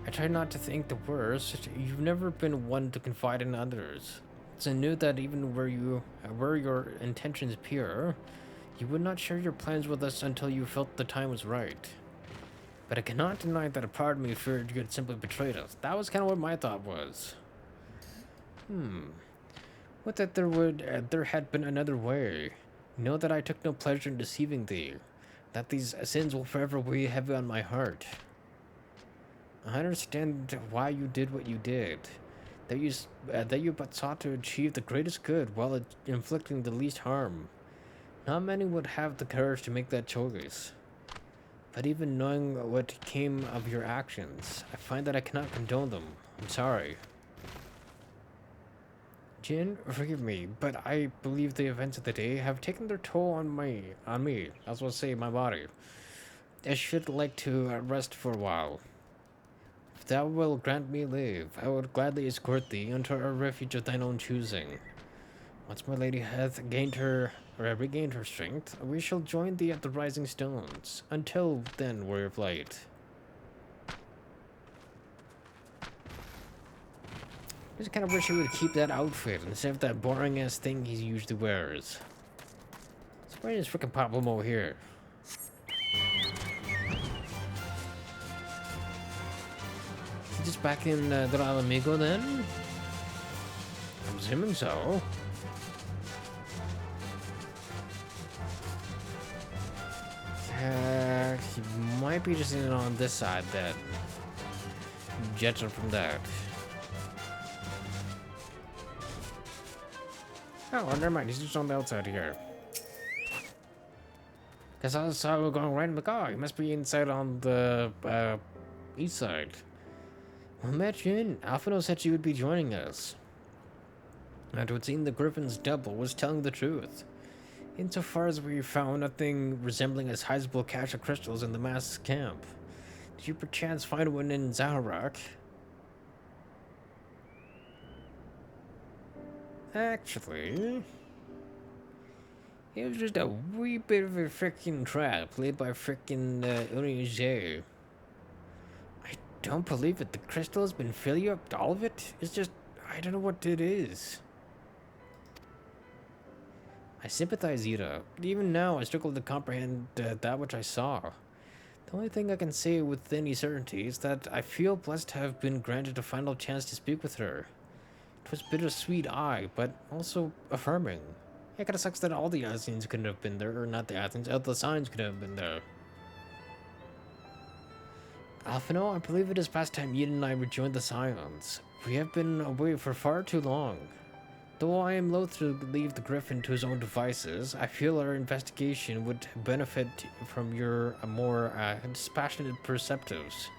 I tried not to think the worst. You've never been one to confide in others. So I knew that even were your intentions pure, you would not share your plans with us until you felt the time was right. But I cannot deny that a part of me feared you had simply betrayed us. That was kind of what my thought was. Would that there had been another way. Know that I took no pleasure in deceiving thee, that these sins will forever weigh heavy on my heart. I understand why you did what you did, that you but sought to achieve the greatest good while inflicting the least harm. Not many would have the courage to make that choice. But even knowing what came of your actions, I find that I cannot condone them. I'm sorry. Jin, forgive me, but I believe the events of the day have taken their toll on me, as well say my body. I should like to rest for a while. If thou wilt grant me leave, I would gladly escort thee unto a refuge of thine own choosing. Once my lady hath regained her strength, we shall join thee at the Rising Stones. Until then, warrior of light. I just kind of wish he would keep that outfit instead of that boring ass thing he usually wears. So why is frickin' Papalymo here? Just back in the Alamigo then? I'm assuming so. He might be just in on this side then. Judging from that. Oh, well, never mind. He's just on the outside here. Guess I saw him going right in the car. He must be inside on the east side. Well, imagine. Alphinaud said she would be joining us. And it would seem the Griffin's double was telling the truth. Insofar as we found nothing resembling a sizable cache of crystals in the mask's camp. Did you perchance find one in Zaharak? Actually, it was just a wee bit of a frickin' trap laid by frickin' Uriage. I don't believe it. The crystal has been filling up, all of it. It's just, I don't know what it is. I sympathize, Yda. Even now, I struggle to comprehend that which I saw. The only thing I can say with any certainty is that I feel blessed to have been granted a final chance to speak with her. It was bittersweet, but also affirming. It kinda sucks that all the Athens couldn't have been there, or not the Athens, the signs could have been there. Alphinaud, I believe it is past time Yda and I rejoined the Scions. We have been away for far too long. Though I am loath to leave the Griffin to his own devices, I feel our investigation would benefit from your more dispassionate perceptives.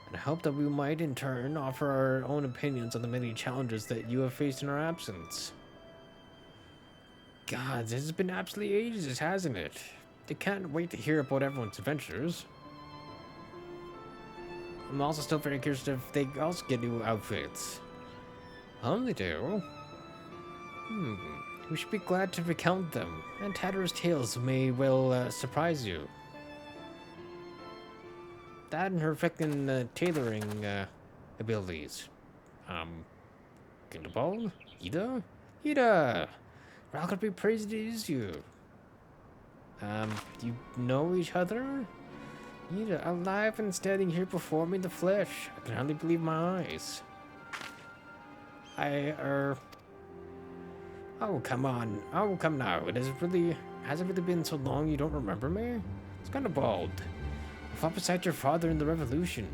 And I hope that we might, in turn, offer our own opinions on the many challenges that you have faced in our absence. God, this has been absolutely ages, hasn't it? I can't wait to hear about everyone's adventures. I'm also still very curious if they also get new outfits. They do. We should be glad to recount them, and Tatter's tales may well surprise you. That and her frickin' tailoring abilities. Kindleball? Yda? Yda! We're all gonna be praised it is you. You know each other? Yda, alive and standing here before me in the flesh. I can hardly believe my eyes. Oh, come on. Oh, come now. Has it really been so long you don't remember me? It's kind of bald. I fought beside your father in the revolution.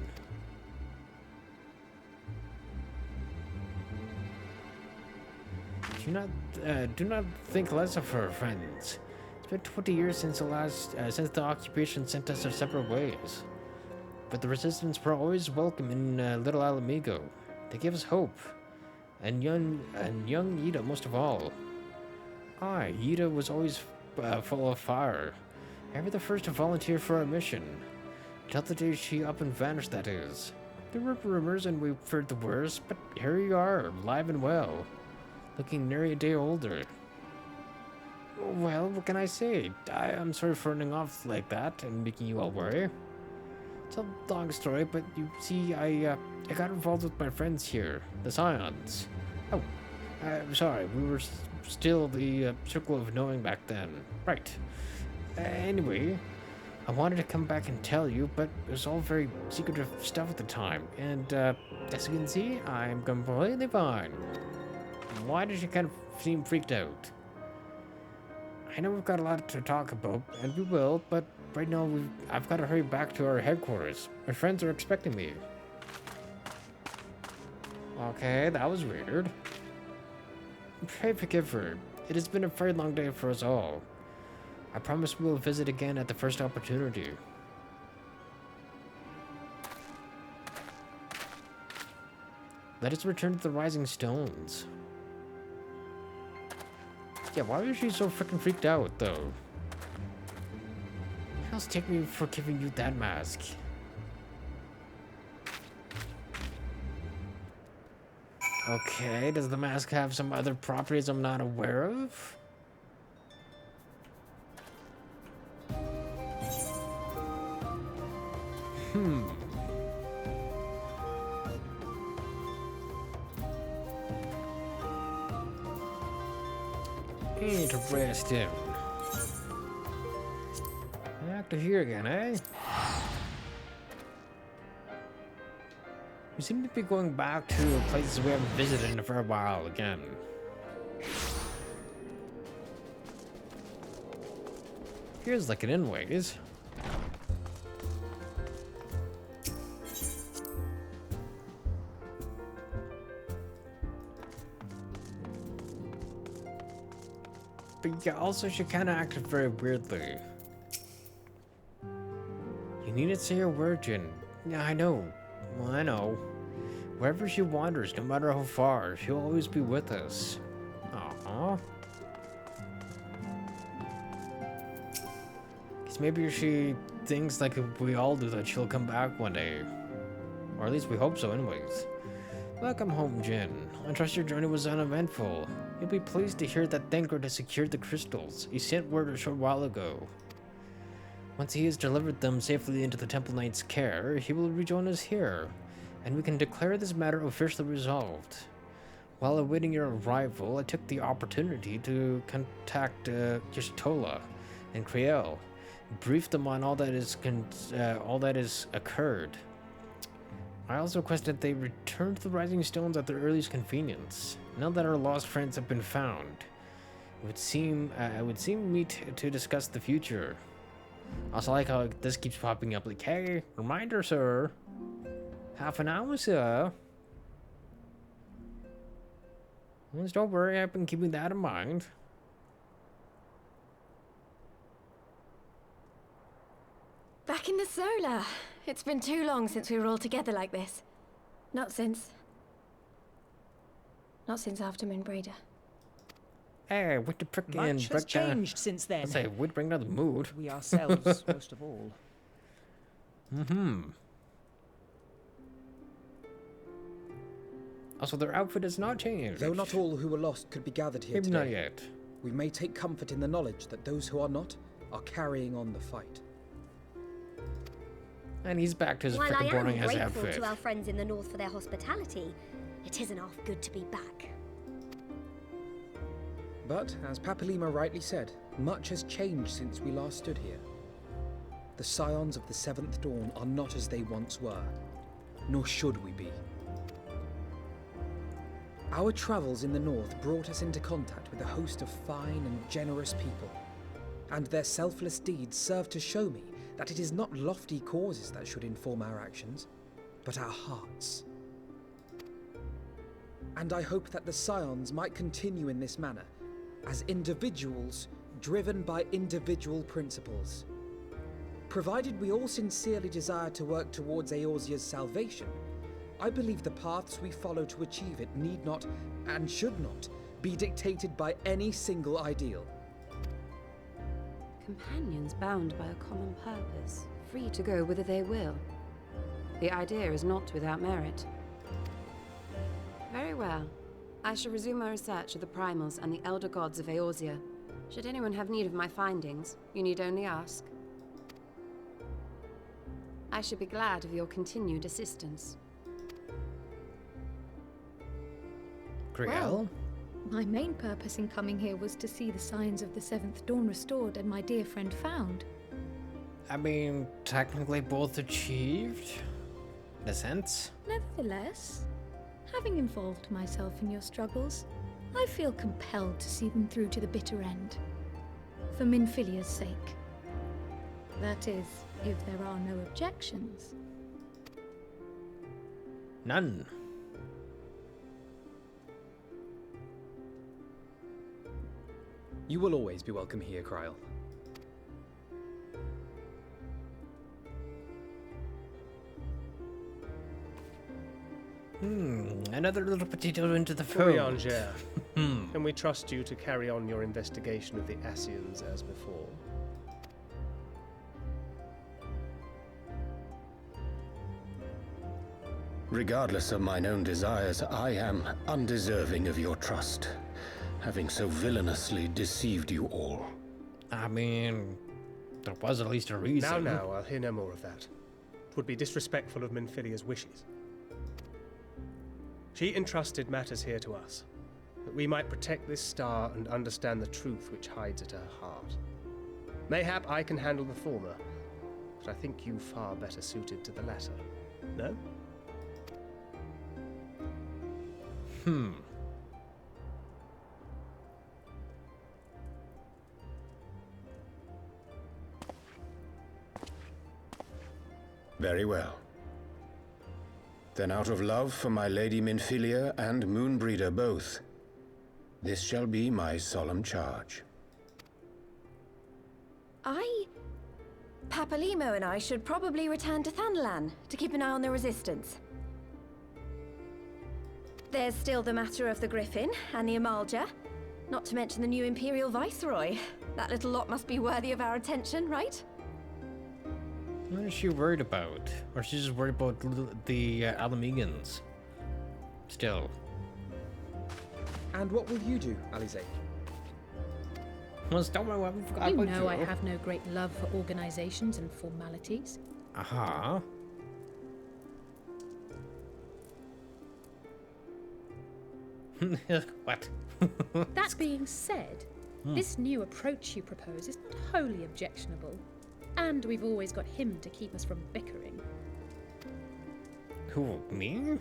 Do not think less of her, friends. It's been 20 years since the occupation sent us our separate ways. But the resistance were always welcome in Little Alamigo. They gave us hope. And young Yda most of all. Yda was always full of fire. Ever the first to volunteer for our mission. Till the day she up and vanished, that is. There were rumors and we feared the worst, but here you are, alive and well. Looking nearly a day older. Well, what can I say? I'm sorry for running off like that and making you all worry. It's a long story, but you see, I got involved with my friends here, the Scions. Oh, I'm sorry, we were still the circle of knowing back then. Right. Anyway, I wanted to come back and tell you, but it was all very secretive stuff at the time. And as you can see, I'm completely fine. Why did you kind of seem freaked out. I know we've got a lot to talk about, and we will, but right now I've got to hurry back to our headquarters. My friends are expecting me. Okay, that was weird. Pray forgive her. It has been a very long day for us all. I promise we will visit again at the first opportunity. Let us return to the Rising Stones. Yeah, why was she so freaking freaked out, though? How's take me for giving you that mask? Okay, does the mask have some other properties I'm not aware of? Interesting. Back to here again, eh? We seem to be going back to places we haven't visited in a fair while again. Here's like an in-ways. But yeah, also she kind of acted very weirdly. You needn't say a word, Jin. Yeah, I know. Well, I know. Wherever she wanders, no matter how far, she'll always be with us. Aww. Guess maybe she thinks like we all do that she'll come back one day. Or at least we hope so anyways. Welcome home, Jin. I trust your journey was uneventful. You'll be pleased to hear that Thancred has secured the crystals. He sent word a short while ago. Once he has delivered them safely into the Temple Knight's care, he will rejoin us here, and we can declare this matter officially resolved. While awaiting your arrival, I took the opportunity to contact Y'shtola and Kriel, brief them on all that is occurred. I also requested they return to the Rising Stones at their earliest convenience. Now that our lost friends have been found, it would seem meet to discuss the future. Also like how this keeps popping up like, hey, reminder, sir. Half an hour, sir. Just don't worry, I've been keeping that in mind. Back in the Solar. It's been too long since we were all together like this. Not since after Moonbraider. Hey, what the frick in? Much has changed since then. I say, we'd bring down the mood. We ourselves, most of all. Also, their outfit has not changed. Though not all who were lost could be gathered here Maybe today, not yet. we may take comfort in the knowledge that those who are not are carrying on the fight. And he's back to his While I freaking am boring ass grateful outfit. to our friends in the north for their hospitality, it isn't half good to be back. But, as Papalymo rightly said, much has changed since we last stood here. The scions of the Seventh Dawn are not as they once were, nor should we be. Our travels in the north brought us into contact with a host of fine and generous people, and their selfless deeds serve to show me that it is not lofty causes that should inform our actions, but our hearts. And I hope that the scions might continue in this manner, as individuals driven by individual principles. Provided we all sincerely desire to work towards Eorzea's salvation, I believe the paths we follow to achieve it need not, and should not, be dictated by any single ideal. Companions bound by a common purpose, free to go whither they will. The idea is not without merit. Very well. I shall resume my research of the primals and the elder gods of Eorzea. Should anyone have need of my findings, you need only ask. I should be glad of your continued assistance. Kriel? My main purpose in coming here was to see the signs of the Seventh Dawn restored and my dear friend found. I mean, technically both achieved, in a sense. Nevertheless, having involved myself in your struggles, I feel compelled to see them through to the bitter end. For Minfilia's sake. That is, if there are no objections. None. You will always be welcome here, Kryl. Another little potato into the fold. Urianger, can we trust you to carry on your investigation of the Ascians as before? Regardless of mine own desires, I am undeserving of your trust, having so villainously deceived you all. I mean, there was at least a reason. Now, I'll hear no more of that. It would be disrespectful of Minfilia's wishes. She entrusted matters here to us, that we might protect this star and understand the truth which hides at her heart. Mayhap I can handle the former, but I think you far better suited to the latter. No? Very well. Then out of love for my Lady Minfilia and Moonbreeder both, this shall be my solemn charge. Papalymo and I should probably return to Thanalan to keep an eye on the Resistance. There's still the matter of the Griffin and the Amalja, not to mention the new Imperial Viceroy. That little lot must be worthy of our attention, right? What is she worried about? Or she's just worried about the Alamegans? Still. And what will you do, Alize? Well, stop my weapon. You know I have no great love for organizations and formalities. Aha. What? That being said, this new approach you propose is not wholly objectionable. And we've always got him to keep us from bickering. Who, me?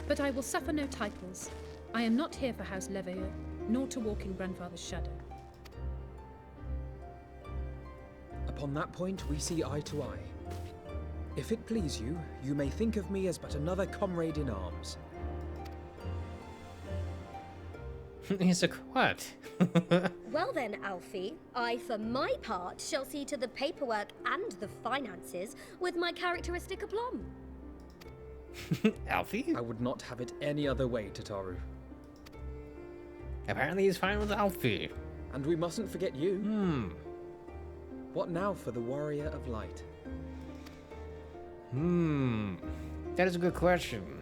But I will suffer no titles. I am not here for House Leveilleur, nor to walk in Grandfather's shadow. Upon that point, we see eye to eye. If it please you, you may think of me as but another comrade in arms. He's a what? Well then, Alfie, I for my part shall see to the paperwork and the finances with my characteristic aplomb. Alfie? I would not have it any other way, Tataru. Apparently he's fine with Alfie. And we mustn't forget you. What now for the Warrior of Light? That is a good question.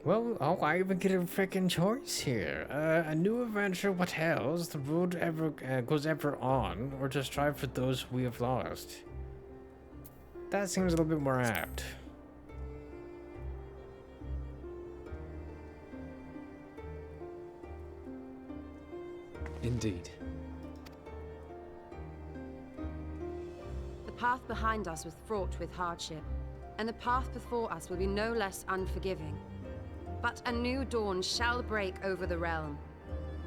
Well, I even get a freaking choice here. A new adventure, what else? The road ever goes ever on, or to strive for those we have lost. That seems a little bit more apt. Indeed. The path behind us was fraught with hardship, and the path before us will be no less unforgiving. But a new dawn shall break over the realm,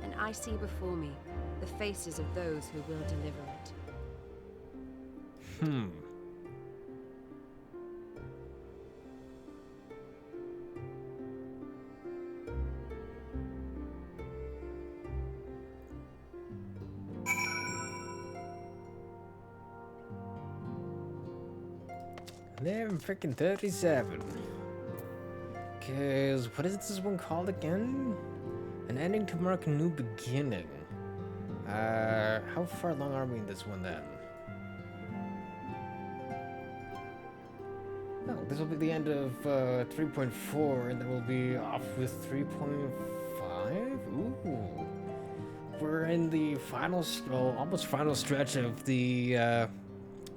and I see before me the faces of those who will deliver it. They're freaking 37. Cause what is this one called again? An ending to mark a new beginning. How far along are we in this one then? Oh, this will be the end of 3.4, and then we'll be off with 3.5. Ooh, we're in the final, almost final stretch of the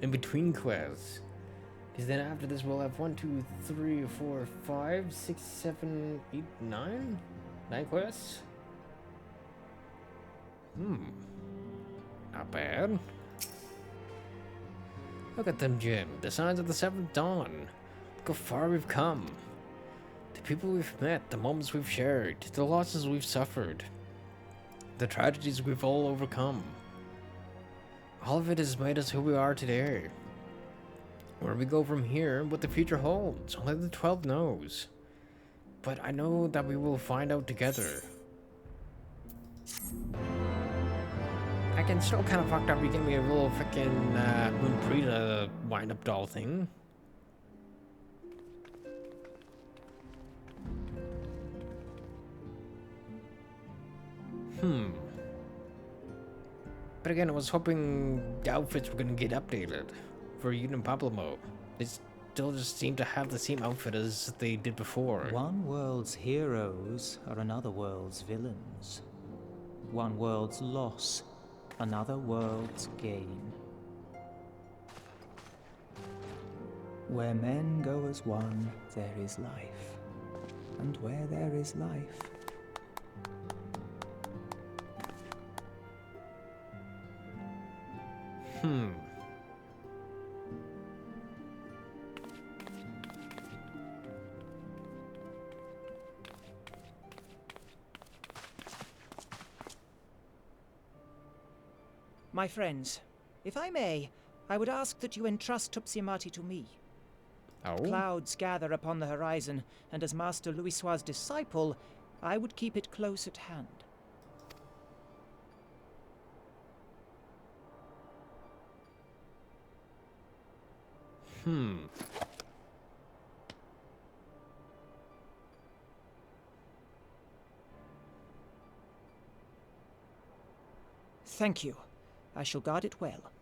in between quests. Because then after this we'll have 1, 2, 3, 4, 5, 6, 7, 8, 9 quests. Not bad. Look at them, Jim. The signs of the seventh dawn. Look how far we've come. The people we've met, the moments we've shared, the losses we've suffered, the tragedies we've all overcome. All of it has made us who we are today. Where we go from here, what the future holds, only the 12 knows. But I know that we will find out together. I can still kind of fucked up. You give me a little freaking Moonprita wind-up doll thing. But again, I was hoping the outfits were gonna get updated for Yda and Papalymo. They still just seem to have the same outfit as they did before. One world's heroes are another world's villains. One world's loss, another world's gain. Where men go as one, there is life. And where there is life, My friends, if I may, I would ask that you entrust Tupsimati to me. Oh? Clouds gather upon the horizon, and as Master Louisoix's disciple, I would keep it close at hand. Thank you. I shall guard it well.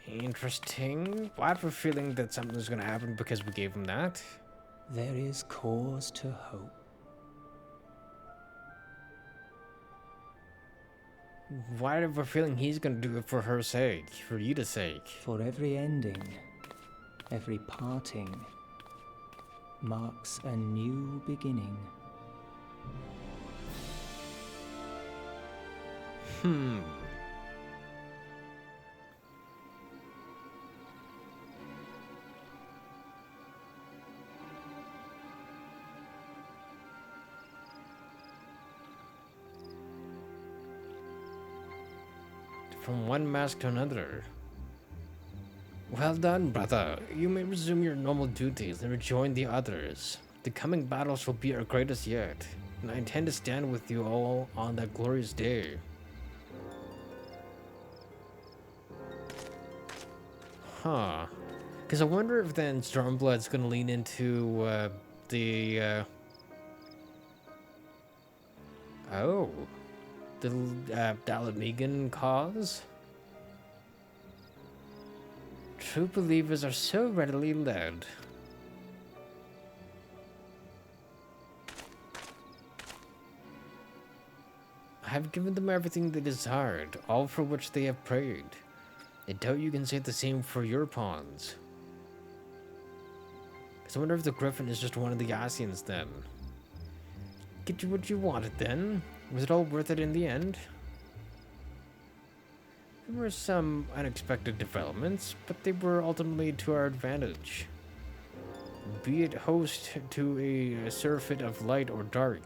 Interesting. I have a feeling that something's gonna happen because we gave him that. There is cause to hope. Why do I have a feeling he's gonna do it for her sake, for Yda's sake? For every ending, every parting, marks a new beginning. From one mask to another. Well done, brother. You may resume your normal duties and rejoin the others. The coming battles will be our greatest yet, and I intend to stand with you all on that glorious day. Huh. Because I wonder if then Stormblood's gonna lean into the Dalamegan cause? True believers are so readily led. I have given them everything they desired, all for which they have prayed. I doubt you can say the same for your pawns. Because I wonder if the Griffin is just one of the Asians then. Get you what you wanted then? Was it all worth it in the end? There were some unexpected developments, but they were ultimately to our advantage. Be it host to a surfeit of light or dark,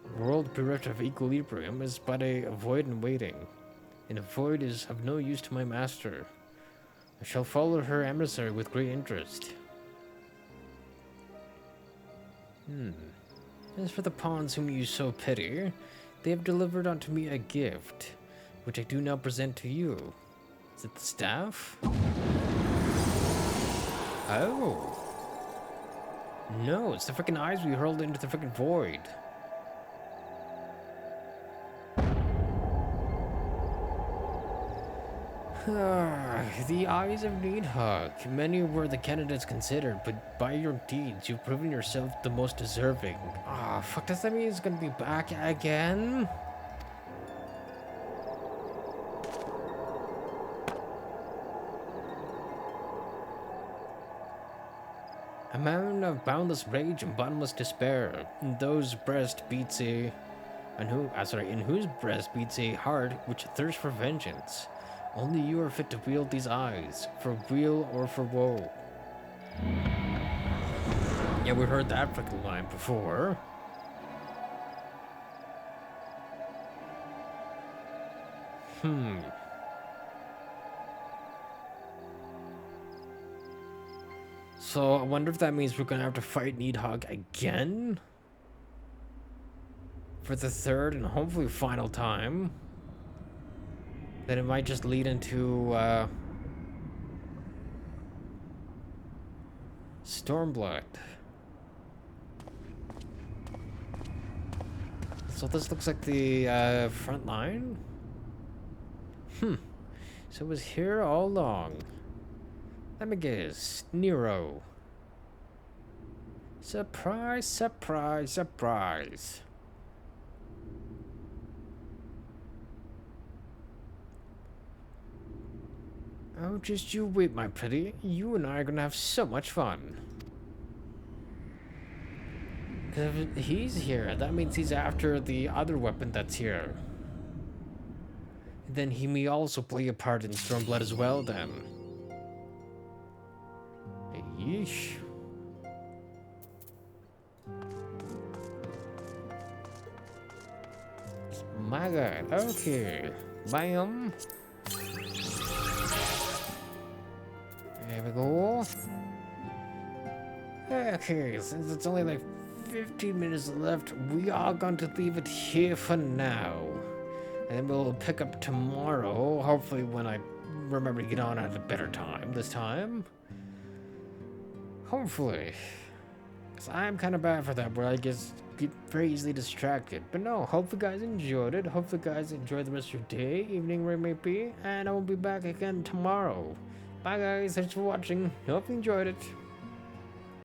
a world bereft of equilibrium is but a void in waiting, and a void is of no use to my master. I shall follow her emissary with great interest. As for the pawns whom you so pity, they have delivered unto me a gift, which I do now present to you. Is it the staff? Oh. No, it's the freaking eyes we hurled into the freaking void. The eyes of Needhawk. Many were the candidates considered, but by your deeds, you've proven yourself the most deserving. Fuck, does that mean he's gonna be back again? man of boundless rage and bottomless despair, in whose breast beats a heart which thirsts for vengeance. Only you are fit to wield these eyes, for weal or for woe. Yeah, we heard that freaking line before. So I wonder if that means we're gonna have to fight Needhog again? For the third and hopefully final time. Then it might just lead into Stormblood. So this looks like the front line? So it was here all along. Let me guess. Nero. Surprise, surprise, surprise. Oh, just you wait, my pretty. You and I are gonna have so much fun. Because if he's here, that means he's after the other weapon that's here. Then he may also play a part in Stormblood as well, then. Yeesh. My god, okay. Bam. There we go. Okay, since it's only like 15 minutes left, we are going to leave it here for now. And then we'll pick up tomorrow, hopefully when I remember to get on at a better time this time. Hopefully. Because I'm kind of bad for that, where I just get very easily distracted. But no, hope you guys enjoyed it. Hope you guys enjoy the rest of your day, evening, where it may be. And I will be back again tomorrow. Bye guys, thanks for watching. Hope you enjoyed it.